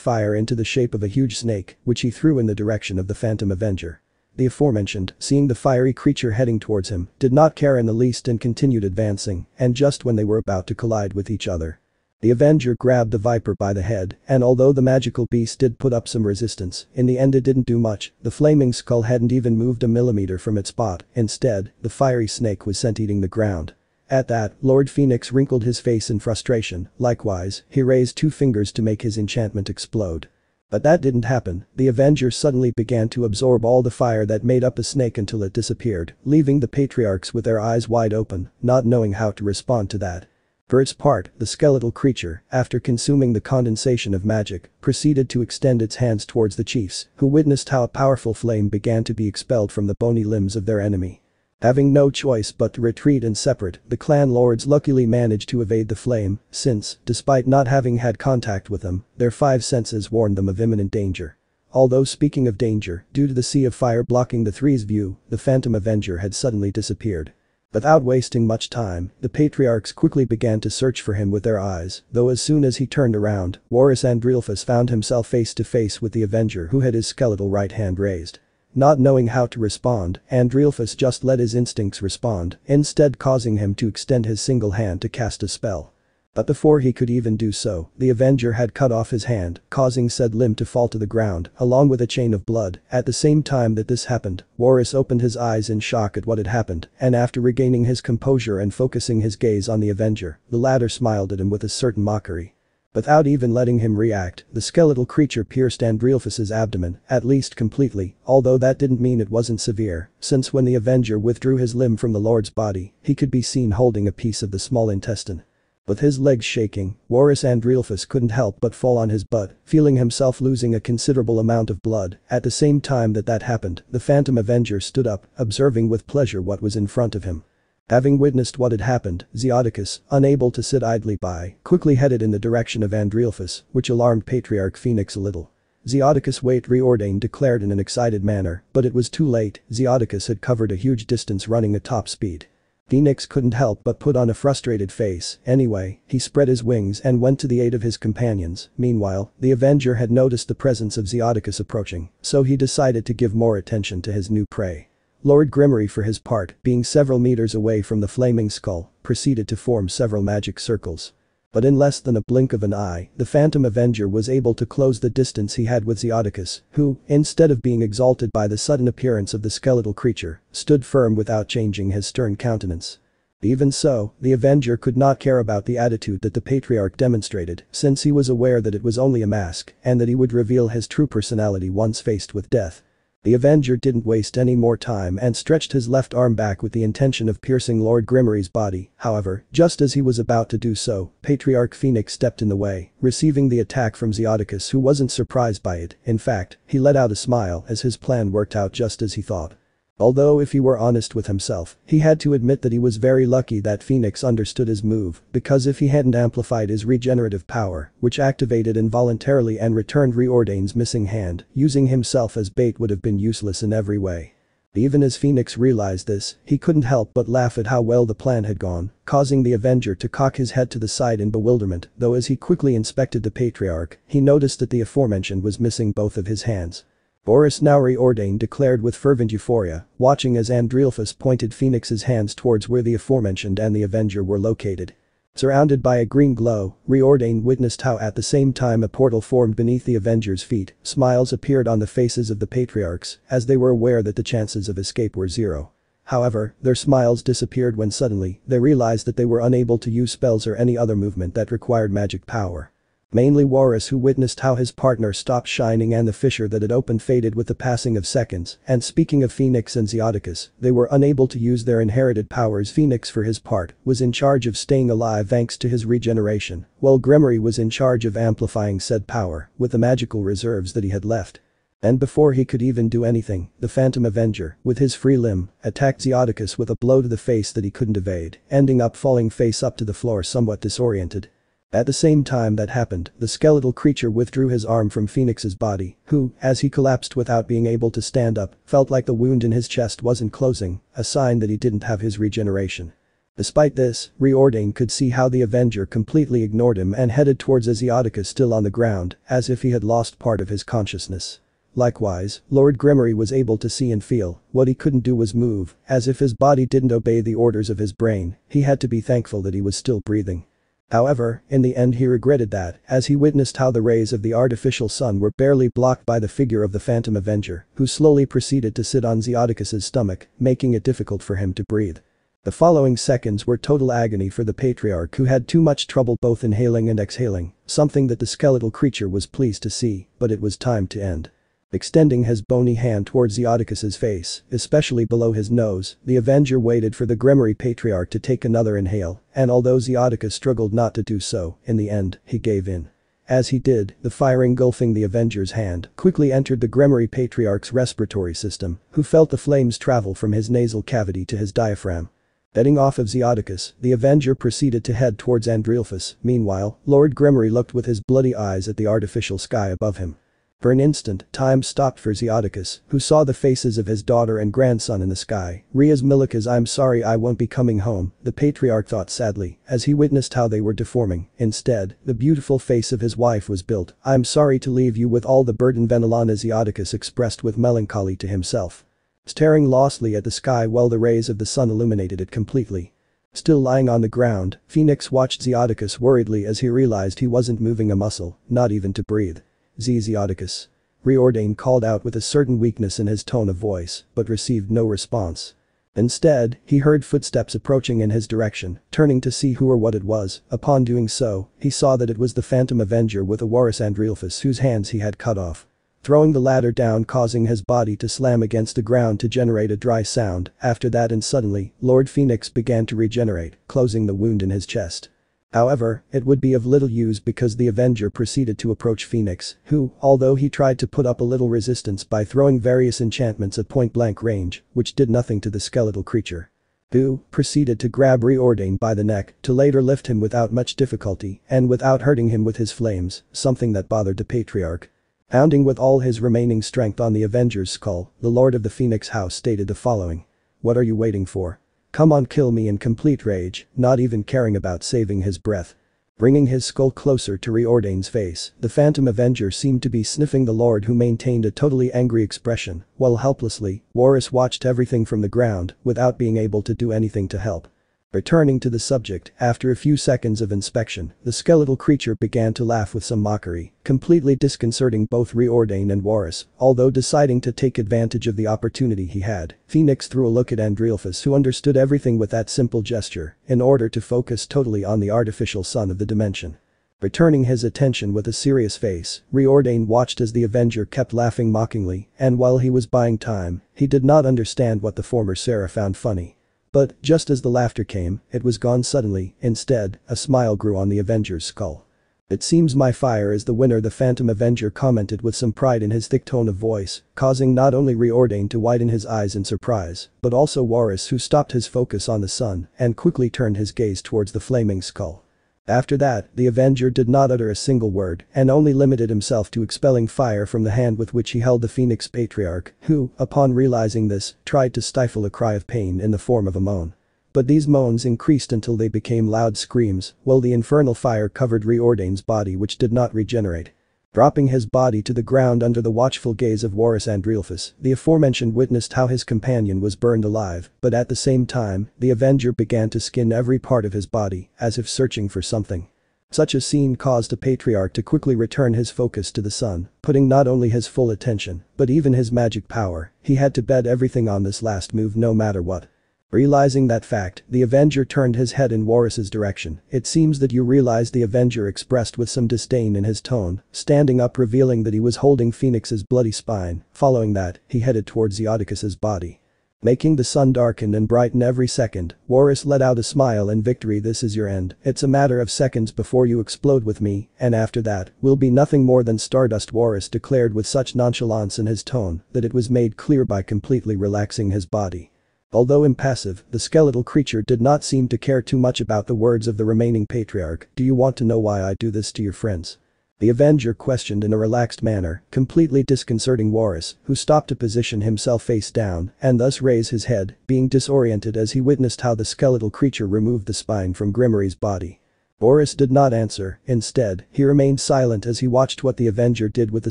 [SPEAKER 1] fire into the shape of a huge snake, which he threw in the direction of the Phantom Avenger. The aforementioned, seeing the fiery creature heading towards him, did not care in the least and continued advancing, and just when they were about to collide with each other, the Avenger grabbed the Viper by the head, and although the magical beast did put up some resistance, in the end it didn't do much. The flaming skull hadn't even moved a millimeter from its spot. Instead, the fiery snake was sent eating the ground. At that, Lord Phoenix wrinkled his face in frustration. Likewise, he raised 2 fingers to make his enchantment explode. But that didn't happen. The Avenger suddenly began to absorb all the fire that made up the snake until it disappeared, leaving the Patriarchs with their eyes wide open, not knowing how to respond to that. For its part, the skeletal creature, after consuming the condensation of magic, proceeded to extend its hands towards the chiefs, who witnessed how a powerful flame began to be expelled from the bony limbs of their enemy. Having no choice but to retreat and separate, the clan lords luckily managed to evade the flame, since, despite not having had contact with them, their 5 senses warned them of imminent danger. Although speaking of danger, due to the sea of fire blocking the three's view, the Phantom Avenger had suddenly disappeared. Without wasting much time, the Patriarchs quickly began to search for him with their eyes, though as soon as he turned around, Warus Andrealfus found himself face to face with the Avenger who had his skeletal right hand raised. Not knowing how to respond, Andrealfus just let his instincts respond, instead causing him to extend his single hand to cast a spell. But before he could even do so, the Avenger had cut off his hand, causing said limb to fall to the ground, along with a chain of blood. At the same time that this happened, Warus opened his eyes in shock at what had happened, and after regaining his composure and focusing his gaze on the Avenger, the latter smiled at him with a certain mockery. Without even letting him react, the skeletal creature pierced Andrealfus's abdomen, at least completely, although that didn't mean it wasn't severe, since when the Avenger withdrew his limb from the Lord's body, he could be seen holding a piece of the small intestine. With his legs shaking, Warus Andrealfus couldn't help but fall on his butt, feeling himself losing a considerable amount of blood. At the same time that happened, the Phantom Avenger stood up, observing with pleasure what was in front of him. Having witnessed what had happened, Zeodicus, unable to sit idly by, quickly headed in the direction of Andrealfus, which alarmed Patriarch Phoenix a little. "Zeodicus, wait," Riordan declared in an excited manner, but it was too late. Zeodicus had covered a huge distance running at top speed. Phoenix couldn't help but put on a frustrated face. Anyway, he spread his wings and went to the aid of his companions. Meanwhile, the Avenger had noticed the presence of Zeodicus approaching, so he decided to give more attention to his new prey. Lord Gremory, for his part, being several meters away from the flaming skull, proceeded to form several magic circles. But in less than a blink of an eye, the Phantom Avenger was able to close the distance he had with Zeodicus, who, instead of being exalted by the sudden appearance of the skeletal creature, stood firm without changing his stern countenance. Even so, the Avenger could not care about the attitude that the Patriarch demonstrated, since he was aware that it was only a mask and that he would reveal his true personality once faced with death. The Avenger didn't waste any more time and stretched his left arm back with the intention of piercing Lord Grimmery's body. However, just as he was about to do so, Patriarch Phoenix stepped in the way, receiving the attack from Zeodicus, who wasn't surprised by it. In fact, he let out a smile as his plan worked out just as he thought. Although if he were honest with himself, he had to admit that he was very lucky that Phoenix understood his move, because if he hadn't amplified his regenerative power, which activated involuntarily and returned Reordain's missing hand, using himself as bait would have been useless in every way. Even as Phoenix realized this, he couldn't help but laugh at how well the plan had gone, causing the Avenger to cock his head to the side in bewilderment, though as he quickly inspected the Patriarch, he noticed that the aforementioned was missing both of his hands. Boris, now reordained, declared with fervent euphoria, watching as Andrealphus pointed Phoenix's hands towards where the aforementioned and the Avenger were located. Surrounded by a green glow, Reordain witnessed how at the same time a portal formed beneath the Avenger's feet. Smiles appeared on the faces of the Patriarchs, as they were aware that the chances of escape were zero. However, their smiles disappeared when suddenly, they realized that they were unable to use spells or any other movement that required magic power. Mainly Warus, who witnessed how his partner stopped shining and the fissure that had opened faded with the passing of seconds. And speaking of Phoenix and Zeodicus, they were unable to use their inherited powers. Phoenix, for his part, was in charge of staying alive thanks to his regeneration, while Grimmery was in charge of amplifying said power with the magical reserves that he had left. And before he could even do anything, the Phantom Avenger, with his free limb, attacked Zeodicus with a blow to the face that he couldn't evade, ending up falling face up to the floor somewhat disoriented. At the same time that happened, the skeletal creature withdrew his arm from Phoenix's body, who, as he collapsed without being able to stand up, felt like the wound in his chest wasn't closing, a sign that he didn't have his regeneration. Despite this, Reordain could see how the Avenger completely ignored him and headed towards Zeodicus still on the ground, as if he had lost part of his consciousness. Likewise, Lord Grimmery was able to see and feel. What he couldn't do was move, as if his body didn't obey the orders of his brain. He had to be thankful that he was still breathing. However, in the end he regretted that, as he witnessed how the rays of the artificial sun were barely blocked by the figure of the Phantom Avenger, who slowly proceeded to sit on Zeodicus's stomach, making it difficult for him to breathe. The following seconds were total agony for the Patriarch, who had too much trouble both inhaling and exhaling, something that the skeletal creature was pleased to see, but it was time to end. Extending his bony hand towards Zeodicus's face, especially below his nose, the Avenger waited for the Grimmery Patriarch to take another inhale, and although Zeodicus struggled not to do so, in the end, he gave in. As he did, the fire engulfing the Avenger's hand quickly entered the Grimmery Patriarch's respiratory system, who felt the flames travel from his nasal cavity to his diaphragm. Heading off of Zeodicus, the Avenger proceeded to head towards Andrealphus. Meanwhile, Lord Grimmery looked with his bloody eyes at the artificial sky above him. For an instant, time stopped for Zeodicus, who saw the faces of his daughter and grandson in the sky. Ria's Milica's "I'm sorry I won't be coming home," the Patriarch thought sadly, as he witnessed how they were deforming. Instead, the beautiful face of his wife was built. "I'm sorry to leave you with all the burden," Venelana Zeodicus expressed with melancholy to himself. Staring lostly at the sky while the rays of the sun illuminated it completely. Still lying on the ground, Phoenix watched Zeodicus worriedly as he realized he wasn't moving a muscle, not even to breathe. Zeodicus. Reordain called out with a certain weakness in his tone of voice, but received no response. Instead, he heard footsteps approaching in his direction, turning to see who or what it was. Upon doing so, he saw that it was the Phantom Avenger with a Warus Andrealphus whose hands he had cut off. Throwing the latter down, causing his body to slam against the ground to generate a dry sound. After that, and suddenly, Lord Phoenix began to regenerate, closing the wound in his chest. However, it would be of little use because the Avenger proceeded to approach Phoenix, who, although he tried to put up a little resistance by throwing various enchantments at point-blank range, which did nothing to the skeletal creature, who proceeded to grab Reordain by the neck to later lift him without much difficulty and without hurting him with his flames, something that bothered the Patriarch. Pounding with all his remaining strength on the Avenger's skull, the Lord of the Phoenix House stated the following. "What are you waiting for? Come on, kill me," in complete rage, not even caring about saving his breath. Bringing his skull closer to Reordain's face, the Phantom Avenger seemed to be sniffing the Lord, who maintained a totally angry expression, while helplessly, Warus watched everything from the ground without being able to do anything to help. Returning to the subject, after a few seconds of inspection, the skeletal creature began to laugh with some mockery, completely disconcerting both Riordan and Warris. Although deciding to take advantage of the opportunity he had, Phoenix threw a look at Andreolphus, who understood everything with that simple gesture, in order to focus totally on the artificial son of the dimension. Returning his attention with a serious face, Riordan watched as the Avenger kept laughing mockingly, and while he was buying time, he did not understand what the former Sarah found funny. But, just as the laughter came, it was gone suddenly. Instead, a smile grew on the Avenger's skull. "It seems my fire is the winner," the Phantom Avenger commented with some pride in his thick tone of voice, causing not only Riordan to widen his eyes in surprise, but also Warris, who stopped his focus on the sun and quickly turned his gaze towards the flaming skull. After that, the Avenger did not utter a single word and only limited himself to expelling fire from the hand with which he held the Phoenix Patriarch, who, upon realizing this, tried to stifle a cry of pain in the form of a moan. But these moans increased until they became loud screams, while the infernal fire covered Riordan's body, which did not regenerate. Dropping his body to the ground under the watchful gaze of Warris Andreolphus, the aforementioned witnessed how his companion was burned alive, but at the same time, the Avenger began to skin every part of his body, as if searching for something. Such a scene caused the Patriarch to quickly return his focus to the sun, putting not only his full attention, but even his magic power. He had to bet everything on this last move no matter what. Realizing that fact, the Avenger turned his head in Warris's direction. "It seems that you realize," the Avenger expressed with some disdain in his tone, standing up, revealing that he was holding Phoenix's bloody spine. Following that, he headed towards Zeodicus's body. Making the sun darken and brighten every second, Warris let out a smile in victory. "This is your end. It's a matter of seconds before you explode with me, and after that, we'll be nothing more than stardust," Warris declared with such nonchalance in his tone that it was made clear by completely relaxing his body. Although impassive, the skeletal creature did not seem to care too much about the words of the remaining Patriarch. "Do you want to know why I do this to your friends?" The Avenger questioned in a relaxed manner, completely disconcerting Warris, who stopped to position himself face down and thus raise his head, being disoriented as he witnessed how the skeletal creature removed the spine from Grimmery's body. Warris did not answer. Instead, he remained silent as he watched what the Avenger did with the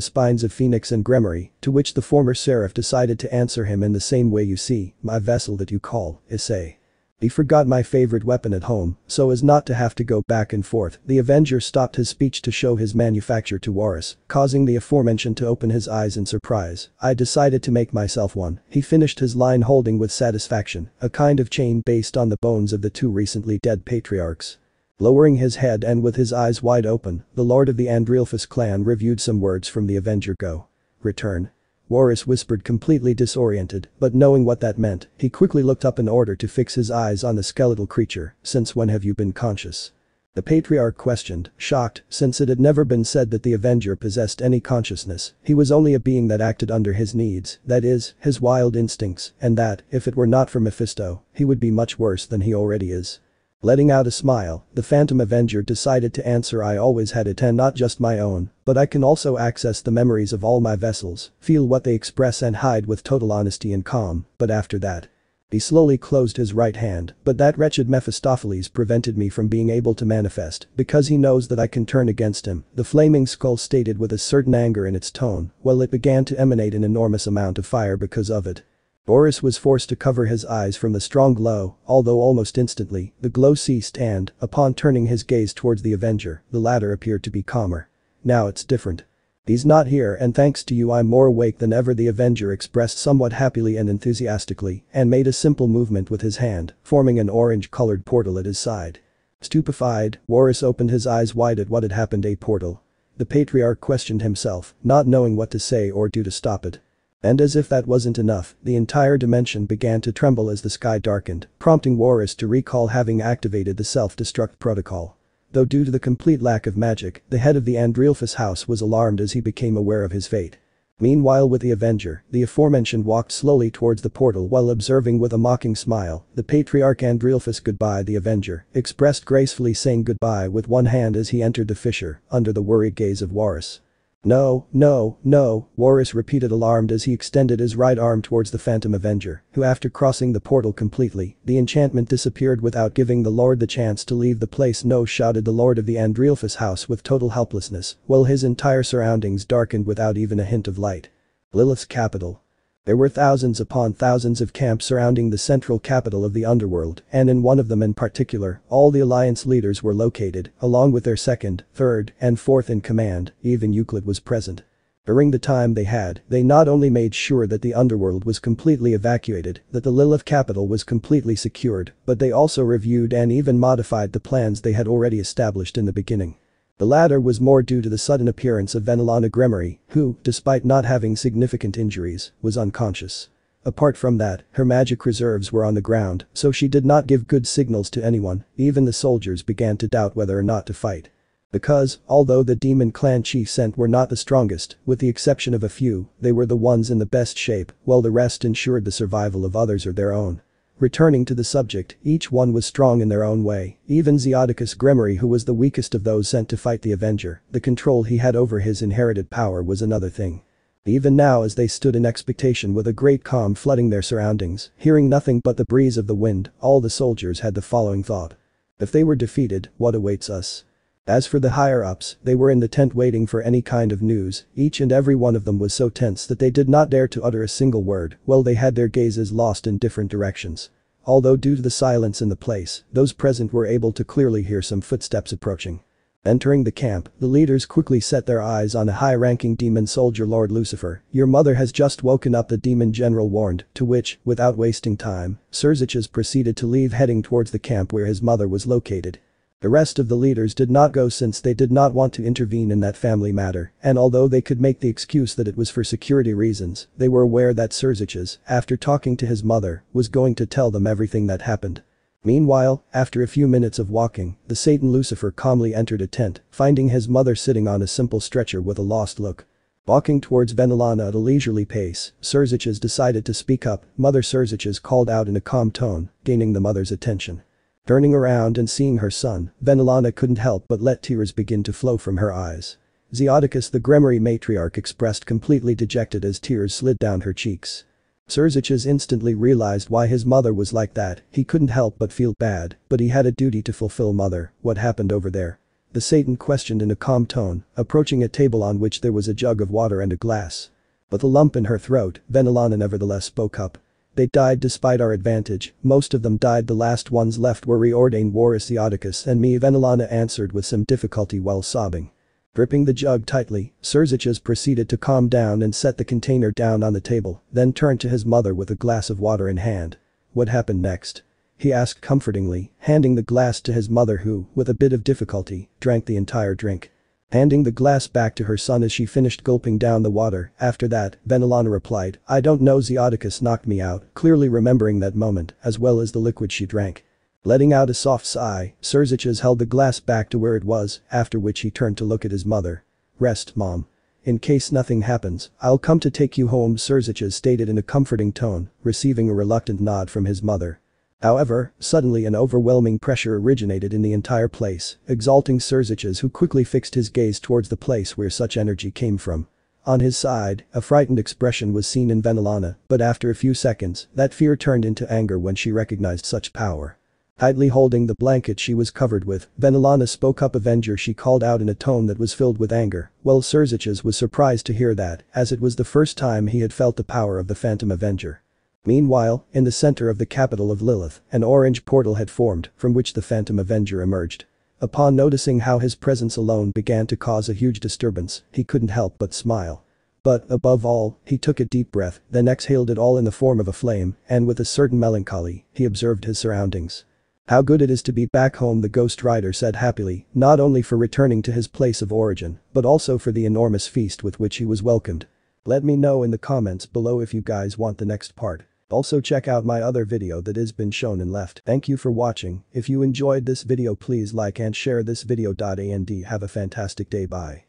[SPEAKER 1] spines of Phoenix and Grimmery, to which the former Seraph decided to answer him in the same way. "You see, my vessel that you call Issei. He forgot my favorite weapon at home, so as not to have to go back and forth." The Avenger stopped his speech to show his manufacture to Warris, causing the aforementioned to open his eyes in surprise. "I decided to make myself one," he finished his line, holding with satisfaction, "a kind of chain based on the bones of the two recently dead patriarchs." Lowering his head and with his eyes wide open, the lord of the Andreolphus clan reviewed some words from the Avenger. "Go. Return." Warris whispered, completely disoriented, but knowing what that meant, he quickly looked up in order to fix his eyes on the skeletal creature. "Since when have you been conscious?" the Patriarch questioned, shocked, since it had never been said that the Avenger possessed any consciousness. He was only a being that acted under his needs, that is, his wild instincts, and that, if it were not for Mephisto, he would be much worse than he already is. Letting out a smile, the Phantom Avenger decided to answer, "I always had it, and not just my own, but I can also access the memories of all my vessels, feel what they express and hide with total honesty and calm, but after that." He slowly closed his right hand, "But that wretched Mephistopheles prevented me from being able to manifest, because he knows that I can turn against him," the flaming skull stated with a certain anger in its tone, while it began to emanate an enormous amount of fire because of it. Warris was forced to cover his eyes from the strong glow, although almost instantly, the glow ceased and, upon turning his gaze towards the Avenger, the latter appeared to be calmer. "Now it's different. He's not here, and thanks to you I'm more awake than ever," the Avenger expressed somewhat happily and enthusiastically, and made a simple movement with his hand, forming an orange-colored portal at his side. Stupefied, Warris opened his eyes wide at what had happened. "A portal?" the Patriarch questioned himself, not knowing what to say or do to stop it. And as if that wasn't enough, the entire dimension began to tremble as the sky darkened, prompting Warris to recall having activated the self-destruct protocol. Though due to the complete lack of magic, the head of the Andreolphus house was alarmed as he became aware of his fate. Meanwhile, with the Avenger, the aforementioned walked slowly towards the portal while observing with a mocking smile the Patriarch Andreolphus. "Goodbye," the Avenger expressed, gracefully saying goodbye with one hand as he entered the fissure, under the worried gaze of Warris. "No, no, no," Warris repeated, alarmed as he extended his right arm towards the Phantom Avenger, who, after crossing the portal completely, the enchantment disappeared without giving the Lord the chance to leave the place. "No," shouted the Lord of the Andreolphus house with total helplessness, while his entire surroundings darkened without even a hint of light. Lilith's capital. There were thousands upon thousands of camps surrounding the central capital of the underworld, and in one of them in particular, all the alliance leaders were located, along with their second, third, and fourth in command, even Euclid was present. During the time they had, they not only made sure that the underworld was completely evacuated, that the Lilith capital was completely secured, but they also reviewed and even modified the plans they had already established in the beginning. The latter was more due to the sudden appearance of Venelana Gremory, who, despite not having significant injuries, was unconscious. Apart from that, her magic reserves were on the ground, so she did not give good signals to anyone. Even the soldiers began to doubt whether or not to fight. Because, although the demon clan chiefs sent were not the strongest, with the exception of a few, they were the ones in the best shape, while the rest ensured the survival of others or their own. Returning to the subject, each one was strong in their own way, even Zeodicus Gremory, who was the weakest of those sent to fight the Avenger. The control he had over his inherited power was another thing. Even now, as they stood in expectation with a great calm flooding their surroundings, hearing nothing but the breeze of the wind, all the soldiers had the following thought. If they were defeated, what awaits us? As for the higher-ups, they were in the tent waiting for any kind of news. Each and every one of them was so tense that they did not dare to utter a single word, while they had their gazes lost in different directions. Although due to the silence in the place, those present were able to clearly hear some footsteps approaching. Entering the camp, the leaders quickly set their eyes on a high-ranking demon soldier. Lord Lucifer, your mother has just woken up, the demon general warned, to which, without wasting time, Serziches proceeded to leave, heading towards the camp where his mother was located. The rest of the leaders did not go since they did not want to intervene in that family matter, and although they could make the excuse that it was for security reasons, they were aware that Serziches, after talking to his mother, was going to tell them everything that happened. Meanwhile, after a few minutes of walking, the Satan Lucifer calmly entered a tent, finding his mother sitting on a simple stretcher with a lost look. Walking towards Venelana at a leisurely pace, Serziches decided to speak up. Mother, Serziches called out in a calm tone, gaining the mother's attention. Turning around and seeing her son, Venelana couldn't help but let tears begin to flow from her eyes. Zeodicus the Gremory matriarch expressed completely dejected as tears slid down her cheeks. Serziches instantly realized why his mother was like that. He couldn't help but feel bad, but he had a duty to fulfill. Mother, what happened over there? The Satan questioned in a calm tone, approaching a table on which there was a jug of water and a glass. With a lump in her throat, Venelana nevertheless spoke up. They died despite our advantage, most of them died. The last ones left were reordained Warus Zeodicus and me, Venelana answered with some difficulty while sobbing. Gripping the jug tightly, Serziches proceeded to calm down and set the container down on the table, then turned to his mother with a glass of water in hand. What happened next? He asked comfortingly, handing the glass to his mother who, with a bit of difficulty, drank the entire drink. Handing the glass back to her son as she finished gulping down the water. After that, Venelana replied, I don't know, Zeodicus knocked me out, clearly remembering that moment, as well as the liquid she drank. Letting out a soft sigh, Serziches held the glass back to where it was, after which he turned to look at his mother. Rest, Mom. In case nothing happens, I'll come to take you home, Serziches stated in a comforting tone, receiving a reluctant nod from his mother. However, suddenly an overwhelming pressure originated in the entire place, exalting Serziches, who quickly fixed his gaze towards the place where such energy came from. On his side, a frightened expression was seen in Venelana, but after a few seconds, that fear turned into anger when she recognized such power. Tightly holding the blanket she was covered with, Venelana spoke up. Avenger, she called out in a tone that was filled with anger. Well, Serziches was surprised to hear that, as it was the first time he had felt the power of the Phantom Avenger. Meanwhile, in the center of the capital of Lilith, an orange portal had formed, from which the Phantom Avenger emerged. Upon noticing how his presence alone began to cause a huge disturbance, he couldn't help but smile. But, above all, he took a deep breath, then exhaled it all in the form of a flame, and with a certain melancholy, he observed his surroundings. How good it is to be back home, the Ghost Rider said happily, not only for returning to his place of origin, but also for the enormous feast with which he was welcomed. Let me know in the comments below if you guys want the next part. Also check out my other video that has been shown and left. Thank you for watching. If you enjoyed this video, please like and share this video. And have a fantastic day. Bye.